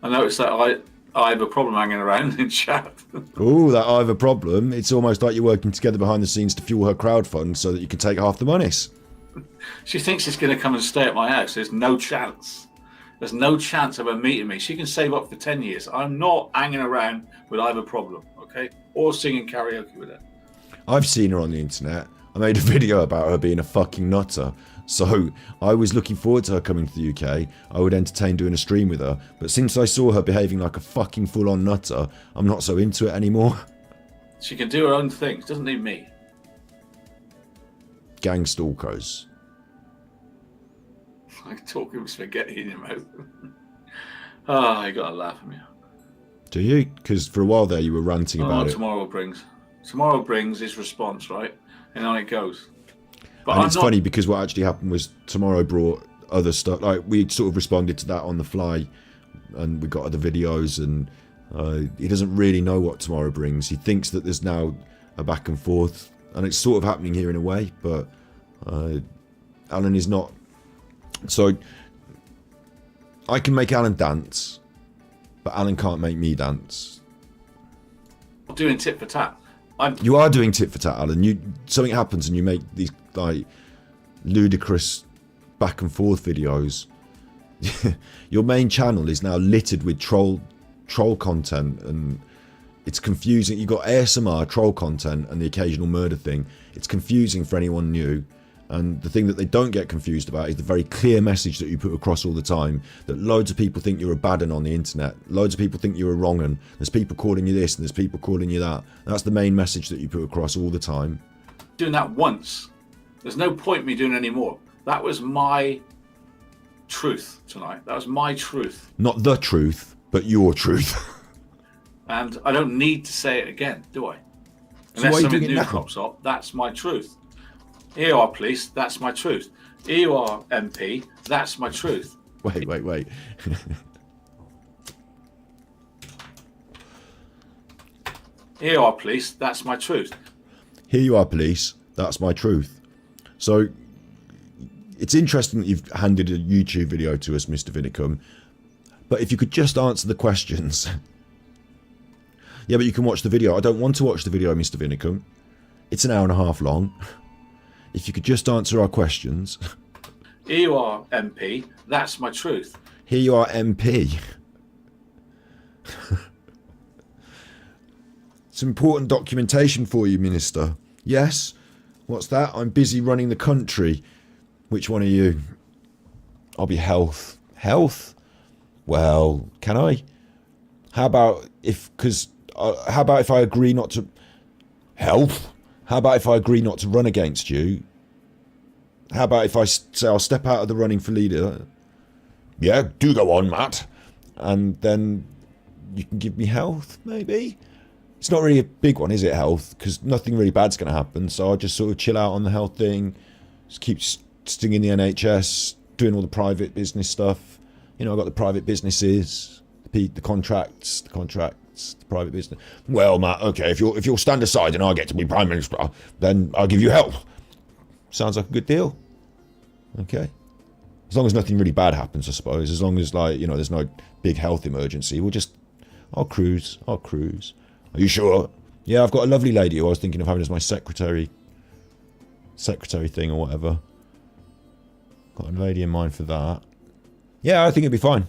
I noticed that I have a problem hanging around in chat. Oh, that I have a problem. It's almost like you're working together behind the scenes to fuel her crowdfund so that you can take half the monies. She thinks she's going to come and stay at my house. There's no chance. There's no chance of her meeting me. She can save up for 10 years. I'm not hanging around with I have a problem, okay? Or singing karaoke with her. I've seen her on the internet. I made a video about her being a fucking nutter. So I was looking forward to her coming to the UK. I would entertain doing a stream with her. But since I saw her behaving like a fucking full-on nutter, I'm not so into it anymore. She can do her own things. Doesn't need me. Gang stalkers. I talk with spaghetti in your mouth. Oh, I got to laugh at me. Do you? Because for a while there you were ranting about it. Tomorrow brings its response, right? And on it goes. But and it's funny because what actually happened was Tomorrow brought other stuff. Like, we sort of responded to that on the fly, and we got other videos, and he doesn't really know what Tomorrow brings. He thinks that there's now a back and forth, and it's sort of happening here in a way, but Alan is not. So I can make Alan dance, but Alan can't make me dance. I'm doing tit for tat. You are doing tit for tat, Alan. Something happens and you make these like ludicrous back and forth videos. Your main channel is now littered with troll content, and it's confusing. You've got ASMR, troll content, and the occasional murder thing. It's confusing for anyone new. And the thing that they don't get confused about is the very clear message that you put across all the time, that loads of people think you're a bad 'un on the internet. Loads of people think you're a wrong 'un. There's people calling you this and there's people calling you that. That's the main message that you put across all the time. Doing that once. There's no point me doing any more. That was my truth tonight. That was my truth. Not the truth, but your truth. And I don't need to say it again, do I? So Unless why are you something doing it new now? crops up, that's my truth. Here you are, police, that's my truth. Here you are, MP, that's my truth. Wait. Here you are, police, that's my truth. Here you are, police. That's my truth. So it's interesting that you've handed a YouTube video to us, Mr. Vinnicombe. But if you could just answer the questions. Yeah, but you can watch the video. I don't want to watch the video, Mr. Vinnicombe. It's an hour and a half long. If you could just answer our questions. Here you are, MP, that's my truth. Here you are, MP. It's important documentation for you, Minister. Yes? What's that? I'm busy running the country. Which one are you? I'll be health. Health? Well, can I? How about if I agree not to... Health? How about if I agree not to run against you? How about if I say I'll step out of the running for leader? Yeah, do go on, Matt. And then you can give me health, maybe? It's not really a big one, is it, health? Because nothing really bad's going to happen, so I'll just sort of chill out on the health thing, just keep stinging the NHS, doing all the private business stuff. You know, I've got the private businesses, the contracts, the private business. Well, Matt, okay, if you'll stand aside and I get to be Prime Minister, then I'll give you help. Sounds like a good deal. Okay. As long as nothing really bad happens, I suppose. As long as, like, you know, there's no big health emergency. I'll cruise. Are you sure? Yeah, I've got a lovely lady who I was thinking of having as my secretary thing or whatever. Got a lady in mind for that. Yeah, I think it'd be fine.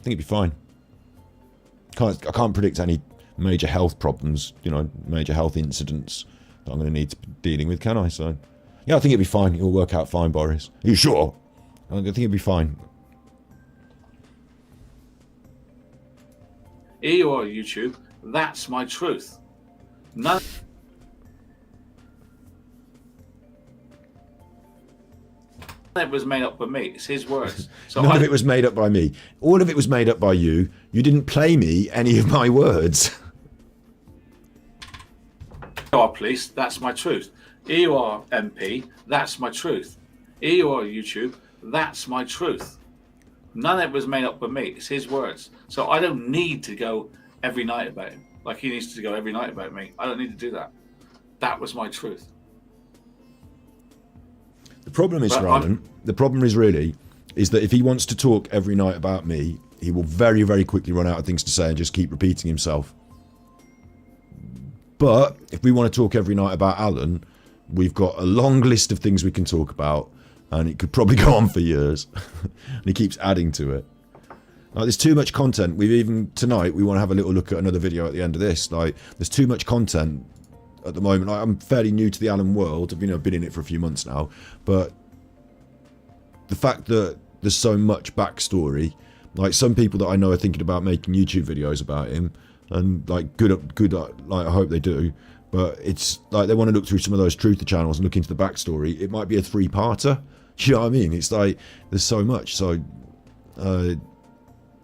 I can't predict any major health problems, you know, major health incidents that I'm going to need to be dealing with, can I? So, yeah, I think it'd be fine. It'll work out fine, Boris. Are you sure? I think it'd be fine. Here you are, YouTube, that's my truth. None of it was made up by me. It's his words. So None of it was made up by me. All of it was made up by you. You didn't play me any of my words. Here you are, police, that's my truth. Here you are, MP, that's my truth. Here you are, YouTube, that's my truth. None of it was made up by me. It's his words. So I don't need to go every night about him. Like he needs to go every night about me. I don't need to do that. That was my truth. The problem is, Ryan, the problem is really, is that if he wants to talk every night about me, he will very, very quickly run out of things to say and just keep repeating himself. But if we want to talk every night about Alan, we've got a long list of things we can talk about, and it could probably go on for years. And he keeps adding to it. Like, there's too much content. Tonight we want to have a little look at another video at the end of this. Like, there's too much content at the moment. Like, I'm fairly new to the Alan world. I've been in it for a few months now, but the fact that there's so much backstory, like, some people that I know are thinking about making YouTube videos about him, and like good, like, I hope they do. But it's like they want to look through some of those truther channels and look into the backstory. It might be a 3-parter. You know what I mean? It's like there's so much. So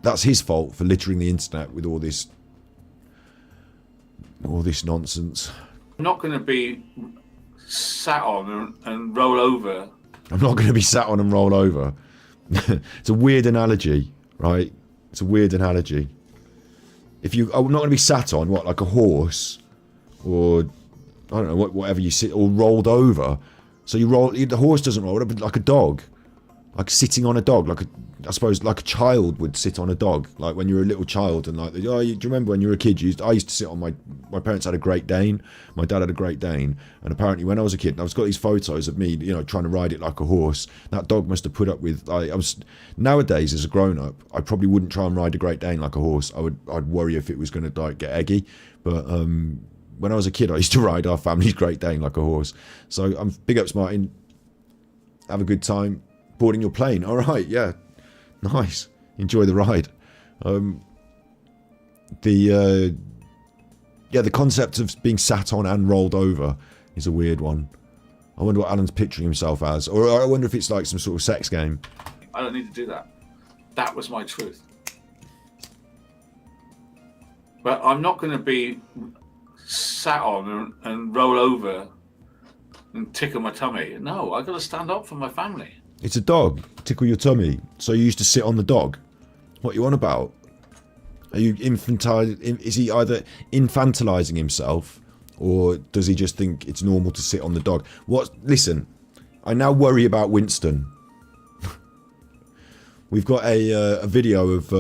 that's his fault for littering the internet with all this nonsense. I'm not going to be sat on and roll over. I'm not going to be sat on and roll over. It's a weird analogy, right? It's a weird analogy. I'm not going to be sat on, what, like a horse? Or, I don't know, whatever you sit, or rolled over. So the horse doesn't roll, but like a dog. Like sitting on a dog, I suppose like a child would sit on a dog. Like when you were a little child, and like, do you remember when you were a kid? I used to sit on my parents had a Great Dane. My dad had a Great Dane, and apparently when I was a kid, and I've got these photos of me, trying to ride it like a horse. That dog must have put up with. Nowadays as a grown up, I probably wouldn't try and ride a Great Dane like a horse. I'd worry if it was going to get eggy. But when I was a kid, I used to ride our family's Great Dane like a horse. So big ups, Martin. Have a good time boarding your plane. All right, yeah, nice. Enjoy the ride. The concept of being sat on and rolled over is a weird one. I wonder what Alan's picturing himself as, or I wonder if it's like some sort of sex game. I don't need to do that. That was my truth. But I'm not going to be sat on and roll over and tickle my tummy. No, I've got to stand up for my family. It's a dog. Tickle your tummy. So you used to sit on the dog. What are you on about? Are you infantile? Is he either infantilizing himself, or does he just think it's normal to sit on the dog? Listen, I now worry about Winston. We've got a video of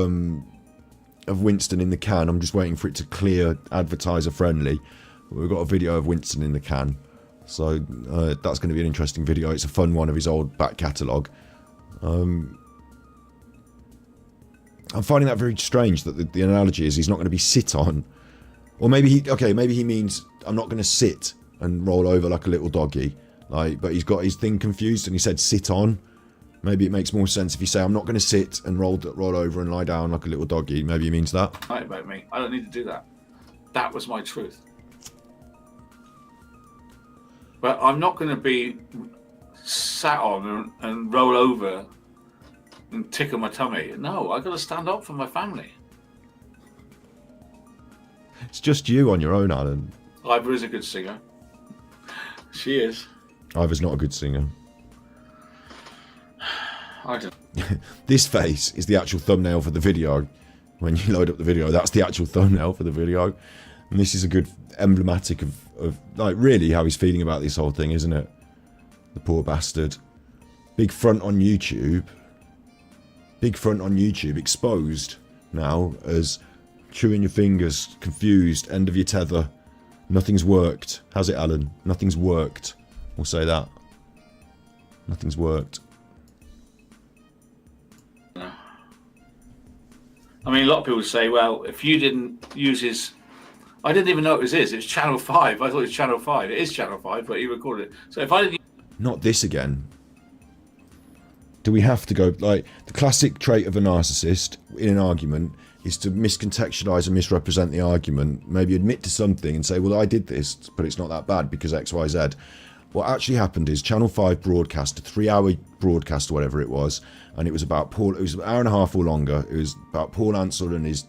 Winston in the can. I'm just waiting for it to clear advertiser friendly. We've got a video of Winston in the can. So that's going to be an interesting video. It's a fun one of his old back catalogue. I'm finding that very strange that the analogy is he's not going to be sit on. Or maybe he means I'm not going to sit and roll over like a little doggy. But he's got his thing confused and he said sit on. Maybe it makes more sense if you say I'm not going to sit and roll over and lie down like a little doggy. Maybe he means that. Right about me. I don't need to do that. That was my truth. But I'm not going to be sat on and roll over and tickle my tummy. No, I've got to stand up for my family. It's just you on your own, Alan. Ivor is a good singer. She is. Ivor's not a good singer. I don't. This face is the actual thumbnail for the video. When you load up the video, that's the actual thumbnail for the video. And this is a good emblematic of like really how he's feeling about this whole thing, isn't it? The poor bastard. Big front on YouTube. Big front on YouTube exposed now as chewing your fingers, confused, end of your tether. Nothing's worked. How's it, Alan? Nothing's worked. We'll say that. Nothing's worked. I mean, a lot of people say, well, if you didn't use his... I didn't even know it was his. It's Channel 5. I thought it was Channel 5. It is Channel 5, but he recorded it. So if I didn't... Not this again. Do we have to go... Like, the classic trait of a narcissist in an argument is to miscontextualise and misrepresent the argument. Maybe admit to something and say, well, I did this, but it's not that bad because X, Y, Z. What actually happened is Channel 5 broadcast a 3-hour broadcast or whatever it was, and it was about Paul. It was an hour and a half or longer. It was about Paul Ansell and his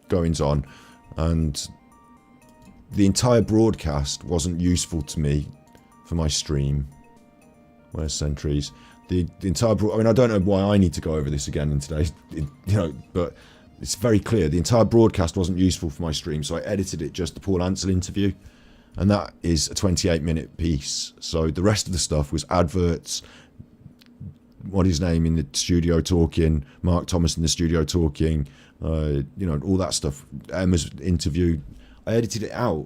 goings on, and the entire broadcast wasn't useful to me for my stream. Where's Sentries? The entire. I mean, I don't know why I need to go over this again in today's. But it's very clear the entire broadcast wasn't useful for my stream, so I edited it just the Paul Ansell interview. And that is a 28-minute piece. So the rest of the stuff was adverts, what his name in the studio talking, Mark Thomas in the studio talking, you know, all that stuff. Emma's interview. I edited it out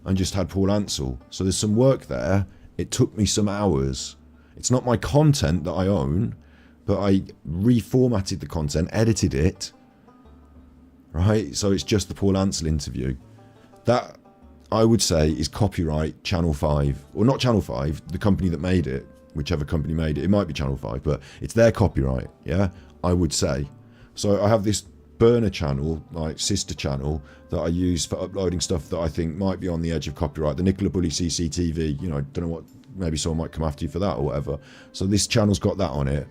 and just had Paul Ansell. So there's some work there. It took me some hours. It's not my content that I own, but I reformatted the content, edited it, right? So it's just the Paul Ansell interview. That, I would say, is copyright Channel 5. Or not Channel 5, the company that made it, whichever company made it. It might be Channel 5, but it's their copyright, yeah? I would say. So I have this burner channel, like sister channel, that I use for uploading stuff that I think might be on the edge of copyright. The Nicola Bully CCTV, you know, don't know what, maybe someone might come after you for that or whatever. So this channel's got that on it.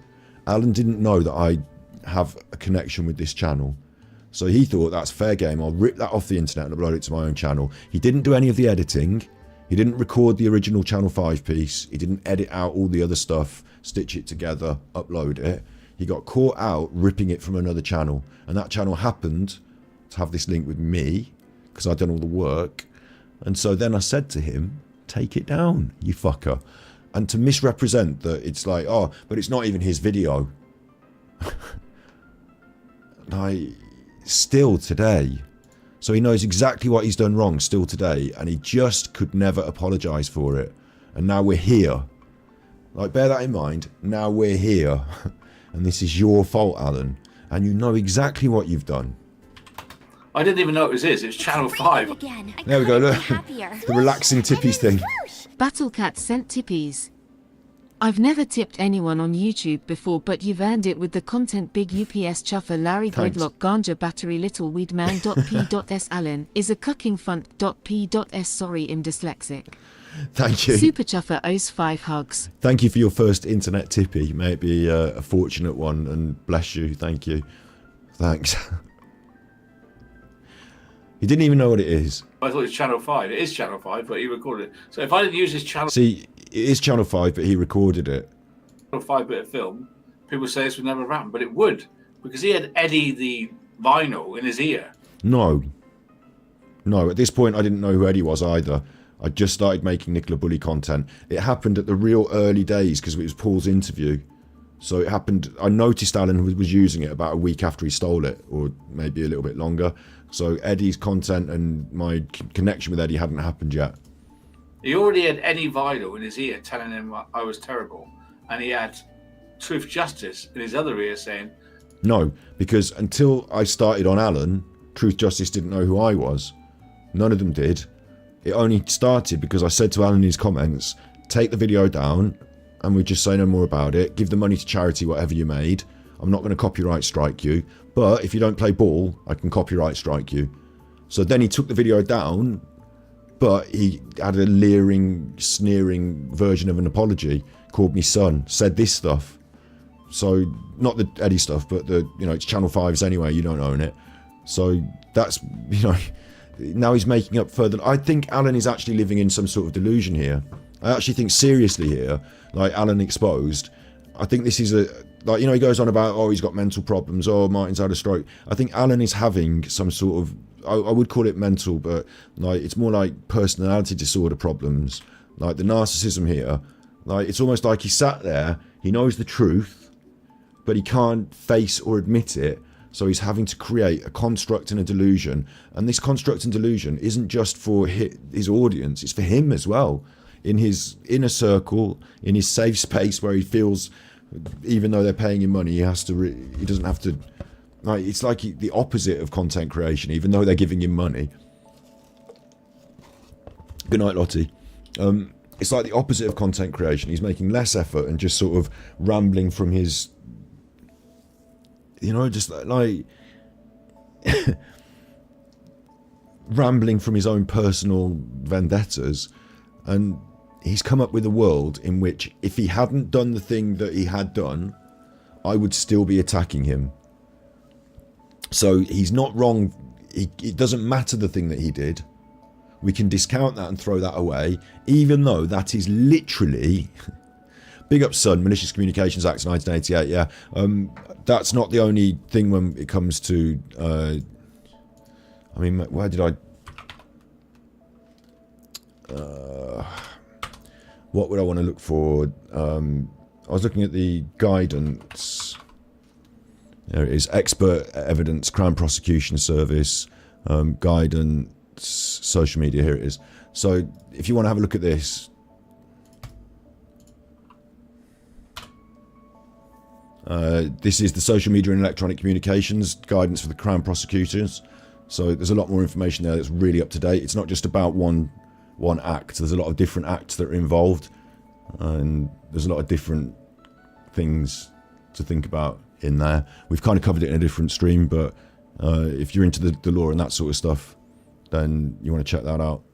Alan didn't know that I have a connection with this channel. So he thought that's fair game. I'll rip that off the internet and upload it to my own channel. He didn't do any of the editing. He didn't record the original Channel 5 piece. He didn't edit out all the other stuff, stitch it together, upload it. He got caught out ripping it from another channel. And that channel happened to have this link with me because I'd done all the work. And so then I said to him, take it down, you fucker. And to misrepresent that it's like, oh, but it's not even his video. Still today. So he knows exactly what he's done wrong still today. And he just could never apologise for it. And now we're here. Like, bear that in mind. Now we're here. And this is your fault, Alan. And you know exactly what you've done. I didn't even know it was his. It's Channel 5. There we go, look. The relaxing tippies thing. Battlecat sent tippies. I've never tipped anyone on YouTube before, but you've earned it with the content. Big UPS chuffer Larry Thanks. Gridlock Ganja Battery Little Weed Man P.S. Allen is a cucking funt. P.S. Sorry, I'm dyslexic. Thank you. Super chuffer owes 5 hugs. Thank you for your first internet tippy. May it be a fortunate one, and bless you. Thank you. Thanks. He didn't even know what it is. I thought it was Channel 5. It is Channel 5, but he recorded it. So if I didn't use his Channel See, it is Channel 5, but he recorded it. 5 bit of film, people say this would never have happened, but it would, because he had Eddie the vinyl in his ear. No. No, at this point I didn't know who Eddie was either. I just started making Nicola Bully content. It happened at the real early days because it was Paul's interview. So it happened, I noticed Alan was using it about a week after he stole it, or maybe a little bit longer. So Eddie's content and my connection with Eddie hadn't happened yet. He already had Eddie vinyl in his ear telling him I was terrible. And he had Truth Justice in his other ear saying... No, because until I started on Alan, Truth Justice didn't know who I was. None of them did. It only started because I said to Alan in his comments, take the video down and we just say no more about it. Give the money to charity, whatever you made. I'm not going to copyright strike you. But if you don't play ball, I can copyright strike you. So then he took the video down, but he had a leering, sneering version of an apology. Called me son, said this stuff. So not the Eddie stuff, but the, you know, it's Channel 5's anyway, you don't own it. So that's, you know, now he's making up further. I think Alan is actually living in some sort of delusion here. I actually think seriously here, like Alan Exposed, I think this is a, like, you know, he goes on about, oh, he's got mental problems, oh, Martin's had a stroke. I think Alan is having some sort of, I would call it mental, but like it's more like personality disorder problems, like the narcissism here. Like it's almost like he sat there, he knows the truth, but he can't face or admit it. So he's having to create a construct and a delusion. And this construct and delusion isn't just for his audience, it's for him as well. In his inner circle, in his safe space where he feels, even though they're paying him money, he doesn't have to, like, it's like the opposite of content creation, even though they're giving him money. Good night, Lottie. It's like the opposite of content creation. He's making less effort and just sort of rambling from his, you know, just like rambling from his own personal vendettas. And he's come up with a world in which if he hadn't done the thing that he had done, I would still be attacking him. So he's not wrong. It doesn't matter the thing that he did. We can discount that and throw that away, even though that is literally... Big up, son. Malicious Communications Act 1988, yeah. That's not the only thing when it comes to... I mean, where did I... what would I want to look for? I was looking at the guidance. There it is. Expert evidence, Crown Prosecution Service, guidance, social media. Here it is. So if you want to have a look at this, this is the social media and electronic communications guidance for the Crown prosecutors. So there's a lot more information there that's really up to date. It's not just about one act. There's a lot of different acts that are involved, and there's a lot of different things to think about in there. We've kind of covered it in a different stream, but if you're into the law and that sort of stuff, then you want to check that out.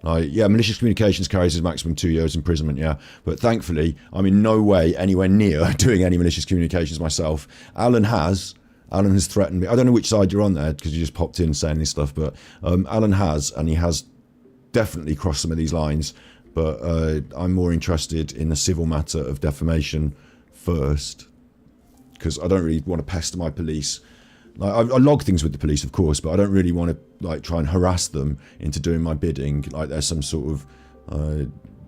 Yeah, malicious communications carries as maximum 2 years imprisonment, yeah. But thankfully, I'm in no way anywhere near doing any malicious communications myself. Alan has threatened me. I don't know which side you're on there, because you just popped in saying this stuff, but Alan has, and he has definitely crossed some of these lines. But I'm more interested in the civil matter of defamation first, because I don't really want to pester my police. Like, I log things with the police, of course, but I don't really want to like try and harass them into doing my bidding, like they're some sort of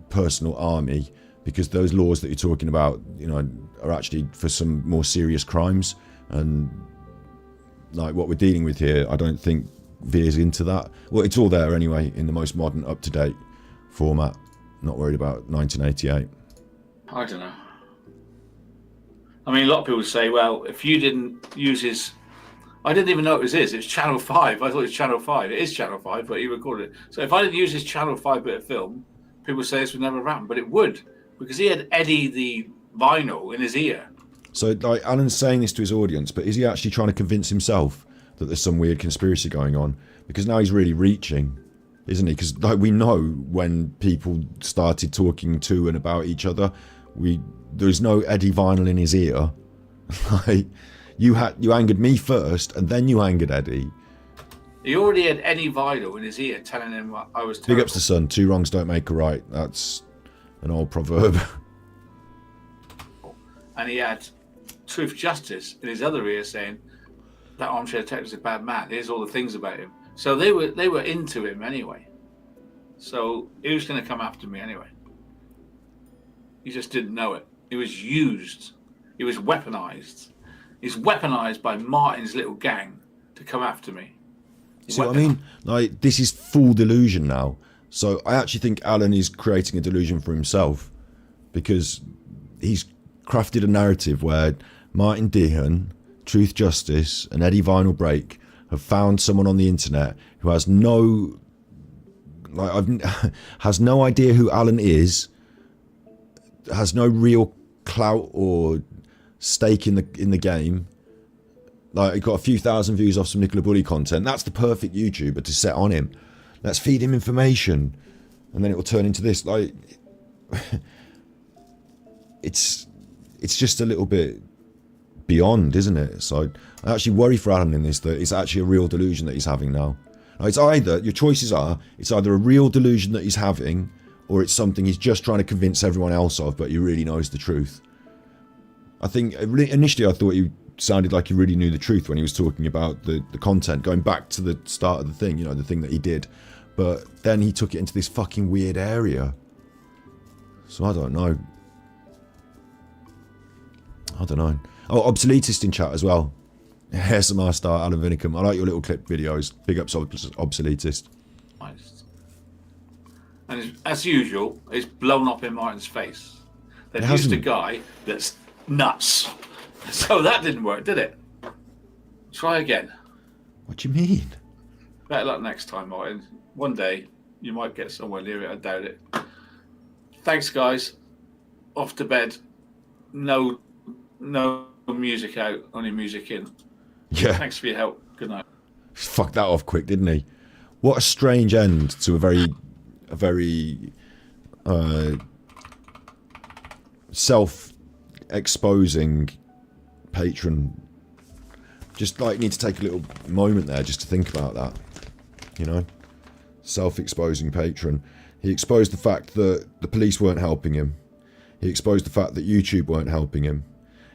personal army, because those laws that you're talking about, you know, are actually for some more serious crimes, and like what we're dealing with here, I don't think veers into that. Well, it's all there anyway in the most modern, up-to-date format. Not worried about 1988. I don't know. I mean, a lot of people say, well, if you didn't use his... I didn't even know it was his. It's Channel 5. I thought it was Channel 5. It is Channel 5, but he recorded it. So if I didn't use his Channel 5 bit of film, people say this would never happen. But it would, because he had Eddie the vinyl in his ear. So, like, Alan's saying this to his audience, but is he actually trying to convince himself that there's some weird conspiracy going on? Because now he's really reaching, isn't he? Because, like, we know when people started talking to and about each other, there's no Eddie vinyl in his ear. Like... You angered me first, and then you angered Eddie. He already had Eddie Vidal in his ear telling him what I was terrible. Big ups to son. 2 wrongs don't make a right. That's an old proverb. And he had Truth Justice in his other ear saying, that armchair detective's a bad man. Here's all the things about him. So they were into him anyway. So he was going to come after me anyway. He just didn't know it. He was used. He was weaponized. He's weaponized by Martin's little gang to come after me. See what I mean? Like, this is full delusion now. So I actually think Alan is creating a delusion for himself, because he's crafted a narrative where Martin Dehan, Truth Justice, and Eddie Vinyl Break have found someone on the internet who has no idea who Alan is, has no real clout or stake in the game. Like, he got a few thousand views off some Nicola Bully content. That's the perfect YouTuber to set on him. Let's feed him information, and then it will turn into this. Like, it's just a little bit beyond, isn't it? So I actually worry for Alan in this, that it's actually a real delusion that he's having now. Now, it's either, your choices are, it's either a real delusion that he's having, or it's something he's just trying to convince everyone else of, but he really knows the truth. I think initially I thought he sounded like he really knew the truth when he was talking about the content, going back to the start of the thing, you know, the thing that he did. But then he took it into this fucking weird area. So I don't know. Oh, Obsoletist in chat as well. ASMR star Alan Vinnicombe. I like your little clip videos. Big ups, Obsoletist. Nice. And as usual, it's blown up in Martin's face. They've used a guy that's nuts. So that didn't work, did it? Try again. What do you mean? Better luck next time, Martin. One day you might get somewhere near it. I doubt it. Thanks, guys. Off to bed. No music out, only music in. Yeah. Thanks for your help. Good night. Fucked that off quick, didn't he? What a strange end to a very self-exposing patron. Just like need to take a little moment there just to think about that, you know. Self-exposing patron. He exposed the fact that the police weren't helping him. He exposed the fact that YouTube weren't helping him.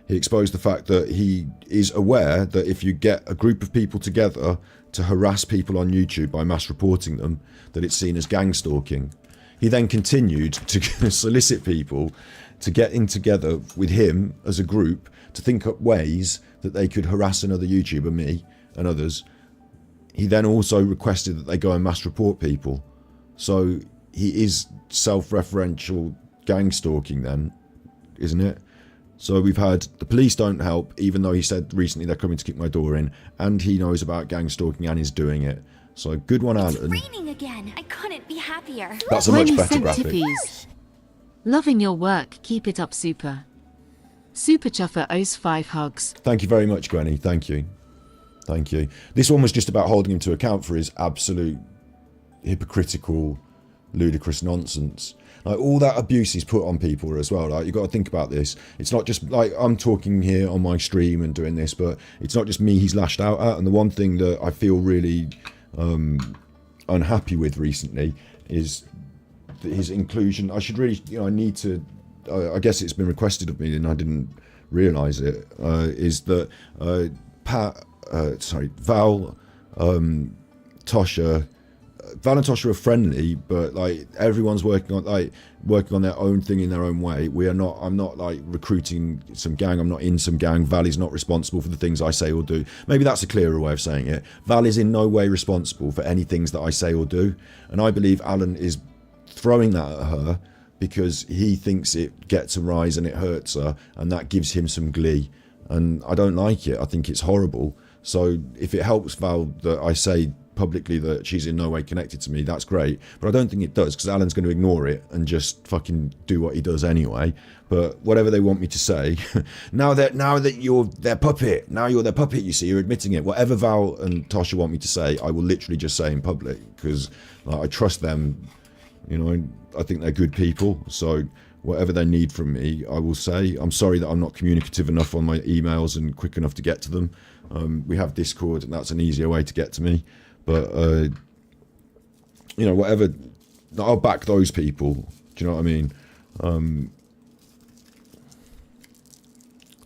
He exposed the fact that he is aware that if you get a group of people together to harass people on YouTube by mass reporting them, that it's seen as gang stalking. he then continued to solicit people to get in together with him as a group to think up ways that they could harass another YouTuber, me and others. He then also requested that they go and mass report people. So he is self-referential gang stalking then, isn't it? So we've had the police don't help, even though he said recently they're coming to kick my door in, and he knows about gang stalking and is doing it. So good one, It's Alan. raining again. I couldn't be happier. That's a much Gwenny better sent graphic. tippies. Loving your work. Keep it up, super. Super Chuffer owes 5 hugs. Thank you very much, Gwenny. Thank you. Thank you. This one was just about holding him to account for his absolute hypocritical, ludicrous nonsense. Like all that abuse he's put on people as well. Like you've got to think about this. It's not just like I'm talking here on my stream and doing this, but it's not just me he's lashed out at. And the one thing that I feel really unhappy with recently is his inclusion. I should really, I need to. I guess it's been requested of me and I didn't realise it. Is that Val, Tosha. Val and Tosha are friendly, but like everyone's working on their own thing in their own way. I'm not like recruiting some gang. I'm not in some gang. Val is not responsible for the things I say or do. Maybe that's a clearer way of saying it. Val is in no way responsible for any things that I say or do. And I believe Alan is throwing that at her because he thinks it gets a rise and it hurts her, and that gives him some glee. And I don't like it. I think it's horrible. So if it helps Val that I say publicly that she's in no way connected to me, that's great, but I don't think it does, because Alan's going to ignore it and just fucking do what he does anyway. But whatever they want me to say, now that you're their puppet, you see, you're admitting it. Whatever Val and Tosha want me to say, I will literally just say in public, because I trust them. I think they're good people, so whatever they need from me, I will say. I'm sorry that I'm not communicative enough on my emails and quick enough to get to them. We have Discord, and that's an easier way to get to me. But, whatever, I'll back those people. Do you know what I mean? Don't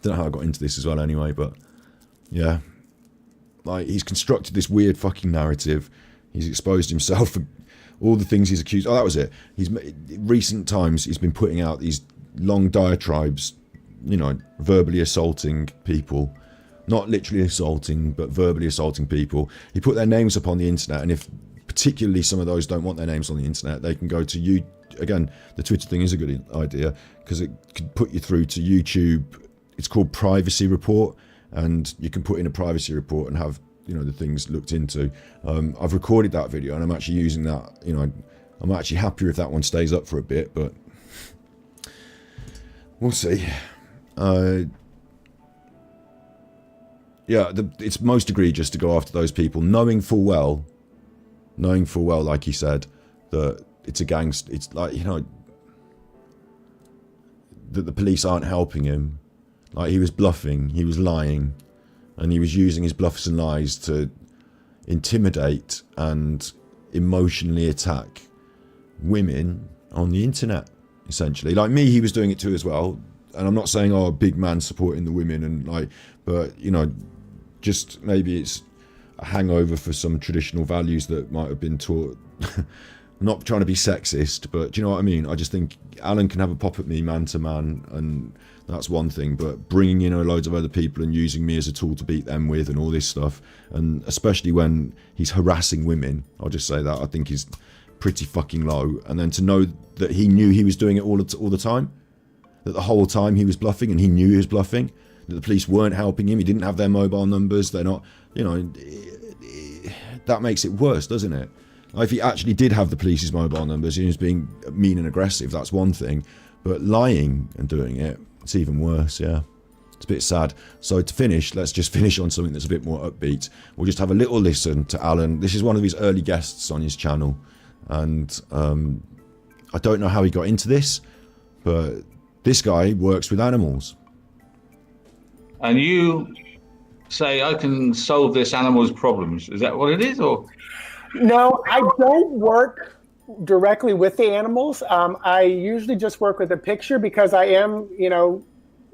know how I got into this as well anyway, but yeah. Like, he's constructed this weird fucking narrative. He's exposed himself for all the things he's accused. Oh, that was it. Recent times, he's been putting out these long diatribes, verbally assaulting people. Not literally assaulting, but verbally assaulting people. He put their names up on the internet, and if particularly some of those don't want their names on the internet, they can go to you. Again, the Twitter thing is a good idea, because it could put you through to YouTube. It's called Privacy Report, and you can put in a privacy report and have the things looked into. I've recorded that video, and I'm actually using that. I'm actually happier if that one stays up for a bit, but we'll see. Yeah, it's most egregious to go after those people, knowing full well, like he said, that it's a gangster. It's like, that the police aren't helping him. Like, he was bluffing, he was lying, and he was using his bluffs and lies to intimidate and emotionally attack women on the internet, essentially. Like me, he was doing it too as well. And I'm not saying, big man supporting the women and but just maybe it's a hangover for some traditional values that might have been taught. I'm not trying to be sexist, but do you know what I mean? I just think Alan can have a pop at me man to man, and that's one thing, but bringing in loads of other people and using me as a tool to beat them with and all this stuff, and especially when he's harassing women, I'll just say that, I think he's pretty fucking low. And then to know that he knew he was doing it all the time, that the whole time he was bluffing, and he knew he was bluffing, that the police weren't helping him, he didn't have their mobile numbers, they're not, that makes it worse, doesn't it? Like, if he actually did have the police's mobile numbers, he was being mean and aggressive, that's one thing, but lying and doing it, it's even worse, yeah. It's a bit sad. So to finish, let's just finish on something that's a bit more upbeat. We'll just have a little listen to Alan. This is one of his early guests on his channel, and I don't know how he got into this, but this guy works with animals. And you say, I can solve this animal's problems. Is that what it is? Or no, I don't work directly with the animals. I usually just work with a picture, because I am,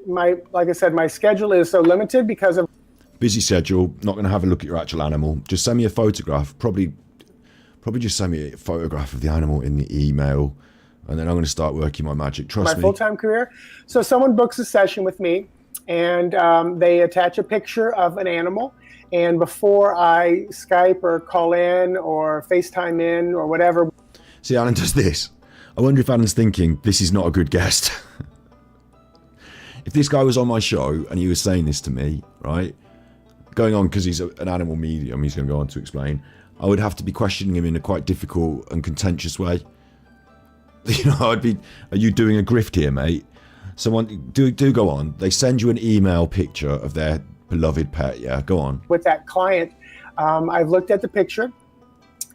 like I said, my schedule is so limited because of busy schedule. Not going to have a look at your actual animal. Just send me a photograph. Probably just send me a photograph of the animal in the email. and then I'm going to start working my magic. Trust my me. full-time career. So someone books a session with me, and they attach a picture of an animal. And before I Skype or call in or FaceTime in or whatever. See, Alan does this. I wonder if Alan's thinking, this is not a good guest. If this guy was on my show and he was saying this to me, right, going on because he's an animal medium, he's going to go on to explain, I would have to be questioning him in a quite difficult and contentious way. You know, I'd be, are you doing a grift here, mate? Someone, do go on. They send you an email picture of their beloved pet, yeah, go on. With that client, I've looked at the picture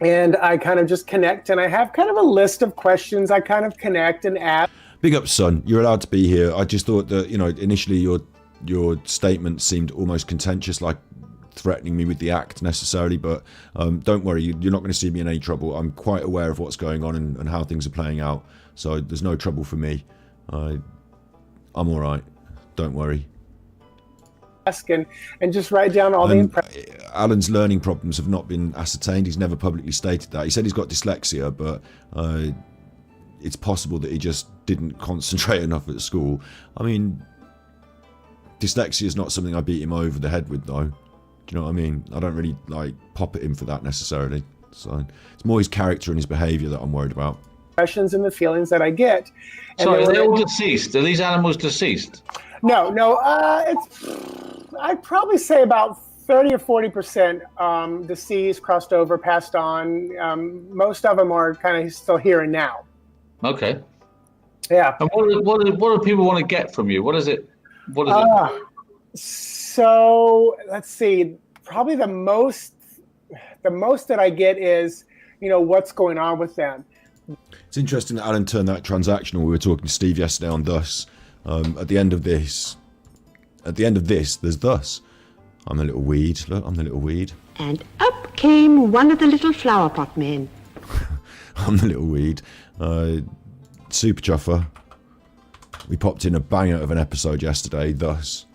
and I kind of just connect, and I have kind of a list of questions I kind of connect and ask. Big up, son. You're allowed to be here. I just thought that, you know, initially your statement seemed almost contentious, like threatening me with the act necessarily, but don't worry, you're not going to see me in any trouble. I'm quite aware of what's going on and how things are playing out, so there's no trouble for me. I'm all right. Don't worry. And just write down all the impressions. Alan's learning problems have not been ascertained. He's never publicly stated that. He said he's got dyslexia, but it's possible that he just didn't concentrate enough at school. I mean, dyslexia is not something I beat him over the head with, though. Do you know what I mean? I don't really like pop at him for that necessarily. So it's more his character and his behaviour that I'm worried about. Impressions and the feelings that I get. And sorry, are they all deceased? Are these animals deceased? No. I'd probably say about 30 or 40% deceased, crossed over, passed on. Most of them are kind of still here and now. Okay. Yeah. And what do people want to get from you? What is it? So let's see. Probably the most that I get is, you know, what's going on with them. It's interesting that Alan turned that transactional. We were talking to Steve yesterday on thus. At the end of this, there's thus. I'm the little weed. Look, I'm the little weed. And up came one of the little flower pot men. I'm the little weed. Super chuffer. We popped in a banger of an episode yesterday, thus.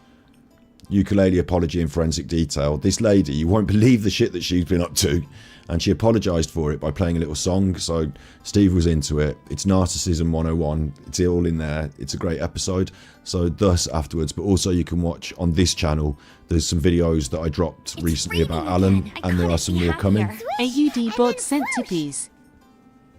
Ukulele apology in forensic detail. This lady, you won't believe the shit that she's been up to. And she apologised for it by playing a little song. So Steve was into it. It's Narcissism 101. It's all in there. It's a great episode. So thus afterwards. But also you can watch on this channel. There's some videos that I dropped recently about Alan. And there are some more coming. AUD bot centipedes.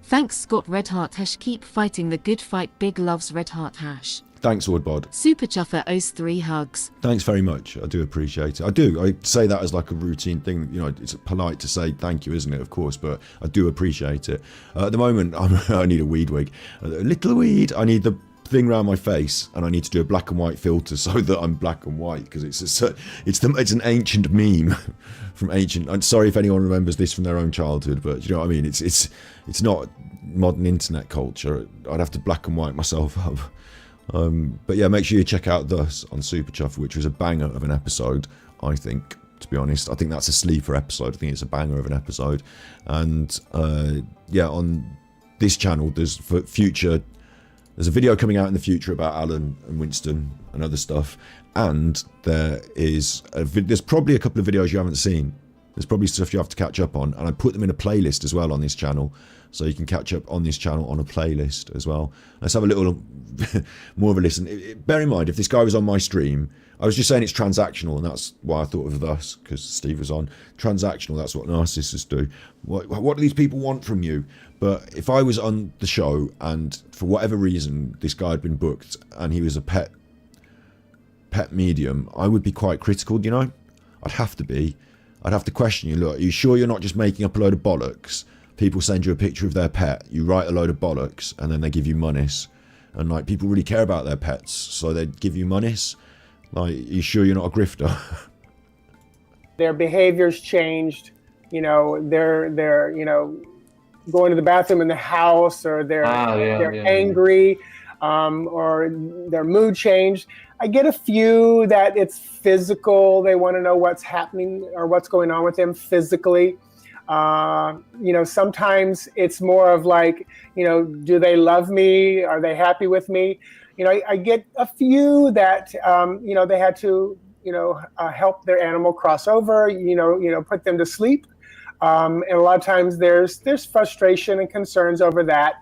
Thanks Scott Redheart hash, keep fighting the good fight, big loves Redheart hash. Thanks, Woodbod. Super Chuffer owes 3 hugs. Thanks very much. I do appreciate it. I do. I say that as like a routine thing. You know, it's polite to say thank you, isn't it? Of course, but I do appreciate it. At the moment, I need a weed wig. A little weed. I need the thing around my face, and I need to do a black and white filter so that I'm black and white, because it's an ancient meme from ancient. I'm sorry if anyone remembers this from their own childhood, but you know what I mean. It's not modern internet culture. I'd have to black and white myself up. But yeah, make sure you check out Thus on Super Chuff, which was a banger of an episode, I think, to be honest. I think that's a sleeper episode. I think it's a banger of an episode. And yeah, on this channel, there's a video coming out in the future about Alan and Winston and other stuff. And there's probably a couple of videos you haven't seen. There's probably stuff you have to catch up on. And I put them in a playlist as well on this channel. So you can catch up on this channel on a playlist as well. Let's have a little more of a listen. Bear in mind, if this guy was on my stream, I was just saying it's transactional, and that's why I thought of thus, because Steve was on. Transactional, that's what narcissists do. What do these people want from you? But if I was on the show, and for whatever reason, this guy had been booked, and he was a pet medium, I would be quite critical, you know? I'd have to be. I'd have to question you. Look, are you sure you're not just making up a load of bollocks? People send you a picture of their pet, you write a load of bollocks, and then they give you monies. And like, people really care about their pets, so they give you monies. Like, are you sure you're not a grifter? Their behavior's changed. You know, they're you know, going to the bathroom in the house, or they're angry, or their mood changed. I get a few that it's physical. They want to know what's happening or what's going on with them physically. You know, sometimes it's more of like, you know, do they love me? Are they happy with me? You know, I get a few that, you know, they had to, you know, help their animal cross over, you know, put them to sleep. And a lot of times there's frustration and concerns over that.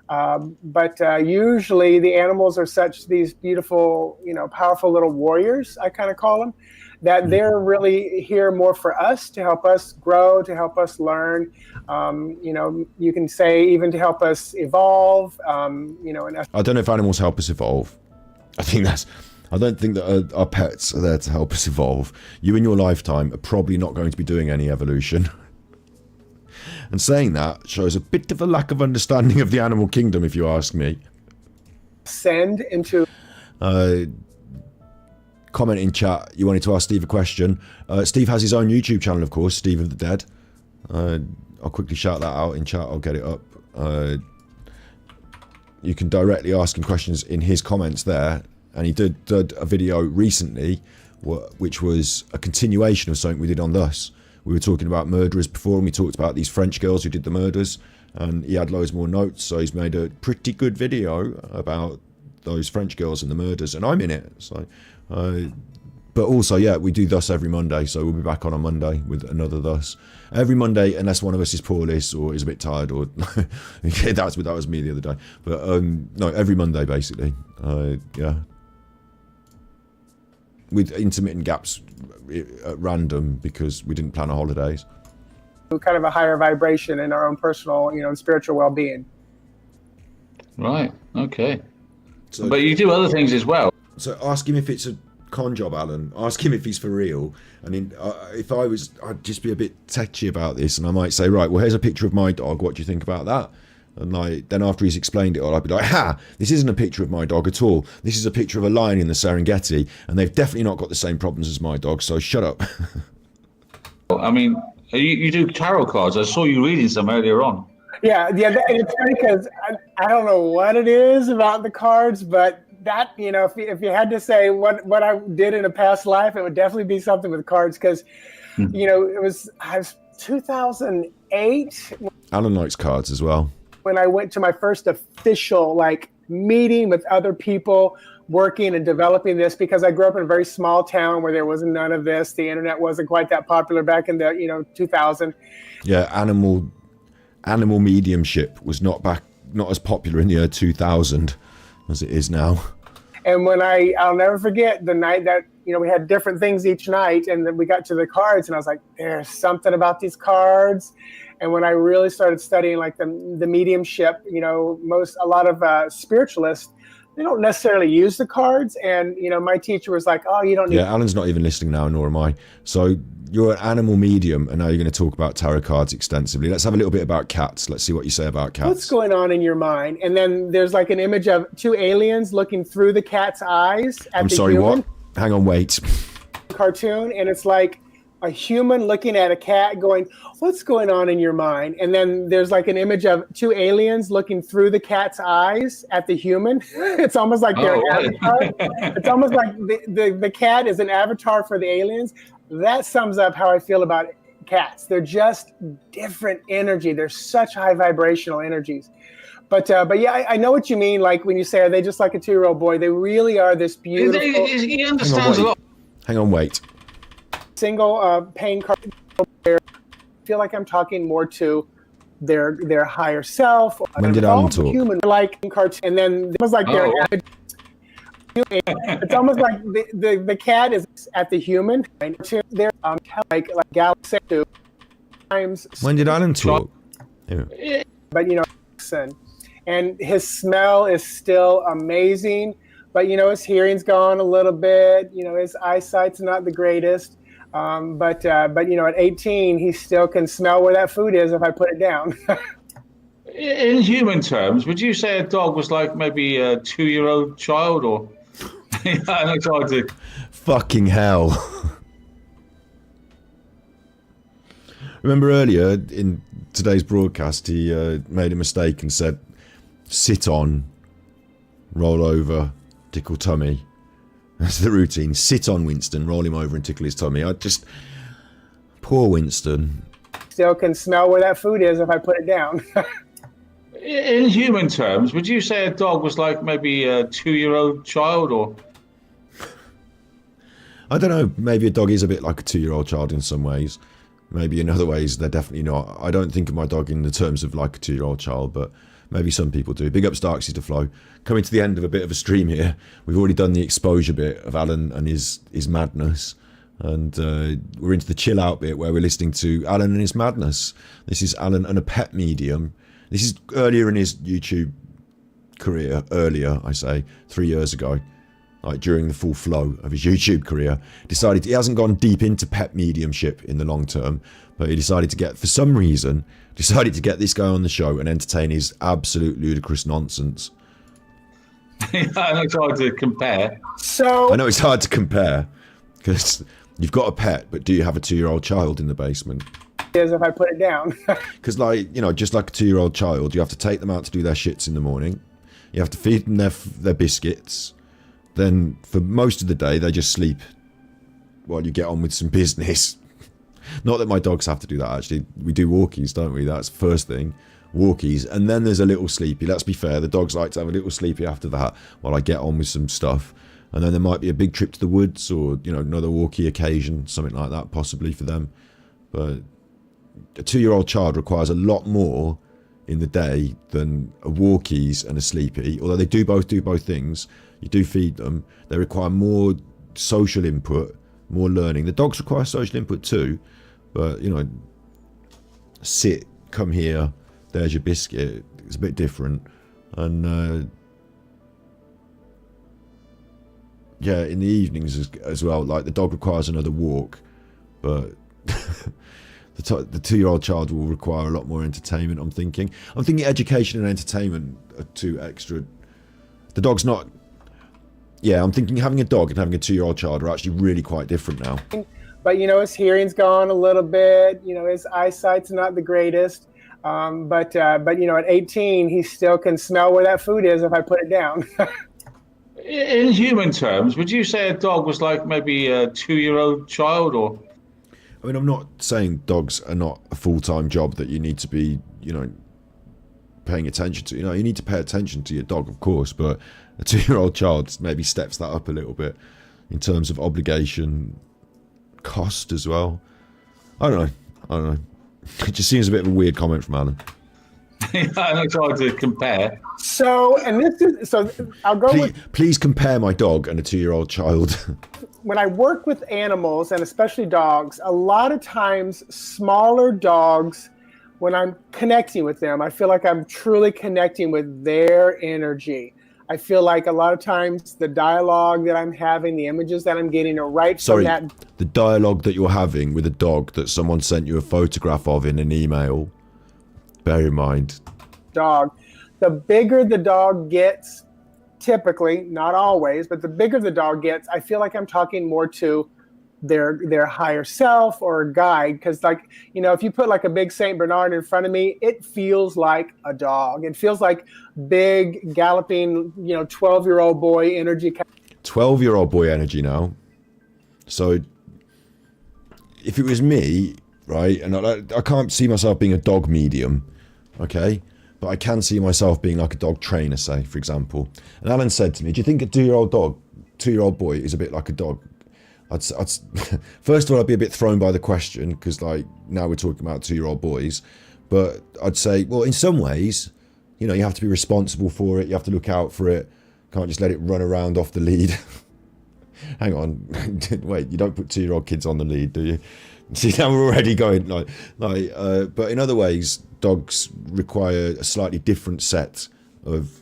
But usually the animals are these beautiful, powerful little warriors, I kind of call them, that they're really here more for us, to help us grow, to help us learn, you can say even to help us evolve, and I don't know if animals help us evolve. I don't think that our pets are there to help us evolve. You in your lifetime are probably not going to be doing any evolution. And saying that shows a bit of a lack of understanding of the animal kingdom, if you ask me. Send into... Comment in chat, you wanted to ask Steve a question. Steve has his own YouTube channel, of course, Steve of the Dead. I'll quickly shout that out in chat, I'll get it up. You can directly ask him questions in his comments there. And he did a video recently, which was a continuation of something we did on Thus. We were talking about murderers before, and we talked about these French girls who did the murders, and he had loads more notes, so he's made a pretty good video about those French girls and the murders, and I'm in it. So, but also, yeah, we do Thus every Monday, so we'll be back on Monday with another Thus. Every Monday, unless one of us is poorless or is a bit tired, or that was me the other day. But no, every Monday basically. Yeah. With intermittent gaps at random because we didn't plan our holidays. Kind of a higher vibration in our own personal, spiritual well-being. Right. Okay. So, but you do other things as well. So ask him if it's a con job, Alan. Ask him if he's for real. And if I was, I'd just be a bit touchy about this, and I might say, right, well, here's a picture of my dog. What do you think about that? And then after he's explained it all, I'd be like, ha, this isn't a picture of my dog at all. This is a picture of a lion in the Serengeti, and they've definitely not got the same problems as my dog, so shut up. I mean, you do tarot cards. I saw you reading some earlier on. Yeah, and it's funny because I don't know what it is about the cards, but that, if you had to say what I did in a past life, it would definitely be something with cards because, I was 2008. Alan likes cards as well. When I went to my first official meeting with other people working and developing this, because I grew up in a very small town where there was none of this. The internet wasn't quite that popular back in the 2000. Yeah, animal mediumship was not as popular in the year 2000 as it is now. And when I'll never forget the night that we had different things each night, and then we got to the cards, and I was like, there's something about these cards. And when I really started studying the mediumship, a lot of spiritualists, they don't necessarily use the cards. And, my teacher was like, oh, you don't need... Yeah, Alan's not even listening now, nor am I. So you're an animal medium, and now you're going to talk about tarot cards extensively. Let's have a little bit about cats. Let's see what you say about cats. What's going on in your mind? And then there's an image of two aliens looking through the cat's eyes at I'm the sorry, human. what? Hang on, wait. Cartoon, and it's like a human looking at a cat going, what's going on in your mind? And then there's an image of two aliens looking through the cat's eyes at the human. It's almost like their avatar. It's almost like the cat is an avatar for the aliens. That sums up how I feel about cats. They're just different energy. They're such high vibrational energies. But yeah, I know what you mean. Like when you say, are they just like a 2-year-old boy? They really are this beautiful. He understands a lot. Hang on, wait. Single paying card. I feel like I'm talking more to their higher self. When did Alan talk? Human, cartoon, and then it was like it's almost like the cat is at the human. They're like galaxy times. When did Alan talk? Yeah. But and his smell is still amazing. But his hearing's gone a little bit. His eyesight's not the greatest. But at 18, he still can smell where that food is if I put it down. In human terms, would you say a dog was like maybe a 2-year-old child, or? It's hard to. Fucking hell. Remember earlier in today's broadcast, he made a mistake and said, sit on, roll over, tickle tummy. That's the routine. Sit on Winston, roll him over and tickle his tummy. Poor Winston. Still can smell where that food is if I put it down. In human terms, would you say a dog was like maybe a 2-year-old child, or? I don't know. Maybe a dog is a bit like a 2-year-old child in some ways. Maybe in other ways, they're definitely not. I don't think of my dog in the terms of like a 2-year-old child, but Maybe some people do. Big up Starks to Flow. Coming to the end of a bit of a stream here. We've already done the exposure bit of Alan and his madness. And we're into the chill out bit where we're listening to Alan and his madness. This is Alan and a pet medium. This is earlier in his YouTube career. Earlier, I say, 3 years ago. Like during the full flow of his YouTube career. He hasn't gone deep into pet mediumship in the long term. But he decided to get, for some reason, this guy on the show and entertain his absolute ludicrous nonsense. I know it's hard to compare. I know it's hard to compare because you've got a pet, but do you have a 2-year-old child in the basement? Is if I put it down. Because, like, you know, just like a 2-year-old child, you have to take them out to do their shits in the morning. You have to feed them their biscuits. Then, for most of the day, they just sleep while you get on with some business. Not that my dogs have to do that, actually. We do walkies, don't we? That's the first thing. Walkies. And then there's a little sleepy. Let's be fair. The dogs like to have a little sleepy after that while I get on with some stuff. And then there might be a big trip to the woods or, you know, another walkie occasion, something like that, possibly for them. But a 2-year-old child requires a lot more in the day than a walkies and a sleepy. Although they do both things. You do feed them. They require more social input, more learning. The dogs require social input too. But, you know, sit, come here, there's your biscuit. It's a bit different. And, yeah, in the evenings as well, like the dog requires another walk. But the 2-year-old child will require a lot more entertainment, I'm thinking. Education and entertainment are two extra. The dog's not. Yeah, I'm thinking having a dog and having a 2-year-old child are actually really quite different now. But, you know, his hearing's gone a little bit. You know, his eyesight's not the greatest. But you know, at 18, he still can smell where that food is if I put it down. In human terms, would you say a dog was like maybe a 2-year-old child, or? I mean, I'm not saying dogs are not a full-time job that you need to be, you know, paying attention to. You know, you need to pay attention to your dog, of course, but a 2-year-old child maybe steps that up a little bit in terms of obligation, cost as well. I don't know. It just seems a bit of a weird comment from Alan. I know it's hard to compare. So I'll go please compare my dog and a 2-year-old child. When I work with animals, and especially dogs, a lot of times smaller dogs, when I'm connecting with them, I feel like I'm truly connecting with their energy. I feel like a lot of times the dialogue that I'm having, the images that I'm getting are right from that. The dialogue that you're having with a dog that someone sent you a photograph of in an email. Bear in mind. Dog. The bigger the dog gets, typically, not always, but the bigger the dog gets, I feel like I'm talking more to their higher self or a guide. Because, like, you know, if you put like a big Saint Bernard in front of me, it feels like a dog. It feels like big, galloping, you know, 12-year-old boy energy. 12-year-old boy energy now. So if it was me, right, and I can't see myself being a dog medium, okay, but I can see myself being like a dog trainer, say, for example. And Alan said to me, do you think a 2-year-old boy is a bit like a dog? First of all, I'd be a bit thrown by the question, because, like, now we're talking about 2-year-old boys. But I'd say, well, in some ways, you know, you have to be responsible for it. You have to look out for it. Can't just let it run around off the lead. Hang on. Wait, you don't put 2-year-old kids on the lead, do you? See, now we're already going but in other ways, dogs require a slightly different set of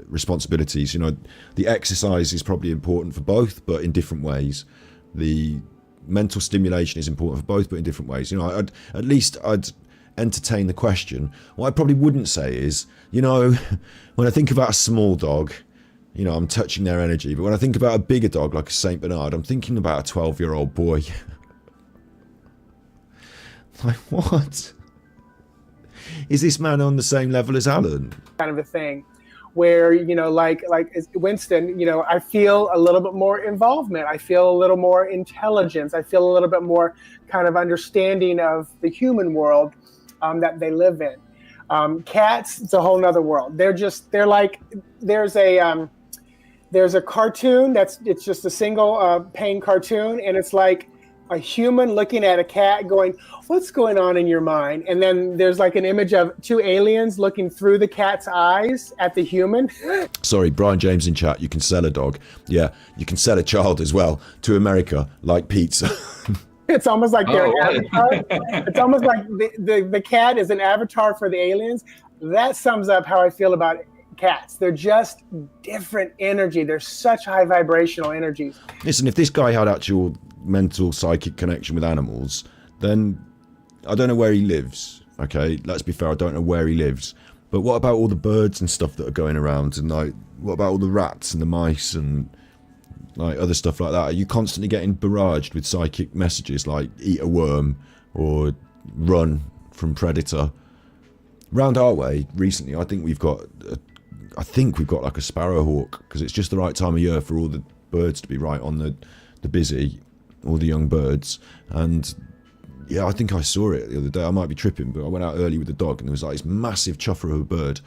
responsibilities. You know, the exercise is probably important for both, but in different ways. The mental stimulation is important for both, but in different ways. You know, I'd entertain the question. What I probably wouldn't say is, you know, when I think about a small dog, you know, I'm touching their energy. But when I think about a bigger dog like a Saint Bernard, I'm thinking about a 12-year-old boy. Like, what? Is this man on the same level as Alan? Kind of a thing where, you know, like Winston, you know, I feel a little bit more involvement. I feel a little more intelligence. I feel a little bit more kind of understanding of the human world that they live in. Cats, it's a whole nother world. They're like, there's a cartoon it's just a single pane cartoon, and it's like a human looking at a cat going, what's going on in your mind? And then there's like an image of two aliens looking through the cat's eyes at the human. Sorry, Brian James in chat, you can sell a dog. Yeah, you can sell a child as well to America like pizza. It's almost like they're an avatar. It's almost like the cat is an avatar for the aliens. That sums up how I feel about cats. They're just different energy. They're such high vibrational energies. Listen, if this guy had actual mental psychic connection with animals, then I don't know where he lives. Okay, let's be fair, I don't know where he lives. But what about all the birds and stuff that are going around? And like, what about all the rats and the mice and like other stuff like that? Are you constantly getting barraged with psychic messages like eat a worm or run from predator? Round our way recently, I think we've got like a sparrowhawk, because it's just the right time of year for all the birds to be right on the busy, all the young birds. And yeah, I think I saw it the other day. I might be tripping, but I went out early with the dog and there was like this massive chuffer of a bird.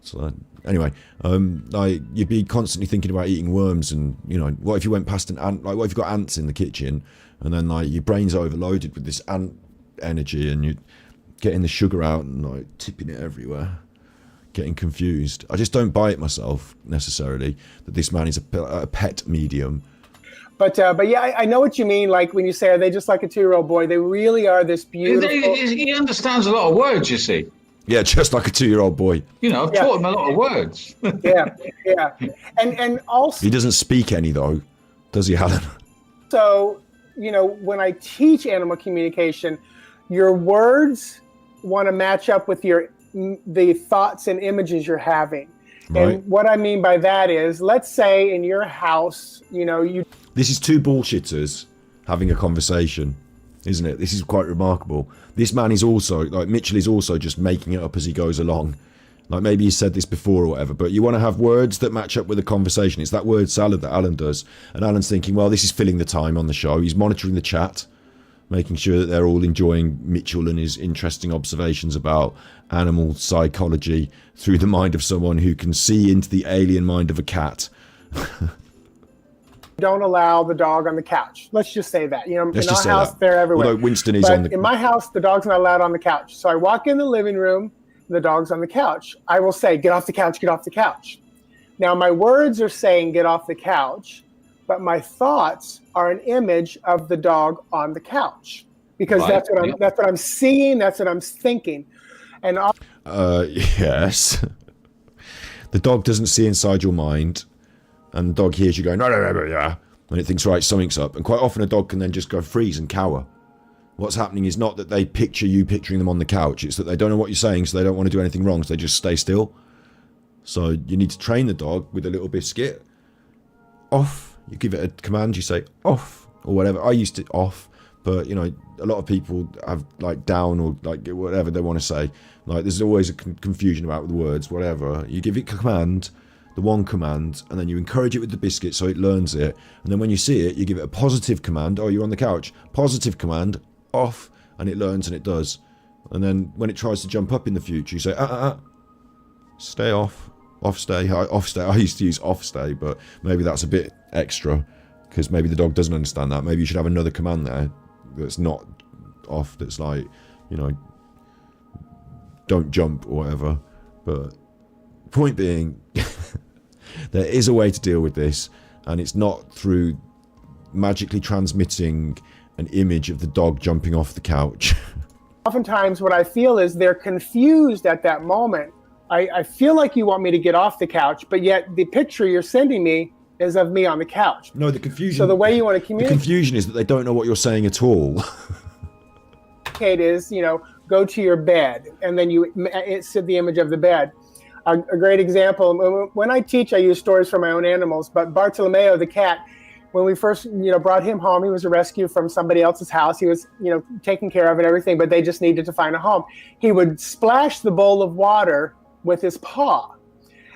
So anyway, like you'd be constantly thinking about eating worms, and you know, what if you went past an ant? Like, what if you got ants in the kitchen, and then like your brain's overloaded with this ant energy, and you're getting the sugar out and like tipping it everywhere, getting confused. I just don't buy it myself necessarily that this man is a pet medium. But yeah, I know what you mean. Like when you say, are they just like a 2-year-old boy? They really are this beautiful. He understands a lot of words, you see. Yeah, just like a 2-year-old boy. You know, I've taught him a lot of words. yeah. And also... He doesn't speak any, though, does he, Alan? So, you know, when I teach animal communication, your words want to match up with the thoughts and images you're having. Right. And what I mean by that is, let's say in your house, you know, This is two bullshitters having a conversation, isn't it? This is quite remarkable. This man is also, like, Mitchell is also just making it up as he goes along. Like, maybe he said this before or whatever, but you want to have words that match up with the conversation. It's that word salad that Alan does. And Alan's thinking, well, this is filling the time on the show. He's monitoring the chat, making sure that they're all enjoying Mitchell and his interesting observations about animal psychology through the mind of someone who can see into the alien mind of a cat. Don't allow the dog on the couch. Let's just say that. You know, in our house, they're everywhere. Although Winston is on the... In my house, the dog's not allowed on the couch. So I walk in the living room, the dog's on the couch. I will say, get off the couch, get off the couch. Now, my words are saying get off the couch, but my thoughts are an image of the dog on the couch. Because that's what I'm seeing, that's what I'm thinking. And yes. The dog doesn't see inside your mind. And the dog hears you going, no, and it thinks, right, something's up. And quite often a dog can then just go freeze and cower. What's happening is not that they picture you picturing them on the couch. It's that they don't know what you're saying, so they don't want to do anything wrong, so they just stay still. So you need to train the dog with a little biscuit. Off. You give it a command, you say, off, or whatever. I used to off, but, you know, a lot of people have, like, down or, like, whatever they want to say. Like, there's always a confusion about the words, whatever. You give it a command, the one command, and then you encourage it with the biscuit so it learns it. And then when you see it, you give it a positive command. Oh, you're on the couch. Positive command, off, and it learns and it does. And then when it tries to jump up in the future, you say, stay off, off stay. I used to use off stay, but maybe that's a bit extra because maybe the dog doesn't understand that. Maybe you should have another command there that's not off, that's like, you know, don't jump or whatever. But point being, there is a way to deal with this, and it's not through magically transmitting an image of the dog jumping off the couch. Oftentimes what I feel is they're confused at that moment. I feel like you want me to get off the couch, but yet the picture you're sending me is of me on the couch. No, the confusion. So the way you want to communicate. The confusion is that they don't know what you're saying at all. Is, you know, go to your bed, and then it's the image of the bed. A great example, when I teach, I use stories from my own animals, but Bartolomeo, the cat, when we first, you know, brought him home, he was a rescue from somebody else's house. He was, you know, taken care of and everything, but they just needed to find a home. He would splash the bowl of water with his paw,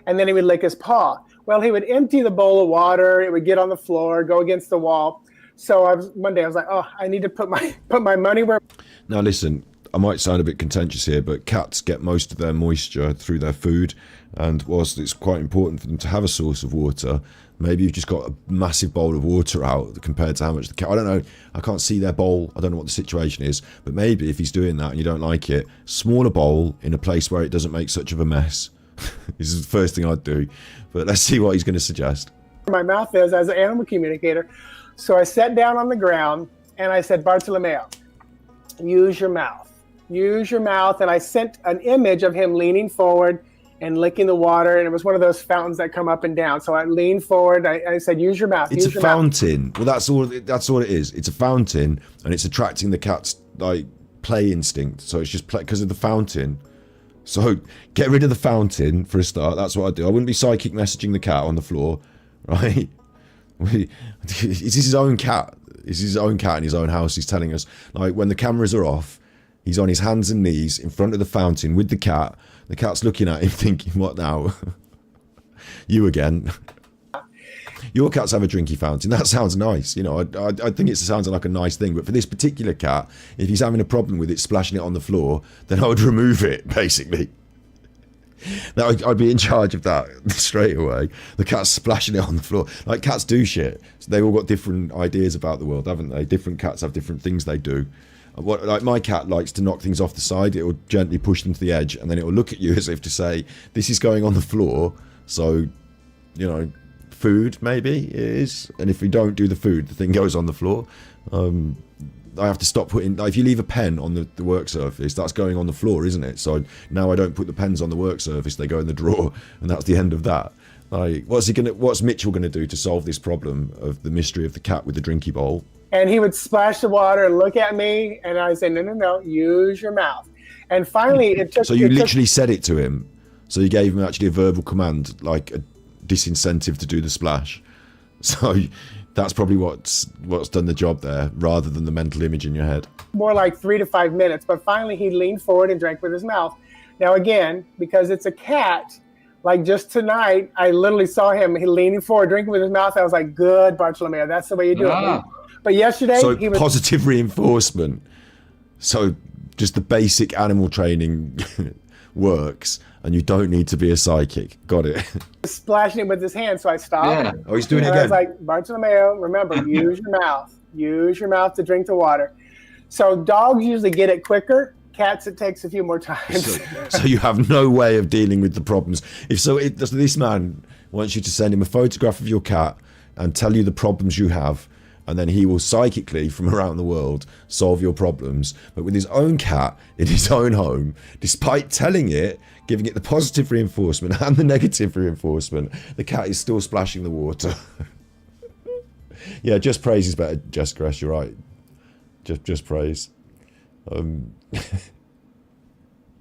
and then he would lick his paw. Well, he would empty the bowl of water, it would get on the floor, go against the wall. So one day I was like, oh, I need to put my money where... Now listen, I might sound a bit contentious here, but cats get most of their moisture through their food, and whilst it's quite important for them to have a source of water, maybe you've just got a massive bowl of water out compared to how much the cat... I don't know, I can't see their bowl, I don't know what the situation is, but maybe if he's doing that and you don't like it, smaller bowl in a place where it doesn't make such of a mess. This is the first thing I'd do, but let's see what he's going to suggest. My mouth is as an animal communicator. So I sat down on the ground and I said, Bartolomeo, use your mouth. Use your mouth. And I sent an image of him leaning forward and licking the water. And it was one of those fountains that come up and down. So I leaned forward. I said, use your mouth. It's a fountain. Well, that's all it is. It's a fountain, and it's attracting the cat's like play instinct. So it's just play because of the fountain. So get rid of the fountain for a start. That's what I do. I wouldn't be psychic messaging the cat on the floor, right? It's his own cat. It's his own cat in his own house. He's telling us, like, when the cameras are off, he's on his hands and knees in front of the fountain with the cat. The cat's looking at him thinking, what now? You again. Your cats have a drinky fountain. That sounds nice. You know, I think it sounds like a nice thing. But for this particular cat, if he's having a problem with it splashing it on the floor, then I would remove it, basically. Now, I'd be in charge of that straight away. The cat's splashing it on the floor. Like, cats do shit. So they've all got different ideas about the world, haven't they? Different cats have different things they do. Like, my cat likes to knock things off the side. It will gently push them to the edge, and then it will look at you as if to say, this is going on the floor, so, you know, food maybe it is. And if we don't do the food, the thing goes on the floor. I have to stop putting, like, if you leave a pen on the work surface, that's going on the floor, isn't it? So now I don't put the pens on the work surface, they go in the drawer, and that's the end of that. Like, what's Mitchell gonna do to solve this problem of the mystery of the cat with the drinky bowl? And he would splash the water and look at me, and I say, no, use your mouth. And finally, it took... So you literally said it to him? So you gave him actually a verbal command, like a disincentive to do the splash? So that's probably what's done the job there, rather than the mental image in your head. More like 3 to 5 minutes, but finally he leaned forward and drank with his mouth. Now again, because it's a cat, like just tonight, I literally saw him leaning forward, drinking with his mouth. I was like, good, Bartolomeo, that's the way you do it. But yesterday, so he was... positive reinforcement. So just the basic animal training works, and you don't need to be a psychic. Got it. Splashing it with his hand, so I stopped. Yeah. Oh, he's doing it and again. I was like, Bartolomeo, remember, use your mouth. Use your mouth to drink the water. So dogs usually get it quicker. Cats, it takes a few more times. So you have no way of dealing with the problems. So this man wants you to send him a photograph of your cat and tell you the problems you have, and then he will psychically, from around the world, solve your problems. But with his own cat, in his own home, despite telling it, giving it the positive reinforcement and the negative reinforcement, the cat is still splashing the water. Yeah, just praise is better, Jessica, you're right. Just praise.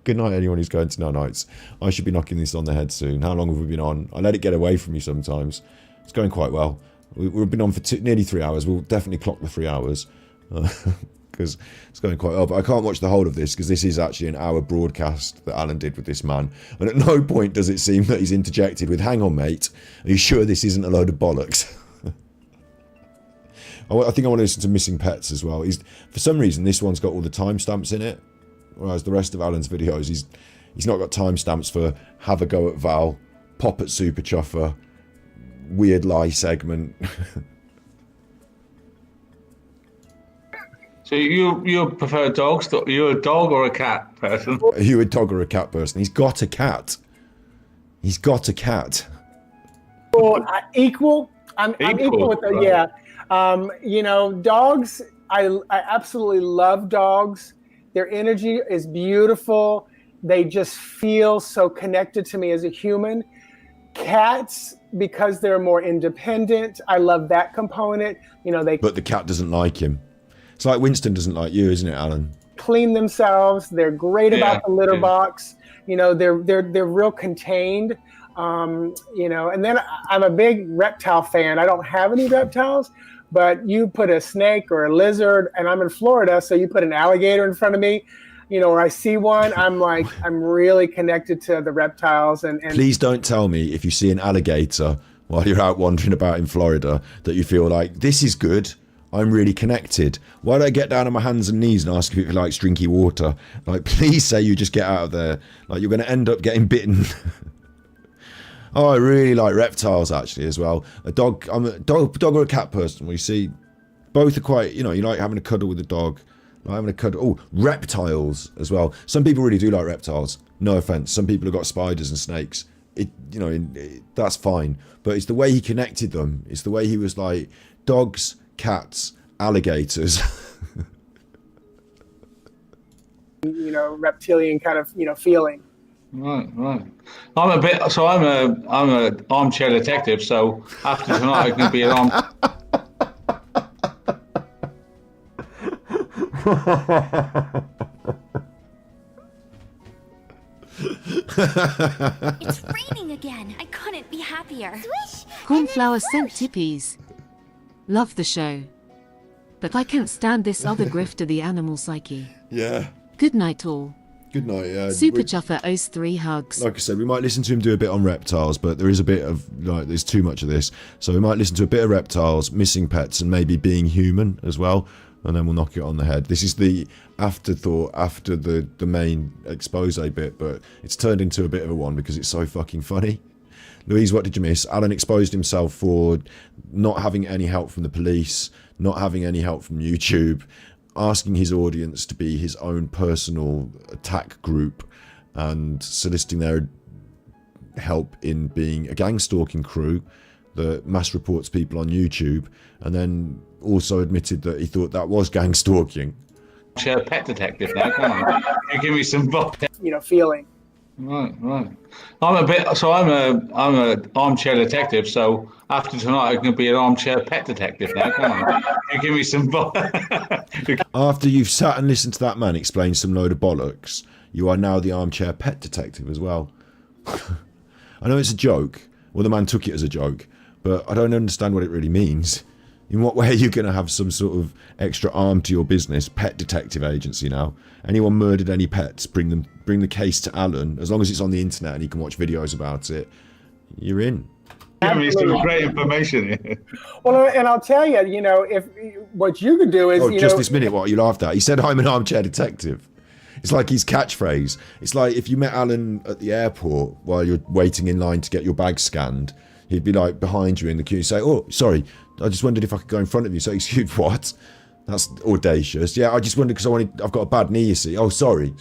Good night, anyone who's going to No Nights. I should be knocking this on the head soon. How long have we been on? I let it get away from me sometimes. It's going quite well. We've been on for nearly 3 hours. We'll definitely clock the 3 hours because it's going quite well. But I can't watch the whole of this because this is actually an hour broadcast that Alan did with this man. And at no point does it seem that he's interjected with, hang on, mate, are you sure this isn't a load of bollocks? I think I want to listen to Missing Pets as well. For some reason, this one's got all the timestamps in it, whereas the rest of Alan's videos, he's not got timestamps for Have a Go at Val, Pop at Super Chuffer, Weird Lie segment. So you prefer dogs? You're a dog or a cat person? Are you a dog or a cat person? He's got a cat. He's got a cat. Well, equal. I'm equal with the, yeah. You know, dogs, I absolutely love dogs. Their energy is beautiful. They just feel so connected to me as a human. Cats, because they're more independent, I love that component. You know, But the cat doesn't like him. It's like Winston doesn't like you, isn't it, Alan? Clean themselves. They're great about the litter box. You know, they're real contained. You know, and then I'm a big reptile fan. I don't have any reptiles, but you put a snake or a lizard, and I'm in Florida, so you put an alligator in front of me, you know, or I see one, I'm like, I'm really connected to the reptiles. And please don't tell me if you see an alligator while you're out wandering about in Florida that you feel like, this is good. I'm really connected. Why do I get down on my hands and knees and ask if it likes drinky water? Like, please say you just get out of there. Like, you're going to end up getting bitten. Oh, I really like reptiles, actually, as well. I'm a dog or a cat person. We see both are quite, you know, you like having a cuddle with a dog. Like having a cuddle. Oh, reptiles as well. Some people really do like reptiles. No offense. Some people have got spiders and snakes. That's fine. But it's the way he connected them. It's the way he was like, dogs, cats, alligators. You know, reptilian kind of, you know, feeling. Right. I'm a armchair detective, so after tonight I can be an arm. It's raining again. I couldn't be happier. Swish! Cornflower sent tippies. Love the show. But I can't stand this other grifter, the animal psyche. Yeah. Good night all. Good night, yeah. Super Chuffer owes 3 hugs. Like I said, we might listen to him do a bit on reptiles, but there is a bit of, like, there's too much of this. So we might listen to a bit of reptiles, missing pets, and maybe being human as well. And then we'll knock it on the head. This is the afterthought after the main expose bit, but it's turned into a bit of a one because it's so fucking funny. Louise, what did you miss? Alan exposed himself for not having any help from the police, not having any help from YouTube, asking his audience to be his own personal attack group and soliciting their help in being a gang stalking crew that mass reports people on YouTube, and then also admitted that he thought that was gang stalking. Armchair pet detective now, can't you give me some you know, feeling. Right. I'm a armchair detective, so after tonight I can be an armchair pet detective now, can't you give me some After you've sat and listened to that man explain some load of bollocks, you are now the armchair pet detective as well. I know it's a joke. Well, the man took it as a joke, but I don't understand what it really means. In what way are you going to have some sort of extra arm to your business, pet detective agency now? Anyone murdered any pets, bring the case to Alan. As long as it's on the internet and he can watch videos about it, you're in. Give me some great information here. Well, and I'll tell you, you know, if what you could do is, this minute, what you laughed at? He said, "I'm an armchair detective." It's like his catchphrase. It's like if you met Alan at the airport while you're waiting in line to get your bag scanned, he'd be like behind you in the queue, say, "Oh, sorry, I just wondered if I could go in front of you." So, excuse what? That's audacious. Yeah, I just wondered because I've got a bad knee, you see. Oh, sorry.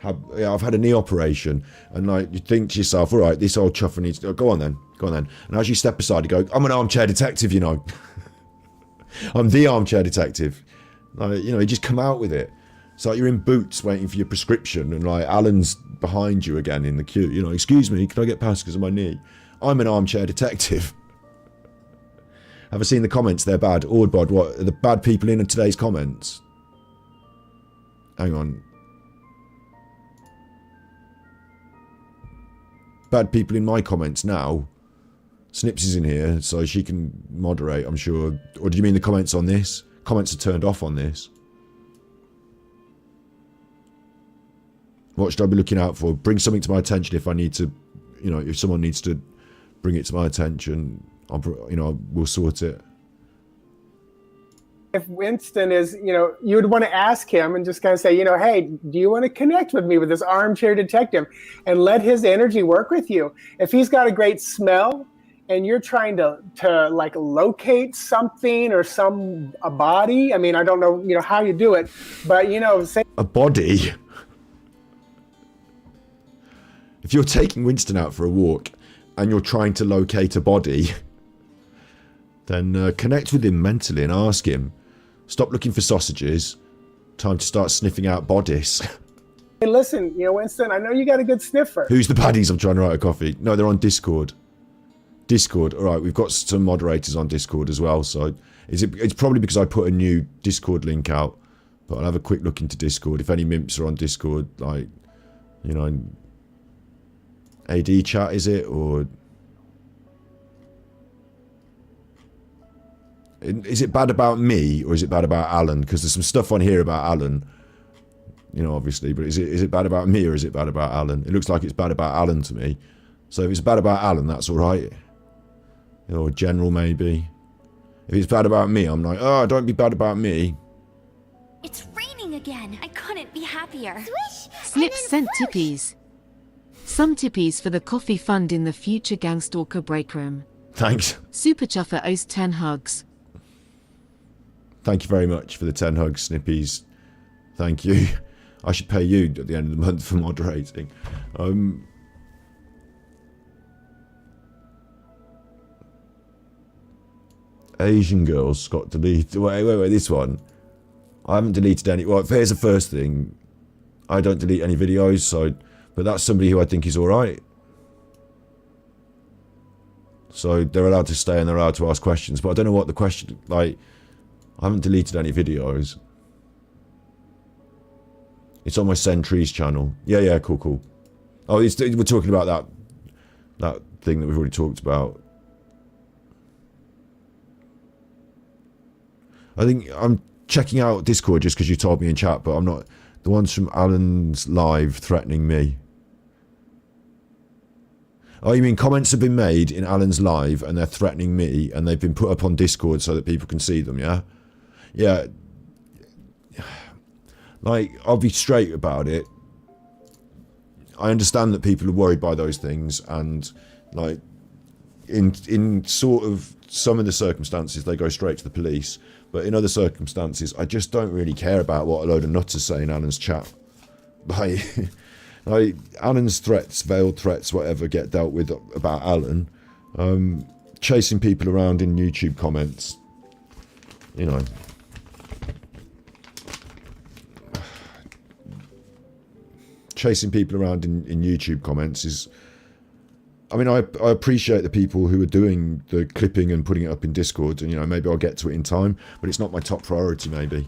I've had a knee operation. And like, you think to yourself, all right, this old chuffer needs to go on then. And as you step aside, you go, "I'm an armchair detective, you know." I'm the armchair detective. Like, you know, you just come out with it. It's like you're in Boots waiting for your prescription and like Alan's behind you again in the queue. You know, "Excuse me, can I get past because of my knee?" I'm an armchair detective. Have I seen the comments? They're bad. Ordbod, what? Are the bad people in today's comments? Hang on. Bad people in my comments now. Snips is in here, so she can moderate, I'm sure. Or do you mean the comments on this? Comments are turned off on this. What should I be looking out for? Bring something to my attention if I need to, you know, if someone needs to bring it to my attention. We'll sort it. If Winston is, you know, you would want to ask him and just kind of say, you know, "Hey, do you want to connect with me with this armchair detective?" And let his energy work with you. If he's got a great smell and you're trying to like locate something or a body, I mean, I don't know, you know, how you do it, but you know, say a body. If you're taking Winston out for a walk and you're trying to locate a body, then connect with him mentally and ask him, "Stop looking for sausages. Time to start sniffing out bodies." "Hey, listen, you know, Winston, I know you got a good sniffer." Who's the baddies? I'm trying to write a coffee. No, they're on Discord. All right, we've got some moderators on Discord as well. So it's probably because I put a new Discord link out. But I'll have a quick look into Discord. If any mimps are on Discord, like, you know, AD chat, is it? Or is it bad about me or is it bad about Alan? Because there's some stuff on here about Alan, you know, obviously. But is it bad about me or is it bad about Alan? It looks like it's bad about Alan to me. So if it's bad about Alan, that's all right. Or General maybe. If it's bad about me, I'm like, oh, don't be bad about me. It's raining again. I couldn't be happier. Swish! Snips sent tippies. Some tippies for the coffee fund in the future Gangstalker break room. Thanks. Super Chuffer owes 10 hugs. Thank you very much for the 10 hugs, Snippies. Thank you. I should pay you at the end of the month for moderating. Asian girls got deleted. Wait, this one. I haven't deleted any. Well, here's the first thing. I don't delete any videos, so, but that's somebody who I think is alright. So they're allowed to stay and they're allowed to ask questions, but I don't know what the question, like, I haven't deleted any videos. It's on my Send Trees channel. Yeah, cool. Oh, we're talking about that thing that we've already talked about. I think I'm checking out Discord just because you told me in chat, but I'm not. The ones from Alan's live threatening me. Oh, you mean comments have been made in Alan's live and they're threatening me and they've been put up on Discord so that people can see them, yeah? Yeah. Like, I'll be straight about it. I understand that people are worried by those things and, like, in sort of some of the circumstances, they go straight to the police. But in other circumstances, I just don't really care about what a load of nutters say in Alan's chat. Like Alan's threats, veiled threats, whatever, get dealt with about Alan. Chasing people around in YouTube comments, you know. Chasing people around in YouTube comments is... I mean, I appreciate the people who are doing the clipping and putting it up in Discord, and, you know, maybe I'll get to it in time, but it's not my top priority, maybe.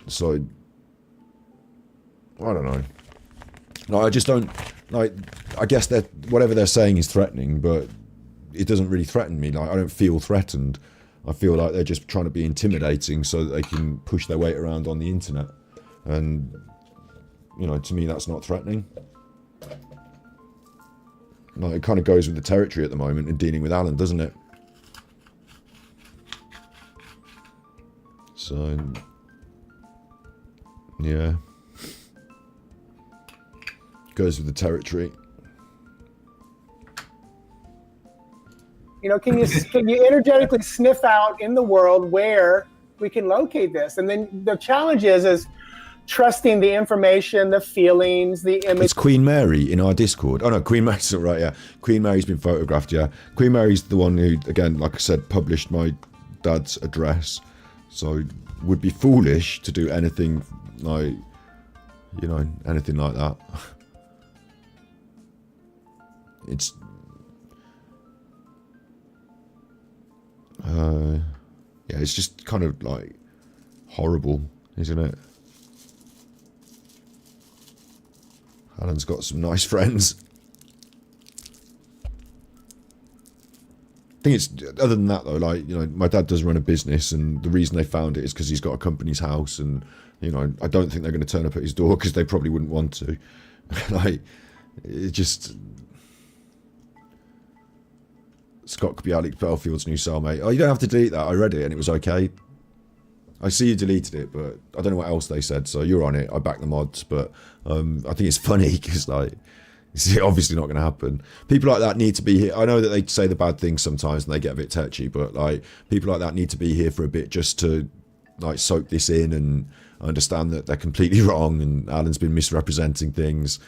So, I don't know. No, I just don't, like, I guess that whatever they're saying is threatening, but it doesn't really threaten me. Like, I don't feel threatened. I feel like they're just trying to be intimidating so that they can push their weight around on the internet. And, you know, to me, that's not threatening. Like, it kind of goes with the territory at the moment in dealing with Alan, doesn't it? So, yeah. Goes with the territory. You know, can you energetically sniff out in the world where we can locate this? And then the challenge is trusting the information, the feelings, the image. It's Queen Mary in our Discord. Oh no, Queen Mary's right, yeah. Queen Mary's been photographed, yeah. Queen Mary's the one who, again, like I said, published my dad's address. So would be foolish to do anything like, you know, anything like that. It's yeah, it's just kind of like horrible, isn't it? Alan's got some nice friends. I think it's, other than that though, like, you know, my dad does run a business, and the reason they found it is because he's got a company's house, and, you know, I don't think they're going to turn up at his door because they probably wouldn't want to. Like, it just... Scott could be Alex Bellfield's new cellmate. Oh, you don't have to delete that. I read it and it was okay. I see you deleted it, but I don't know what else they said, so you're on it. I back the mods, but I think it's funny because, like, it's obviously not going to happen. People like that need to be here. I know that they say the bad things sometimes and they get a bit touchy, but, like, people like that need to be here for a bit just to, like, soak this in and understand that they're completely wrong and Alan's been misrepresenting things.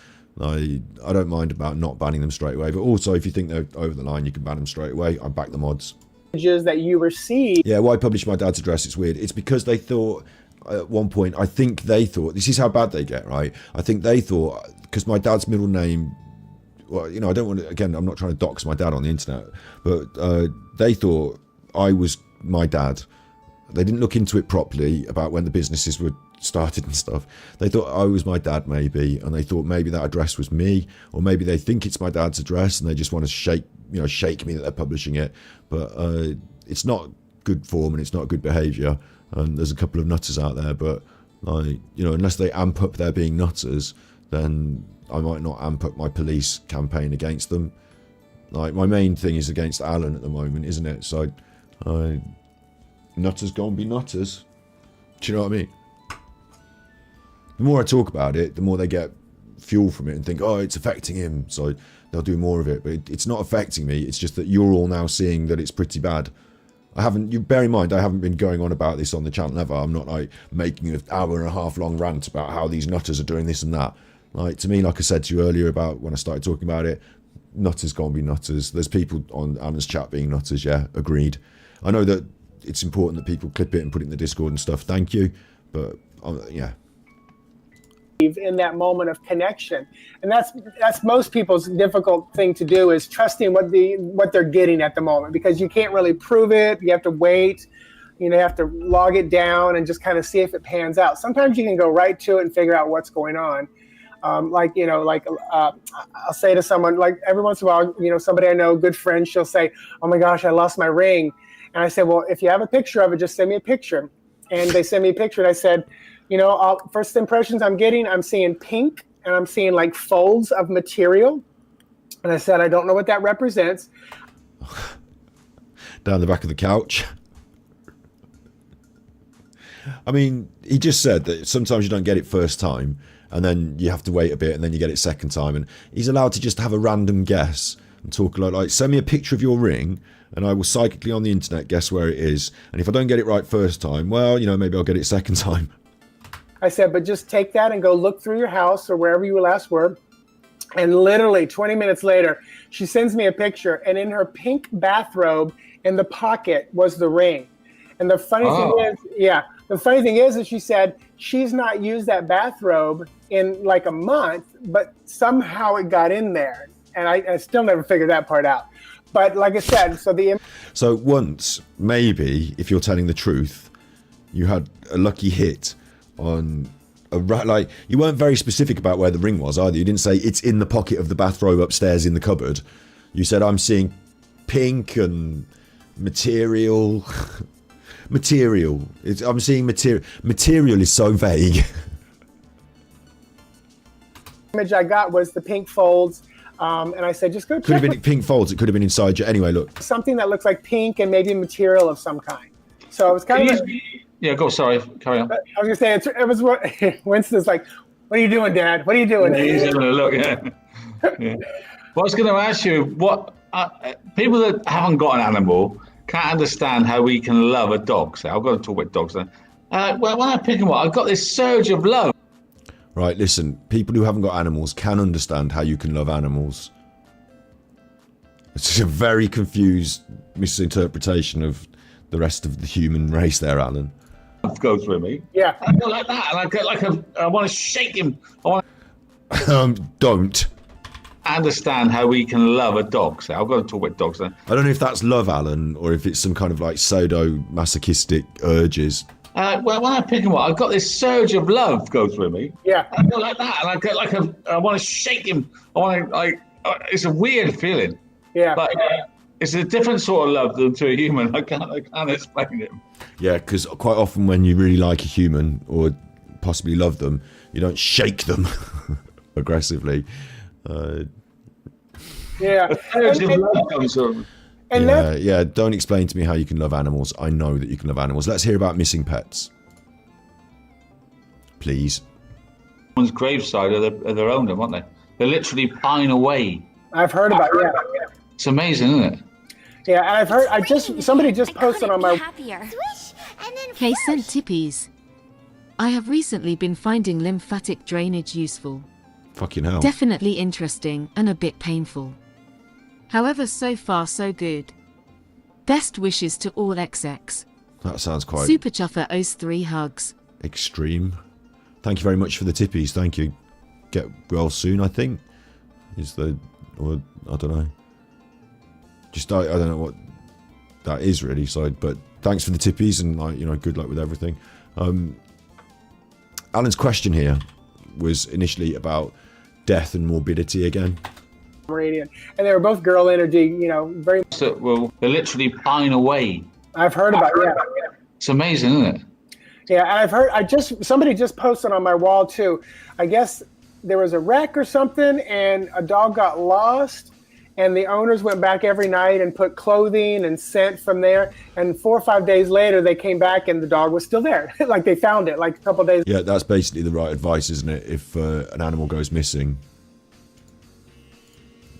I don't mind about not banning them straight away, but also if you think they're over the line, you can ban them straight away. I back the mods. That you receive. Yeah, why publish my dad's address? It's weird. It's because they thought at one point, I think they thought, this is how bad they get, right? I think they thought, because my dad's middle name, well, you know, I don't want to, again, I'm not trying to dox my dad on the internet, but they thought I was my dad. They didn't look into it properly about when the businesses were started and stuff. They thought I was my dad maybe, and they thought maybe that address was me, or maybe they think it's my dad's address and they just want to shake me that they're publishing it. But it's not good form and it's not good behaviour, and there's a couple of nutters out there, but, like, you know, unless they amp up their being nutters, then I might not amp up my police campaign against them. Like, my main thing is against Alan at the moment, isn't it? So Nutters gonna be nutters. Do you know what I mean? The more I talk about it, the more they get fuel from it and think, oh, it's affecting him, so they'll do more of it. But it's not affecting me. It's just that you're all now seeing that it's pretty bad. You bear in mind, I haven't been going on about this on the channel ever. I'm not like making an hour and a half long rant about how these nutters are doing this and that. Like, to me, like I said to you earlier about when I started talking about it, nutters gonna be nutters. There's people on Anna's chat being nutters, yeah, agreed. I know that it's important that people clip it and put it in the Discord and stuff. Thank you, but yeah. In that moment of connection, and that's most people's difficult thing to do, is trusting what they're getting at the moment, because you can't really prove it. You have to wait, you have to log it down and just kind of see if it pans out. Sometimes you can go right to it and figure out what's going on. I'll say to someone, like every once in a while, somebody I know, good friend, she'll say, oh my gosh, I lost my ring. And I said, well, if you have a picture of it, just send me a picture. And they send me a picture, and I said, first impressions I'm seeing pink, and I'm seeing like folds of material. And I said, I don't know what that represents. Down the back of the couch. I mean, he just said that sometimes you don't get it first time, and then you have to wait a bit, and then you get it second time. And he's allowed to just have a random guess and talk a lot like, send me a picture of your ring, and I will psychically on the internet guess where it is. And if I don't get it right first time, well, maybe I'll get it second time. I said, but just take that and go look through your house or wherever you last were. And literally 20 minutes later, she sends me a picture, and in her pink bathrobe in the pocket was the ring. And the funny thing is that she said she's not used that bathrobe in like a month, but somehow it got in there. And I still never figured that part out. But like I said, so once, maybe, if you're telling the truth, you had a lucky hit on you weren't very specific about where the ring was either. You didn't say it's in the pocket of the bathrobe upstairs in the cupboard. You said, I'm seeing pink and material. Material. I'm seeing material. Material is so vague. The image I got was the pink folds. And I said, just go check. Could have been pink folds. It could have been inside you. Anyway, look. Something that looks like pink and maybe material of some kind. So it was kind of... Yeah, go. Sorry, carry on. I was going to say, it was what Winston's like, what are you doing, Dad? What are you doing? Yeah, he's having a look, yeah. Yeah. Well, I was going to ask you, what people that haven't got an animal can't understand how we can love a dog. So I've got to talk about dogs then. Well, when I pick them up, I've got this surge of love. Right, listen, people who haven't got animals can understand how you can love animals. It's a very confused misinterpretation of the rest of the human race there, Alan. Goes with me. Yeah. I go like that, and I want to shake him. Don't. I understand how we can love a dog. So I've got to talk about dogs then. I don't know if that's love, Alan, or if it's some kind of like pseudo-masochistic urges. Well, when I pick him up, I've got this surge of love goes with me. Yeah. I go like that, and I want to shake him. It's a weird feeling. Yeah. But it's a different sort of love than to a human. I can't explain it. Yeah, because quite often when you really like a human or possibly love them, you don't shake them aggressively. Yeah. Don't explain to me how you can love animals. I know that you can love animals. Let's hear about missing pets. Please. Someone's graveside of their owner, weren't they? They literally pine away. I've heard about it, yeah. It's amazing, isn't it? Yeah, and I've heard, somebody just posted on my... K sent tippies. I have recently been finding lymphatic drainage useful. Fucking hell. Definitely interesting and a bit painful. However, so far so good. Best wishes to all XX. That sounds quite... Super Chuffer owes 3 hugs. Extreme. Thank you very much for the tippies. Thank you. Get well soon, I think. Or I don't know. Just I don't know what that is really. So, but thanks for the tippies and good luck with everything. Alan's question here was initially about death and morbidity again. And they were both girl energy, very. Well, they literally pine away. I've heard about it. Yeah. It's amazing, isn't it? Yeah, and I've heard. Somebody just posted on my wall too. I guess there was a wreck or something, and a dog got lost, and the owners went back every night and put clothing and scent from there. And 4 or 5 days later, they came back and the dog was still there. Like they found it like a couple of days. Yeah, that's basically the right advice, isn't it? If an animal goes missing,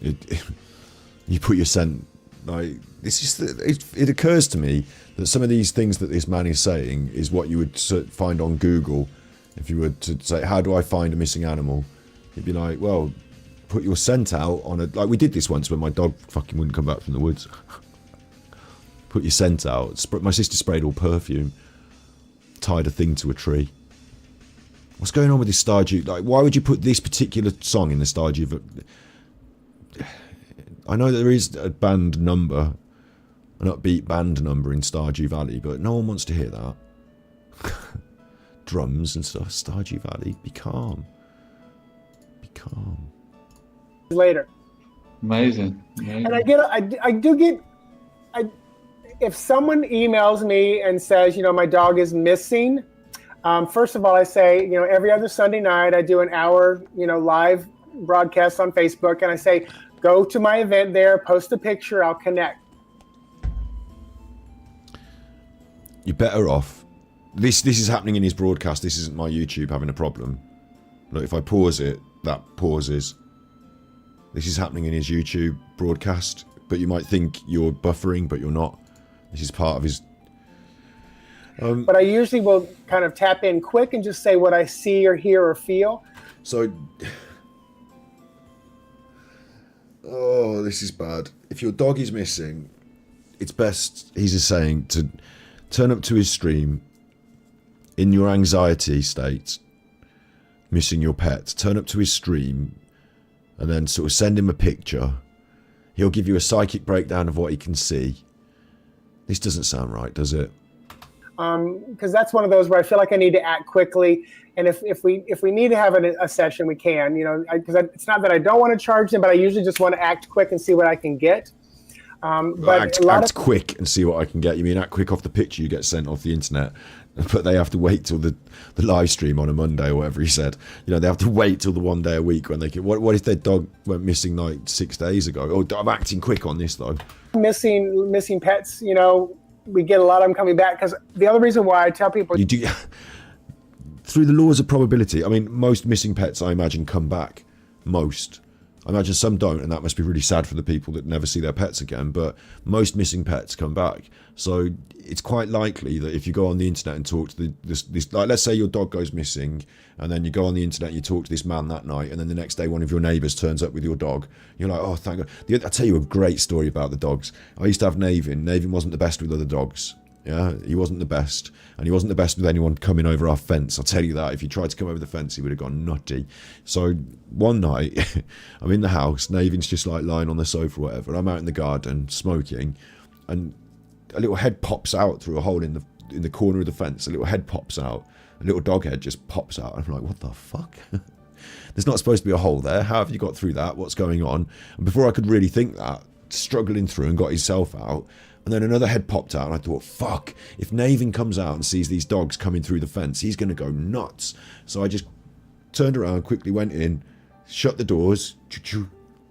you put your scent. Like this is it occurs to me that some of these things that this man is saying is what you would find on Google if you were to say, how do I find a missing animal? You'd be like, well, put your scent out on a, like we did this once when my dog fucking wouldn't come back from the woods. Put your scent out. My sister sprayed all perfume, tied a thing to a tree. What's going on with this Stardew? Like, why would you put this particular song in the Stardew? I know that there is a band number, an upbeat band number in Stardew Valley, but no one wants to hear that. Drums and stuff. Stardew Valley, be calm. Be calm. Later. Amazing. And I do get, if someone emails me and says, you know, my dog is missing, first of all, I say, you know, every other Sunday night I do an hour, you know, live broadcast on Facebook, and I say, go to my event there, post a picture, I'll connect. You're better off. This is happening in his broadcast. This isn't my YouTube having a problem. Look, if I pause it, that pauses. This is happening in his YouTube broadcast, but you might think you're buffering, but you're not. This is part of his... but I usually will kind of tap in quick and just say what I see or hear or feel. So... Oh, this is bad. If your dog is missing, it's best, he's just saying, to turn up to his stream in your anxiety state, missing your pet. Turn up to his stream and then sort of send him a picture. He'll give you a psychic breakdown of what he can see. This doesn't sound right, does it? Because that's one of those where I feel like I need to act quickly. And if we need to have a session, we can, you know, because it's not that I don't want to charge them, but I usually just want to act quick and see what I can get. But act quick and see what I can get. You mean act quick off the picture you get sent off the internet, but they have to wait till the live stream on a Monday or whatever he said. You know, they have to wait till the 1 day a week when they can. What if their dog went missing like 6 days ago? Oh, I'm acting quick on this though. Missing pets, you know, we get a lot of them coming back, because the other reason why I tell people... You do... Through the laws of probability, I mean, most missing pets, I imagine, come back. Most. I imagine some don't, and that must be really sad for the people that never see their pets again, but most missing pets come back. So it's quite likely that if you go on the internet and talk to this, like, let's say your dog goes missing, and then you go on the internet and you talk to this man that night, and then the next day one of your neighbours turns up with your dog. You're like, oh, thank God. I'll tell you a great story about the dogs. I used to have Navin. Navin wasn't the best with other dogs. Yeah, he wasn't the best, and he wasn't the best with anyone coming over our fence. I'll tell you that. If he tried to come over the fence, he would have gone nutty. So one night, I'm in the house, Navin's just like lying on the sofa or whatever, and I'm out in the garden smoking, and a little head pops out through a hole in the corner of the fence. A little head pops out, a little dog head just pops out. I'm like, what the fuck? There's not supposed to be a hole there. How have you got through that? What's going on? And before I could really think that, struggling through and got himself out. And then another head popped out, and I thought, fuck, if Navin comes out and sees these dogs coming through the fence, he's going to go nuts. So I just turned around, quickly went in, shut the doors,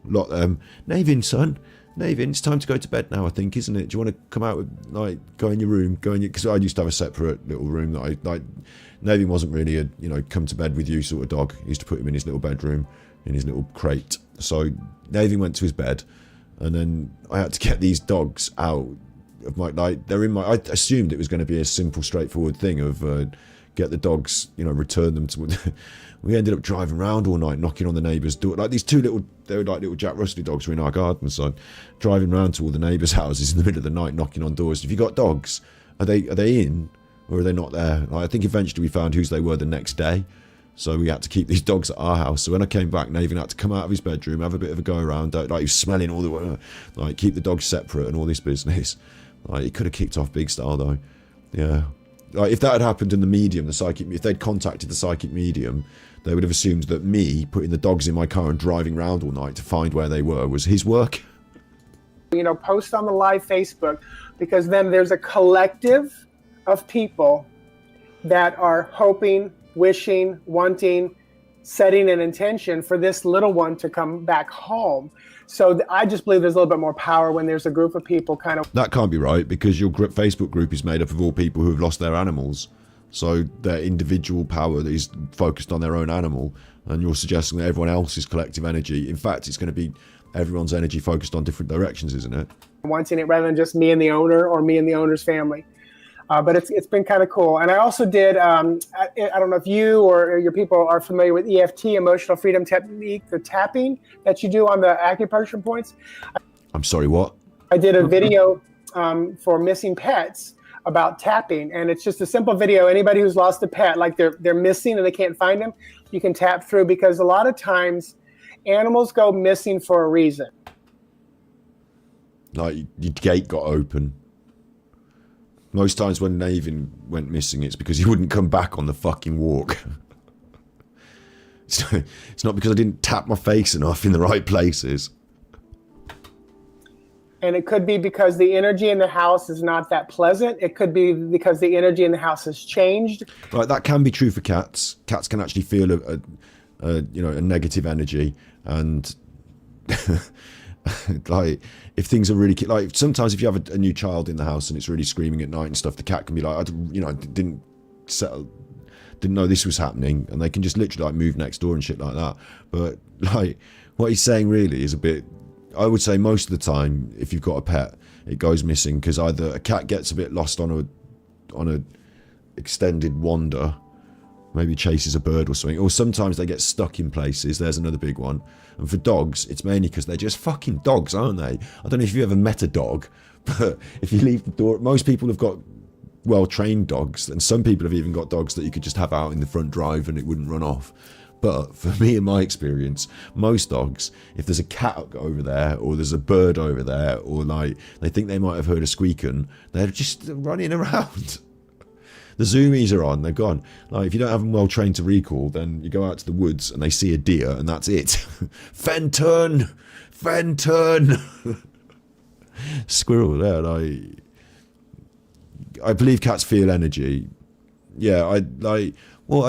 locked them. Navin, son, Navin, it's time to go to bed now, I think, isn't it? Do you want to come out, like, go in your room, because I used to have a separate little room that I, like, Navin wasn't really a, you know, come to bed with you sort of dog. I used to put him in his little bedroom, in his little crate. So Navin went to his bed, and then I had to get these dogs out of my, like, they're in my, I assumed it was going to be a simple, straightforward thing of get the dogs, you know, return them to, we ended up driving around all night, knocking on the neighbours' door, like these two little, they were like little Jack Russell dogs were in our garden, so driving around to all the neighbours' houses in the middle of the night, knocking on doors. Have you got dogs? Are they in, or are they not there? Like, I think eventually we found whose they were the next day. So we had to keep these dogs at our house. So when I came back, Navin had to come out of his bedroom, have a bit of a go around. Like, he was smelling all the way, like, keep the dogs separate and all this business. Like, it could have kicked off big style though. Yeah. Like, if that had happened in the medium, the psychic, if they'd contacted the psychic medium, they would have assumed that me putting the dogs in my car and driving around all night to find where they were was his work. You know, post on the live Facebook, because then there's a collective of people that are hoping, wishing, wanting, setting an intention for this little one to come back home. So I just believe there's a little bit more power when there's a group of people kind of. That can't be right, because your Facebook group is made up of all people who have lost their animals. So their individual power is focused on their own animal, and you're suggesting that everyone else's collective energy, in fact, it's going to be everyone's energy focused on different directions, isn't it? Wanting it rather than just me and the owner or me and the owner's family. But it's been kind of cool. And I also did, I don't know if you or your people are familiar with EFT, Emotional Freedom Technique, the tapping that you do on the acupuncture points. I'm sorry, what? I did a video for missing pets about tapping, and it's just a simple video. Anybody who's lost a pet, like they're missing and they can't find them, you can tap through, because a lot of times animals go missing for a reason. Like your gate got open. Most times when Navin went missing, it's because he wouldn't come back on the fucking walk. It's not because I didn't tap my face enough in the right places. And it could be because the energy in the house is not that pleasant. It could be because the energy in the house has changed. Right, that can be true for cats. Cats can actually feel a negative energy, and like if things are really like sometimes if you have a new child in the house and it's really screaming at night and stuff, the cat can be like, didn't know this was happening, and they can just literally like move next door and shit like that. But like what he's saying really is a bit. I would say most of the time, if you've got a pet, it goes missing because either a cat gets a bit lost on a extended wander, maybe chases a bird or something, or sometimes they get stuck in places. There's another big one. And for dogs, it's mainly because they're just fucking dogs, aren't they? I don't know if you ever met a dog, but if you leave the door, most people have got well-trained dogs, and some people have even got dogs that you could just have out in the front drive and it wouldn't run off. But for me, in my experience, most dogs, if there's a cat over there or there's a bird over there, or like they think they might have heard a squeaking, they're just running around. The zoomies are on, they're gone. Like if you don't have them well trained to recall, then you go out to the woods and they see a deer and that's it. Fenton! Squirrel there, like I believe cats feel energy. Yeah, I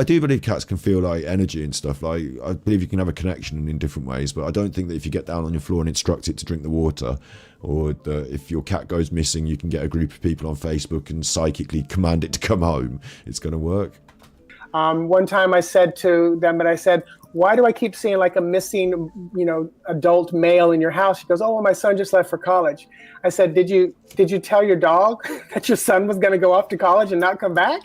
do believe cats can feel like energy and stuff. Like I believe you can have a connection in different ways, but I don't think that if you get down on your floor and instruct it to drink the water, or if your cat goes missing, you can get a group of people on Facebook and psychically command it to come home. It's going to work. One time I said to them, why do I keep seeing like a missing, adult male in your house? She goes, oh, well, my son just left for college. I said, did you tell your dog that your son was going to go off to college and not come back?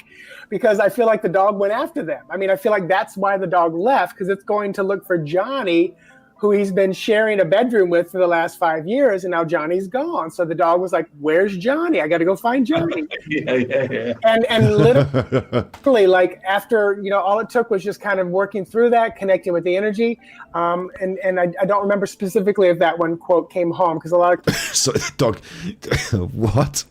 Because I feel like the dog went after them. I mean, I feel like that's why the dog left, because it's going to look for Johnny, who he's been sharing a bedroom with for the last 5 years, and now Johnny's gone. So the dog was like, where's Johnny? I got to go find Johnny. Yeah. And literally, like after, all it took was just kind of working through that, connecting with the energy. And I don't remember specifically if that one quote came home, because a lot of... So the dog, what?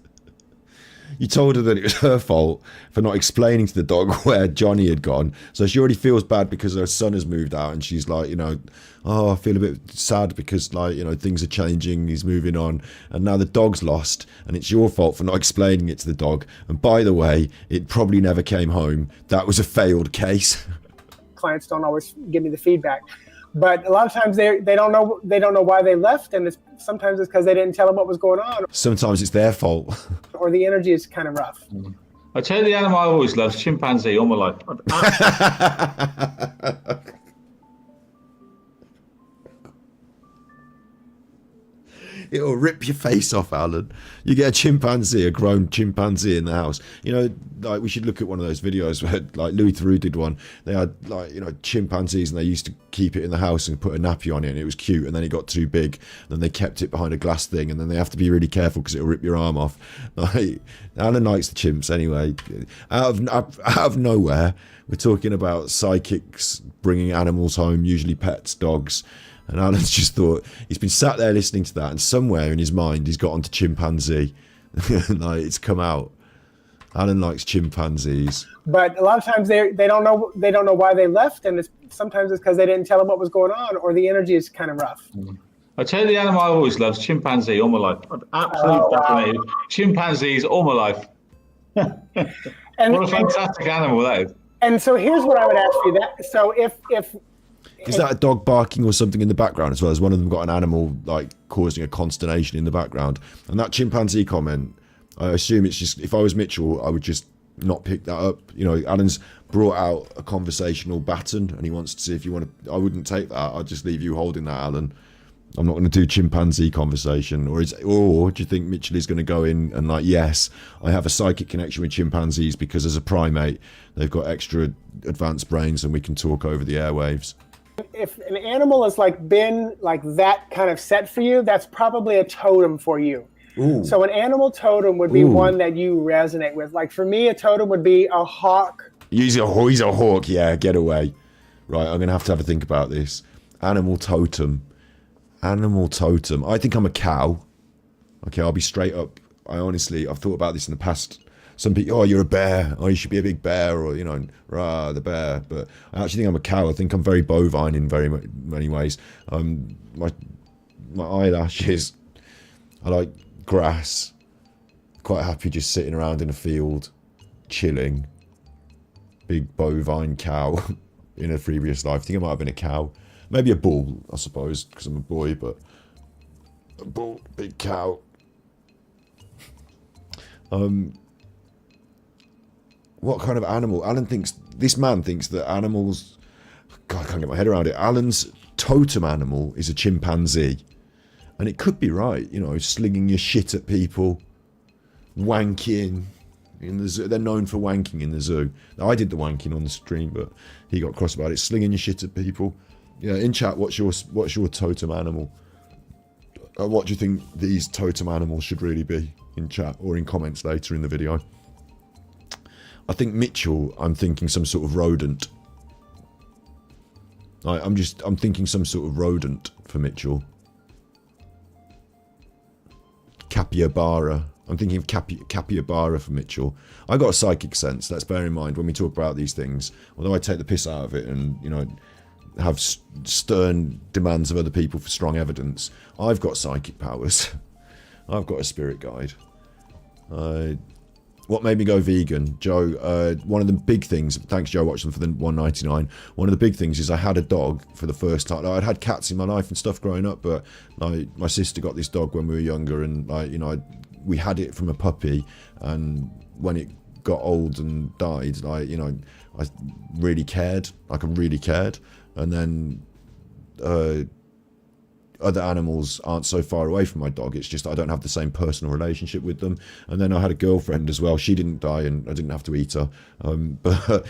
You told her that it was her fault for not explaining to the dog where Johnny had gone. So she already feels bad because her son has moved out, and she's like, oh, I feel a bit sad because like, things are changing, he's moving on, and now the dog's lost, and it's your fault for not explaining it to the dog. And by the way, it probably never came home. That was a failed case. Clients don't always give me the feedback. But a lot of times they don't know why they left, and sometimes it's because they didn't tell them what was going on. Sometimes it's their fault. Or the energy is kind of rough. I tell you the animal I always loved, chimpanzee, all my life. It'll rip your face off, Alan. You get a grown chimpanzee in the house. Like we should look at one of those videos where like Louis Theroux did one. They had like, chimpanzees, and they used to keep it in the house and put a nappy on it, and it was cute, and then it got too big, and then they kept it behind a glass thing, and then they have to be really careful because it'll rip your arm off. Like Alan likes the chimps anyway. Out of nowhere, we're talking about psychics bringing animals home, usually pets, dogs. And Alan's just thought, he's been sat there listening to that, and somewhere in his mind he's got onto chimpanzee. Like it's come out. Alan likes chimpanzees. But a lot of times they don't know why they left, and sometimes it's because they didn't tell them what was going on, or the energy is kind of rough. I tell you the animal I always loved, chimpanzee, all my life. Absolutely fascinated. Chimpanzees, all my life. What a fantastic animal that is. And so here's what I would ask you. So if Is that a dog barking or something in the background as well? As one of them got an animal like causing a consternation in the background? And that chimpanzee comment, I assume it's just, if I was Mitchell, I would just not pick that up. You know, Alan's brought out a conversational baton and he wants to see if you want to, I wouldn't take that. I'd just leave you holding that, Alan. I'm not going to do chimpanzee conversation. Or do you think Mitchell is going to go in and like, yes, I have a psychic connection with chimpanzees because as a primate, they've got extra advanced brains and we can talk over the airwaves? If an animal has like been like that kind of set for you, that's probably a totem for you. Ooh. So an animal totem would be one that you resonate with. Like for me, a totem would be a hawk. He's a hawk, yeah, get away. Right, I'm going to have a think about this. Animal totem. I think I'm a cow. Okay, I'll be straight up. I've thought about this in the past. Some people, oh, you're a bear. Oh, you should be a big bear, or, you know, rah, the bear. But I actually think I'm a cow. I think I'm very bovine in very many ways. My eyelashes, I like grass. Quite happy just sitting around in a field, chilling. Big bovine cow in a previous life. I think I might have been a cow. Maybe a bull, I suppose, because I'm a boy, but a bull, big cow. What kind of animal? This man thinks that animals, God, I can't get my head around it. Alan's totem animal is a chimpanzee. And it could be right, you know, slinging your shit at people, wanking in the zoo. They're known for wanking in the zoo. Now, I did the wanking on the stream, but he got cross about it. Slinging your shit at people. Yeah, in chat, what's your totem animal? What do you think these totem animals should really be in chat or in comments later in the video? I think Mitchell, I'm thinking some sort of rodent. I'm thinking some sort of rodent for Mitchell. Capybara. I'm thinking of capybara for Mitchell. I got a psychic sense. Let's bear in mind when we talk about these things. Although I take the piss out of it and, you know, have stern demands of other people for strong evidence, I've got psychic powers. I've got a spirit guide. What made me go vegan? Joe, one of the big things, thanks Joe Watson for the 199, one of the big things is I had a dog for the first time. I'd had cats in my life and stuff growing up, but like, my sister got this dog when we were younger, and like, you know, we had it from a puppy, and when it got old and died, like, you know, I really cared, and then other animals aren't so far away from my dog. It's just I don't have the same personal relationship with them. And then I had a girlfriend as well. She didn't die and I didn't have to eat her, but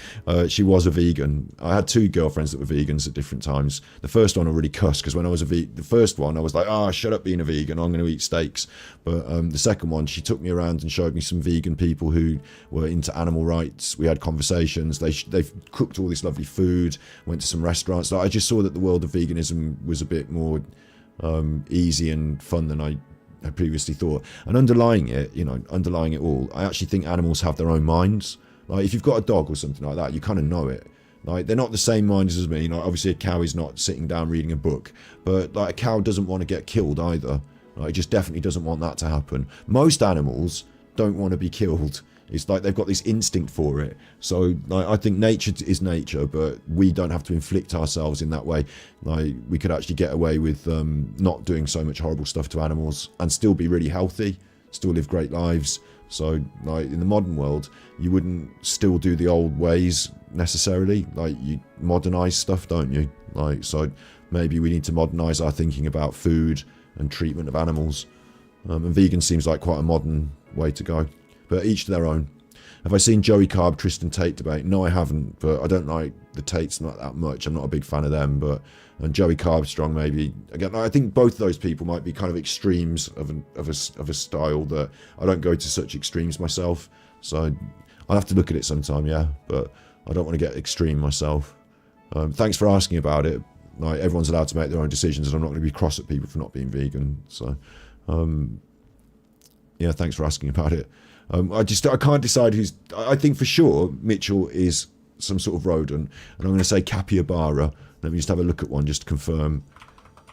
she was a vegan. I had two girlfriends that were vegans at different times. The first one I really cussed because when I was the first one I was like, shut up being a vegan, I'm going to eat steaks. But the second one, she took me around and showed me some vegan people who were into animal rights. We had conversations. They've cooked all this lovely food, went to some restaurants. I just saw that the world of veganism was a bit more easy and fun than I had previously thought. And underlying it all, I actually think animals have their own minds. Like if you've got a dog or something like that, you kind of know it. Like they're not the same minds as me. You know, obviously a cow is not sitting down reading a book, but like a cow doesn't want to get killed either. Like, it just definitely doesn't want that to happen. Most animals don't want to be killed. It's like they've got this instinct for it. So like, I think nature is nature, but we don't have to inflict ourselves in that way. Like we could actually get away with not doing so much horrible stuff to animals and still be really healthy, still live great lives. So like in the modern world, you wouldn't still do the old ways necessarily. Like you modernize stuff, don't you? Like, so maybe we need to modernize our thinking about food and treatment of animals. And vegan seems like quite a modern way to go. But each to their own. Have I seen Joey Carb, Tristan Tate debate? No, I haven't, but I don't like the Tates not that much. I'm not a big fan of them, and Joey Carbstrong maybe. Again, I think both those people might be kind of extremes of a style that I don't go to such extremes myself. So I'll have to look at it sometime, yeah, but I don't want to get extreme myself. Thanks for asking about it. Like everyone's allowed to make their own decisions, and I'm not going to be cross at people for not being vegan. So, yeah, thanks for asking about it. I can't decide who's. I think for sure Mitchell is some sort of rodent, and I'm going to say capybara. Let me just have a look at one just to confirm.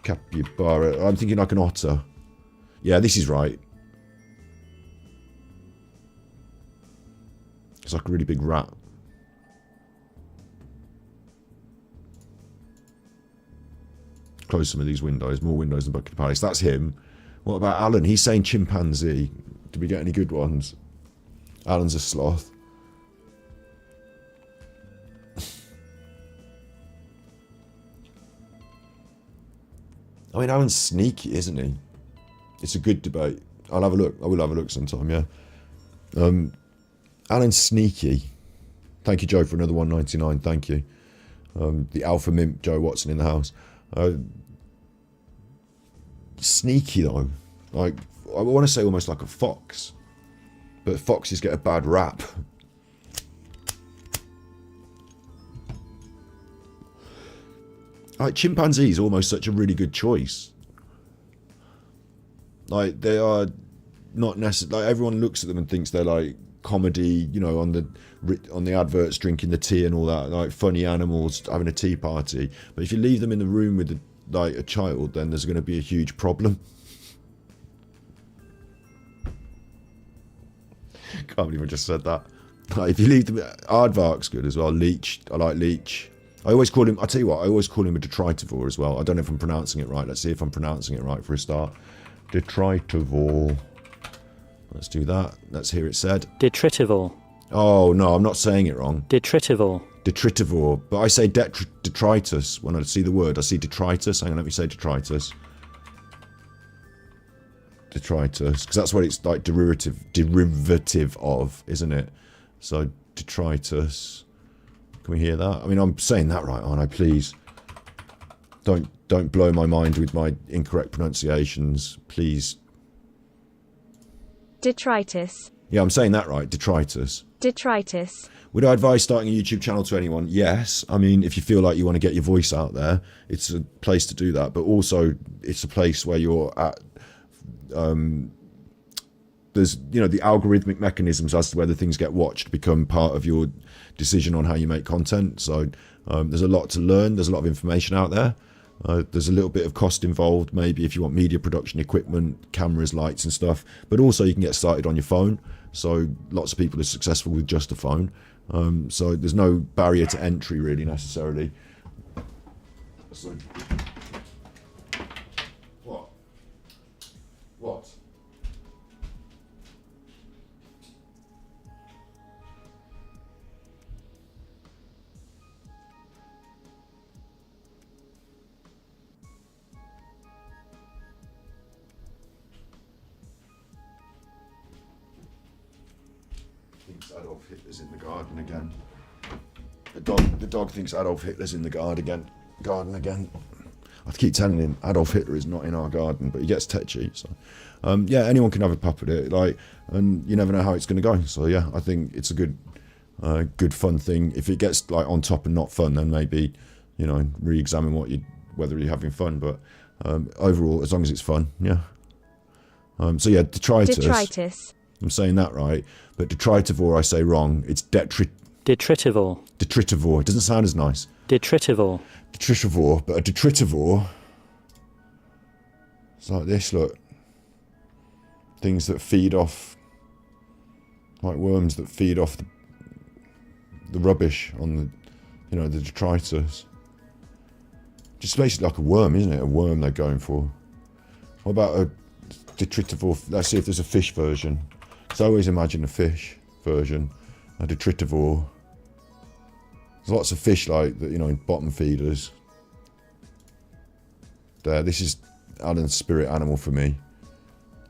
Capybara. I'm thinking like an otter. Yeah, this is right. It's like a really big rat. close some of these windows. More windows than Buckingham Palace. That's him. What about Alan? He's saying chimpanzee. Did we get any good ones? Alan's a sloth. I mean, Alan's sneaky, isn't he? It's a good debate. I'll have a look. I will have a look sometime, yeah. Alan's sneaky. Thank you, Joe, for another 199. Thank you. The Alpha Mimp, Joe Watson in the house. Sneaky, though. Like, I want to say almost like a fox. But foxes get a bad rap. Like, chimpanzees are almost such a really good choice. Like, they are not necessarily... Like, everyone looks at them and thinks they're, like, comedy, you know, on the adverts, drinking the tea and all that, like, funny animals, having a tea party. But if you leave them in the room with, a child, then there's going to be a huge problem. Can't believe I just said that. Like, if you leave them... Aardvark's good as well. Leech. I like Leech. I always call him... I tell you what, I always call him a detritivore as well. I don't know if I'm pronouncing it right. Let's see if I'm pronouncing it right for a start. Detritivore. Let's do that. Let's hear it said. Detritivore. Oh, no, I'm not saying it wrong. Detritivore. Detritivore. But I say detritus. When I see the word, I see detritus. Hang on, let me say detritus. Detritus. Because that's what it's like derivative of, isn't it? So, detritus. Can we hear that? I mean, I'm saying that right, aren't I? Please. Don't blow my mind with my incorrect pronunciations. Please. Detritus. Yeah, I'm saying that right. Detritus. Detritus. Would I advise starting a YouTube channel to anyone? Yes. I mean, if you feel like you want to get your voice out there, it's a place to do that. But also, it's a place where you're at... there's, you know, the algorithmic mechanisms as to whether things get watched become part of your decision on how you make content. So there's a lot to learn. There's a lot of information out there. There's a little bit of cost involved, maybe if you want media production equipment, cameras, lights and stuff. But also you can get started on your phone. So lots of people are successful with just a phone. So there's no barrier to entry really necessarily. So, what? Adolf Hitler's in the garden again. The dog thinks Adolf Hitler's in the garden again. I keep telling him Adolf Hitler is not in our garden, but he gets tetchy. So, yeah, anyone can have a pup at it, like, and you never know how it's going to go. So yeah, I think it's a good fun thing. If it gets like on top and not fun, then maybe, you know, re-examine whether you're having fun. But overall, as long as it's fun, yeah. So yeah, detritus. Detritus. I'm saying that right, but detritivore I say wrong. It's detritivore. Detritivore. It doesn't sound as nice. Detritivore. Detritivore, but a detritivore. It's like this. Look, things that feed off, like worms that feed off the rubbish on the, you know, the detritus. Just basically like a worm, isn't it? A worm they're going for. What about a detritivore? Let's see if there's a fish version. Because I always imagine a fish version, a detritivore. There's lots of fish like that, you know, in bottom feeders. There, this is Alan's spirit animal for me.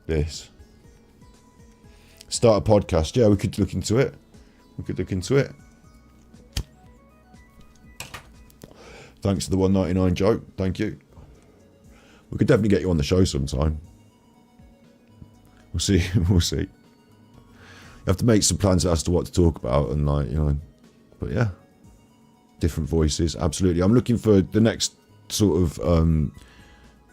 This. Start a podcast. Yeah, we could look into it. Thanks to the 199 joke. Thank you. We could definitely get you on the show sometime. We'll see. We'll see. You have to make some plans as to what to talk about and, like, you know, but yeah, different voices. Absolutely. I'm looking for the next sort of,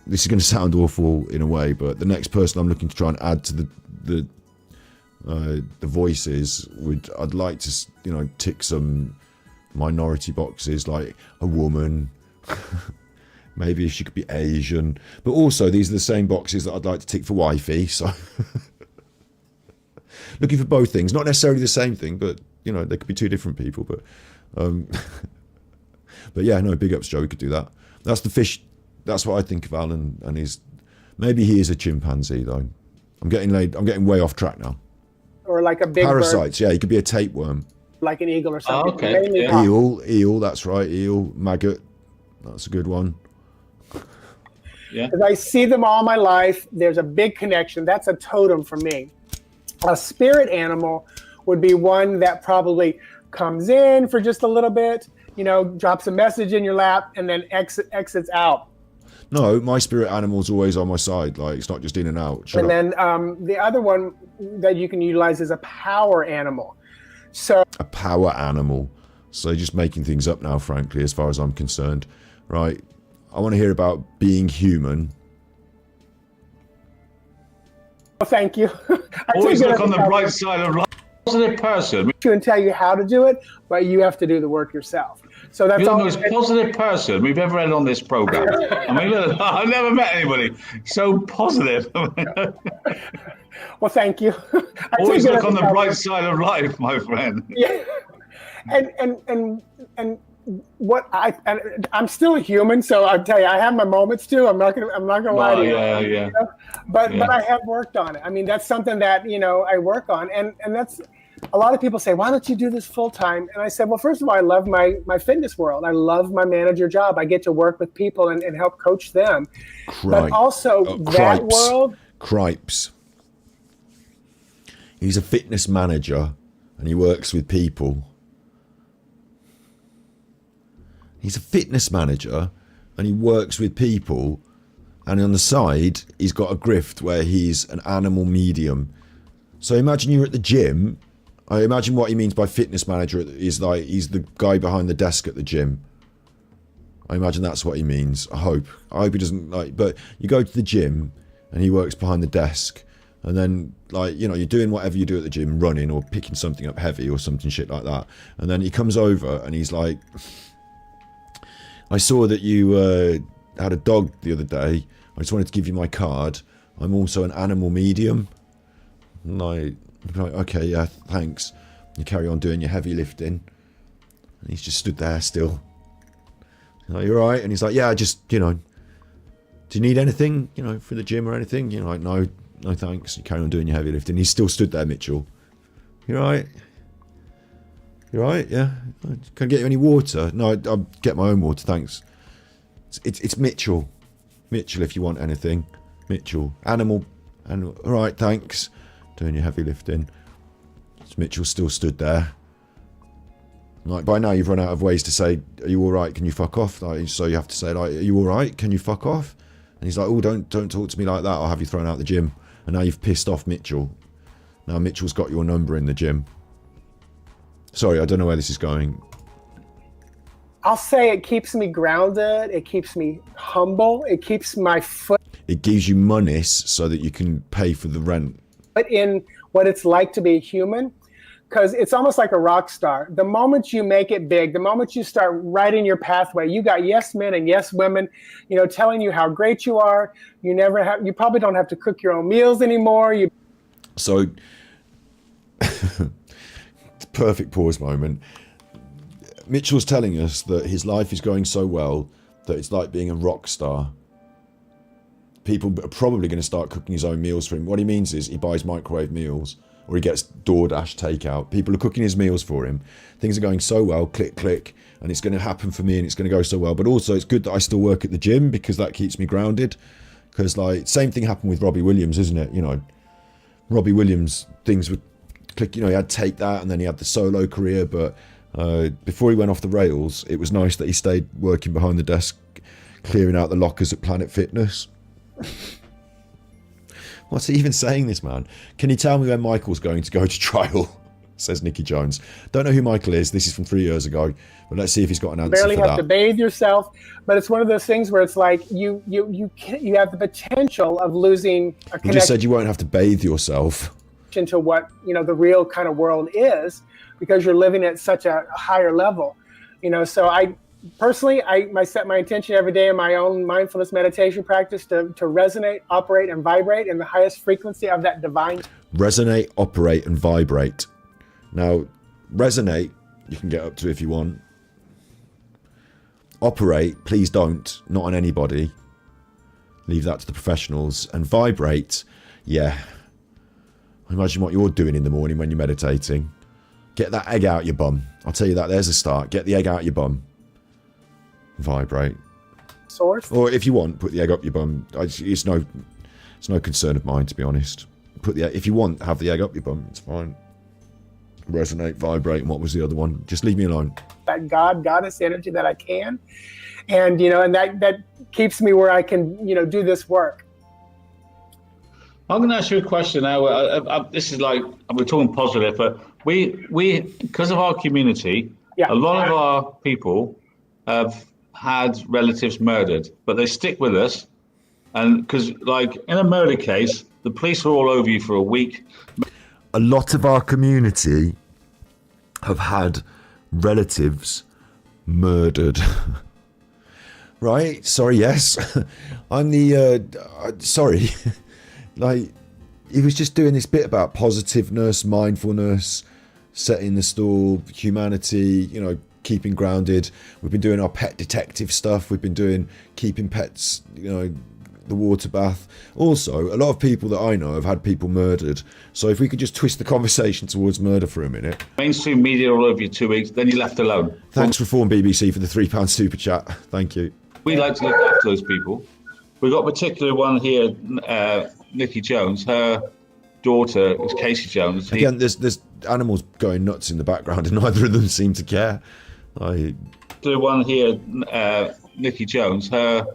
this is going to sound awful in a way, but the next person I'm looking to try and add to the voices I'd like to, you know, tick some minority boxes, like a woman, maybe if she could be Asian, but also these are the same boxes that I'd like to tick for wifey. So looking for both things, not necessarily the same thing, but you know, they could be two different people. But but yeah, no, big ups, Joe. We could do that. That's the fish that's what I think of Alan, and maybe he is a chimpanzee though. I'm getting way off track now. Or like a big Parasites, bird, yeah, he could be a tapeworm. like an eagle or something. Oh, okay. Mainly Yeah. hawk. Eel, that's right, eel, maggot, that's a good one. Yeah. Because I see them all my life. There's a big connection. That's a totem for me. A spirit animal would be one that probably comes in for just a little bit, drops a message in your lap, and then exits out. No, my spirit animal's always on my side. Like, it's not just in and out. Shut up. Then the other one that you can utilize is a power animal. So A power animal. So you're just making things up now, frankly, as far as I'm concerned. Right? I want to hear about being human. thank you. Always look on the bright side of life. Positive person. And tell you how to do it, but you have to do the work yourself. So that's You're all. the most positive person we've ever had on this program. I mean, look, I've never met anybody so positive. Well, thank you. Always look on the bright side of life, my friend. Yeah. And what I'm still a human, so I'll tell you, I have my moments too. I'm not gonna lie to you. Yeah. But I have worked on it. I mean, that's something that I work on, and that's a lot of people say, why don't you do this full time? And I said, well, first of all, I love my fitness world. I love my manager job. I get to work with people and help coach them. But also that world. Cripes. He's a fitness manager and he works with people. He's a fitness manager and he works with people, and on the side he's got a grift where he's an animal medium. So imagine you're at the gym. I imagine what he means by fitness manager is like he's the guy behind the desk at the gym. I imagine that's what he means. I hope he doesn't but you go to the gym and he works behind the desk, and then you're doing whatever you do at the gym, running or picking something up heavy or something shit like that, and then he comes over and he's like, I saw that you had a dog the other day. I just wanted to give you my card. I'm also an animal medium. And like, okay, yeah, thanks. You carry on doing your heavy lifting. And he's just stood there still. Like, you all right? And he's like, yeah, just, do you need anything, for the gym or anything? You're like, no, thanks. You carry on doing your heavy lifting. He's still stood there, Mitchell. You all right? You all right? Yeah. Can I get you any water? No, I'll get my own water, thanks. It's Mitchell. Mitchell, if you want anything. Mitchell. Animal. All right, thanks. Doing your heavy lifting. Mitchell still stood there. Like, by now you've run out of ways to say, are you all right? Can you fuck off? Like, so you have to say, like, are you all right? Can you fuck off? And he's like, oh, don't talk to me like that. I'll have you thrown out the gym. And now you've pissed off Mitchell. Now Mitchell's got your number in the gym. Sorry, I don't know where this is going. I'll say it keeps me grounded. It keeps me humble. It keeps my foot It gives you monies so that you can pay for the rent. in what it's like to be a human, because it's almost like a rock star. The moment you make it big, the moment you start writing your pathway, you got yes men and yes women, telling you how great you are. You probably don't have to cook your own meals anymore. So, perfect pause moment. Mitchell's telling us that his life is going so well that it's like being a rock star. People are probably going to start cooking his own meals for him. What he means is he buys microwave meals, or he gets DoorDash takeout. People are cooking his meals for him. Things are going so well, click, click, and it's going to happen for me and it's going to go so well. But also it's good that I still work at the gym because that keeps me grounded. Because same thing happened with Robbie Williams, isn't it? Robbie Williams, things would click, he had Take That and then he had the solo career. But before he went off the rails, it was nice that he stayed working behind the desk, clearing out the lockers at Planet Fitness. What's he even saying, this man? Can you tell me when Michael's going to go to trial? Says Nicky Jones. Don't know who Michael is. This is from 3 years ago. But let's see if he's got an answer barely for have that. to bathe yourself, but it's one of those things where it's like you have the potential of losing a You just said you won't have to bathe yourself. connection to what the real kind of world is, because you're living at such a higher level. So I personally, I set my intention every day in my own mindfulness meditation practice to resonate, operate, and vibrate in the highest frequency of that divine. Resonate, operate, and vibrate. Now, resonate, you can get up to if you want. Operate, please don't. Not on anybody. leave that to the professionals. And vibrate, yeah. Imagine what you're doing in the morning when you're meditating. Get that egg out your bum. I'll tell you that, there's a start. Get the egg out your bum. Vibrate. Source. Or if you want, put the egg up your bum. It's no concern of mine, to be honest. If you want, have the egg up your bum. It's fine. Resonate, vibrate, and what was the other one? Just leave me alone. That goddess energy that I can, and and that keeps me where I can do this work. I'm going to ask you a question now. This is like, we're talking positive, but we because of our community, a lot of our people have had relatives murdered, but they stick with us, and because like in a murder case, the police are all over you for a week. A lot of our community have had relatives murdered. Right? Sorry, yes. I'm the... sorry. Like, he was just doing this bit about positiveness, mindfulness, setting the stall, humanity, keeping grounded. We've been doing our pet detective stuff. We've been doing keeping pets, the water bath. Also, a lot of people that I know have had people murdered. So if we could just twist the conversation towards murder for a minute. Mainstream media all over you 2 weeks, then you're left alone. Thanks, Reform BBC, for the £3 super chat. Thank you. We like to look after those people. We've got a particular one here, Nikki Jones. Her daughter is Casey Jones. Again, there's animals going nuts in the background and neither of them seem to care. The one here, Nikki Jones. Her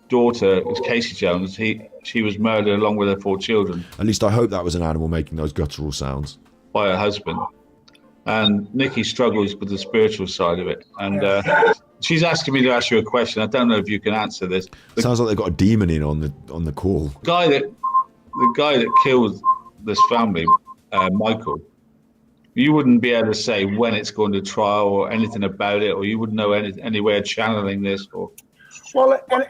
daughter is Casey Jones. She was murdered along with her 4 children. At least I hope that was an animal making those guttural sounds. By her husband. And Nikki struggles with the spiritual side of it. And she's asking me to ask you a question. I don't know if you can answer this. Sounds like they've got a demon in on the call. The guy that killed this family, Michael, you wouldn't be able to say when it's going to trial or anything about it, or you wouldn't know any way of channeling this, or... Well, and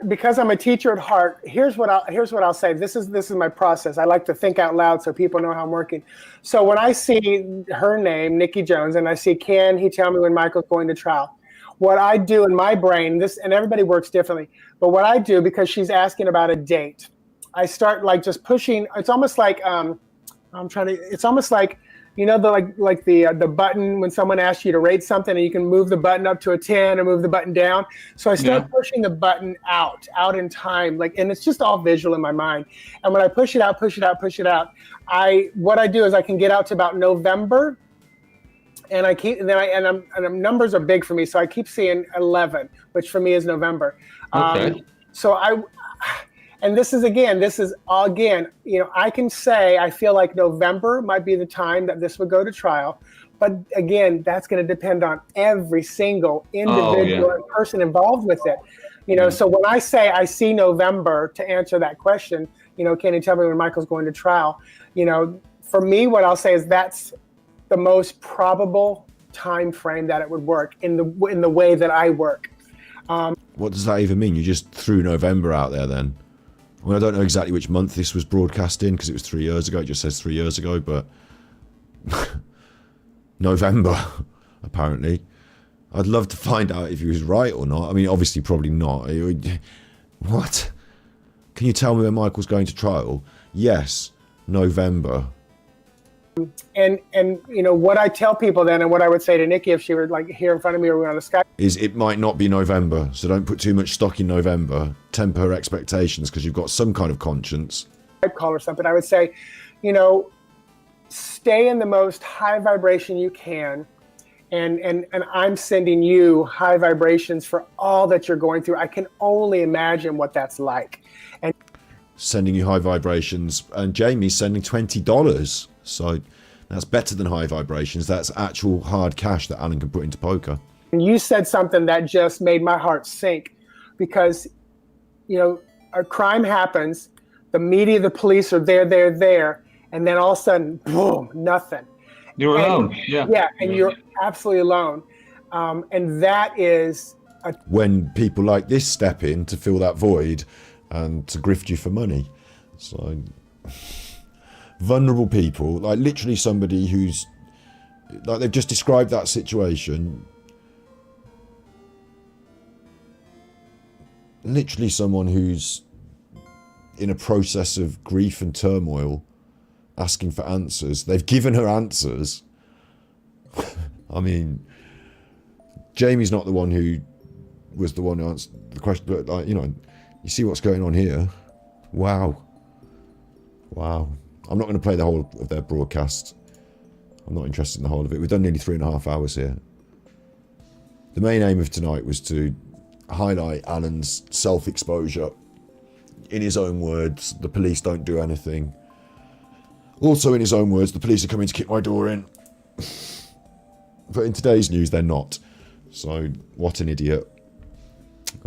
because I'm a teacher at heart, here's what I'll say. This is my process. I like to think out loud so people know how I'm working. So when I see her name, Nikki Jones, and I see, can he tell me when Michael's going to trial? What I do in my brain, and everybody works differently, but what I do, because she's asking about a date, I start like just pushing. It's almost like it's almost like, the button when someone asks you to rate something and you can move the button up to a 10 or move the button down. So I start pushing the button out in time, and it's just all visual in my mind. And when I push it out, what I do is I can get out to about November, and numbers are big for me. So I keep seeing 11, which for me is November. Okay. And this is again, I can say I feel like November might be the time that this would go to trial. But again, that's going to depend on every single individual person involved with it. So when I say I see November, to answer that question, can you tell me when Michael's going to trial? For me, what I'll say is that's the most probable time frame that it would work in the way that I work. What does that even mean? You just threw November out there then? Well, I don't know exactly which month this was broadcast in because it was 3 years ago. It just says 3 years ago, but November, apparently. I'd love to find out if he was right or not. I mean, obviously, probably not. What? Can you tell me when Michael's going to trial? Yes, November. And what I tell people then, and what I would say to Nikki if she were like here in front of me or we were on a Skype, is it might not be November, so don't put too much stock in November. Temper her expectations because you've got some kind of conscience. Call or something. I would say, stay in the most high vibration you can, and I'm sending you high vibrations for all that you're going through. I can only imagine what that's like. And sending you high vibrations, and Jamie's sending $20. So that's better than high vibrations. That's actual hard cash that Alan can put into poker. And you said something that just made my heart sink, because, a crime happens, the media, the police are there, and then all of a sudden, boom, nothing. You're alone. Yeah. Yeah, and you're absolutely alone. And that is... when people like this step in to fill that void and to grift you for money. So... vulnerable people, like literally somebody who's like, they've just described that situation, literally someone who's in a process of grief and turmoil, asking for answers. They've given her answers. I mean, Jamie's not the one who was the one who answered the question, but like, you know, you see what's going on here. Wow. Wow. I'm not going to play the whole of their broadcast. I'm not interested in the whole of it. We've done nearly 3.5 hours here. The main aim of tonight was to highlight Alan's self-exposure. In his own words, the police don't do anything. Also in his own words, the police are coming to kick my door in. But in today's news, they're not. So, what an idiot.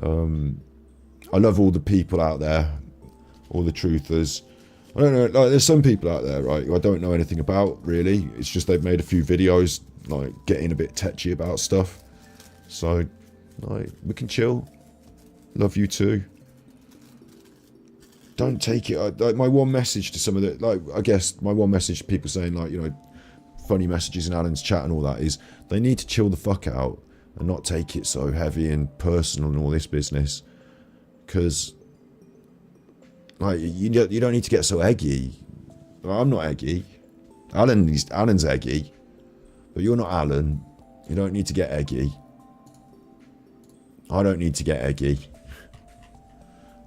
I love all the people out there, all the truthers. I don't know, like, there's some people out there, right, who I don't know anything about, really. It's just they've made a few videos, like, getting a bit tetchy about stuff. So, like, we can chill. Love you too. Don't take it, like, my one message to some of the, like, I guess my one message to people saying, like, you know, funny messages in Alan's chat and all that is, they need to chill the fuck out and not take it so heavy and personal and all this business. Because, like, you don't need to get so eggy. I'm not eggy. Alan's eggy. But you're not Alan. You don't need to get eggy. I don't need to get eggy.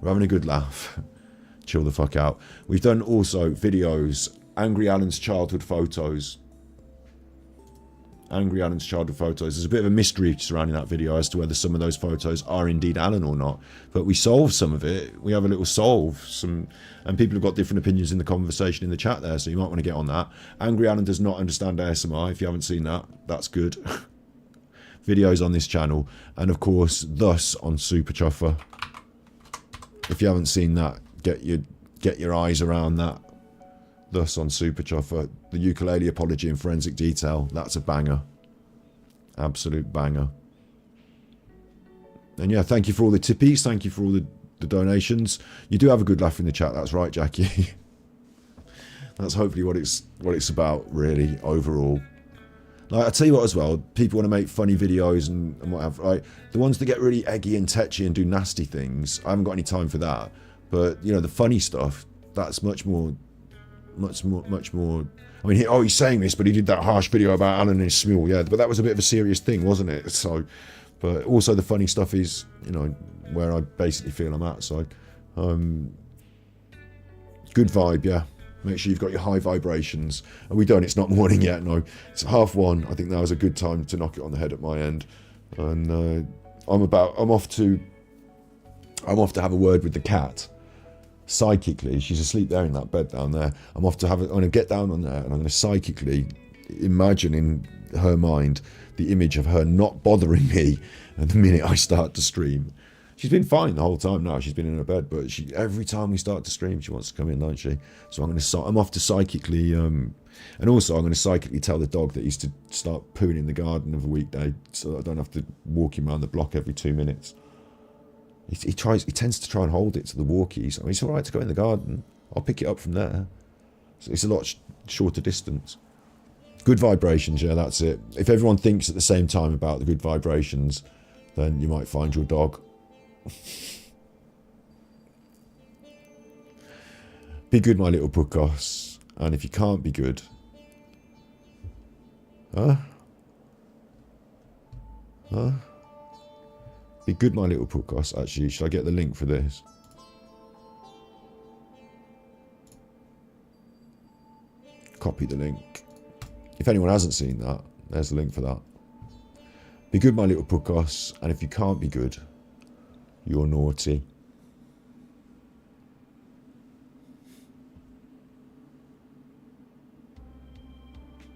We're having a good laugh. Chill the fuck out. We've done also videos. Angry Alan's childhood photos. Angry Alan's childhood photos. There's a bit of a mystery surrounding that video as to whether some of those photos are indeed Alan or not. But we solve some of it. We have a little solve. And people have got different opinions in the conversation in the chat there, so you might want to get on that. Angry Alan does not understand ASMR. If you haven't seen that, that's good. Videos on this channel. And of course, thus on Super Chuffer. If you haven't seen that, get your eyes around that. Thus on Super Chuffer, the ukulele apology in forensic detail. That's a banger. Absolute banger. And yeah, thank you for all the tippies. Thank you for all the donations. You do have a good laugh in the chat. That's right, Jackie. That's hopefully what it's about, really, overall. Like, I tell you what as well, people want to make funny videos and what have, right? The ones that get really eggy and tetchy and do nasty things, I haven't got any time for that. But, you know, the funny stuff, that's much more. I mean, he's saying this, but he did that harsh video about Alan and his smule, yeah. But that was a bit of a serious thing, wasn't it? So, but also the funny stuff is, you know, where I basically feel I'm at. So, good vibe, yeah. Make sure you've got your high vibrations. Are we done? It's not morning yet. No, it's 1:30. I think that was a good time to knock it on the head at my end. And I'm off to have a word with the cat. Psychically, she's asleep there in that bed down there. I'm going to get down on there and I'm going to psychically imagine in her mind the image of her not bothering me at the minute I start to stream. She's been fine the whole time now. She's been in her bed, but every time we start to stream, she wants to come in, don't she? So I'm off to psychically, and also I'm going to psychically tell the dog that he's to start pooing in the garden of a weekday, so that I don't have to walk him around the block every 2 minutes. He tends to try and hold it to the walkies. I mean, it's all right to go in the garden. I'll pick it up from there. So it's a lot shorter distance. Good vibrations, yeah, that's it. If everyone thinks at the same time about the good vibrations, then you might find your dog. Be good, my little puckos. And if you can't be good... Huh? Be good, my little puckos. Actually, should I get the link for this? Copy the link. If anyone hasn't seen that, there's the link for that. Be good, my little puckos. And if you can't be good, you're naughty.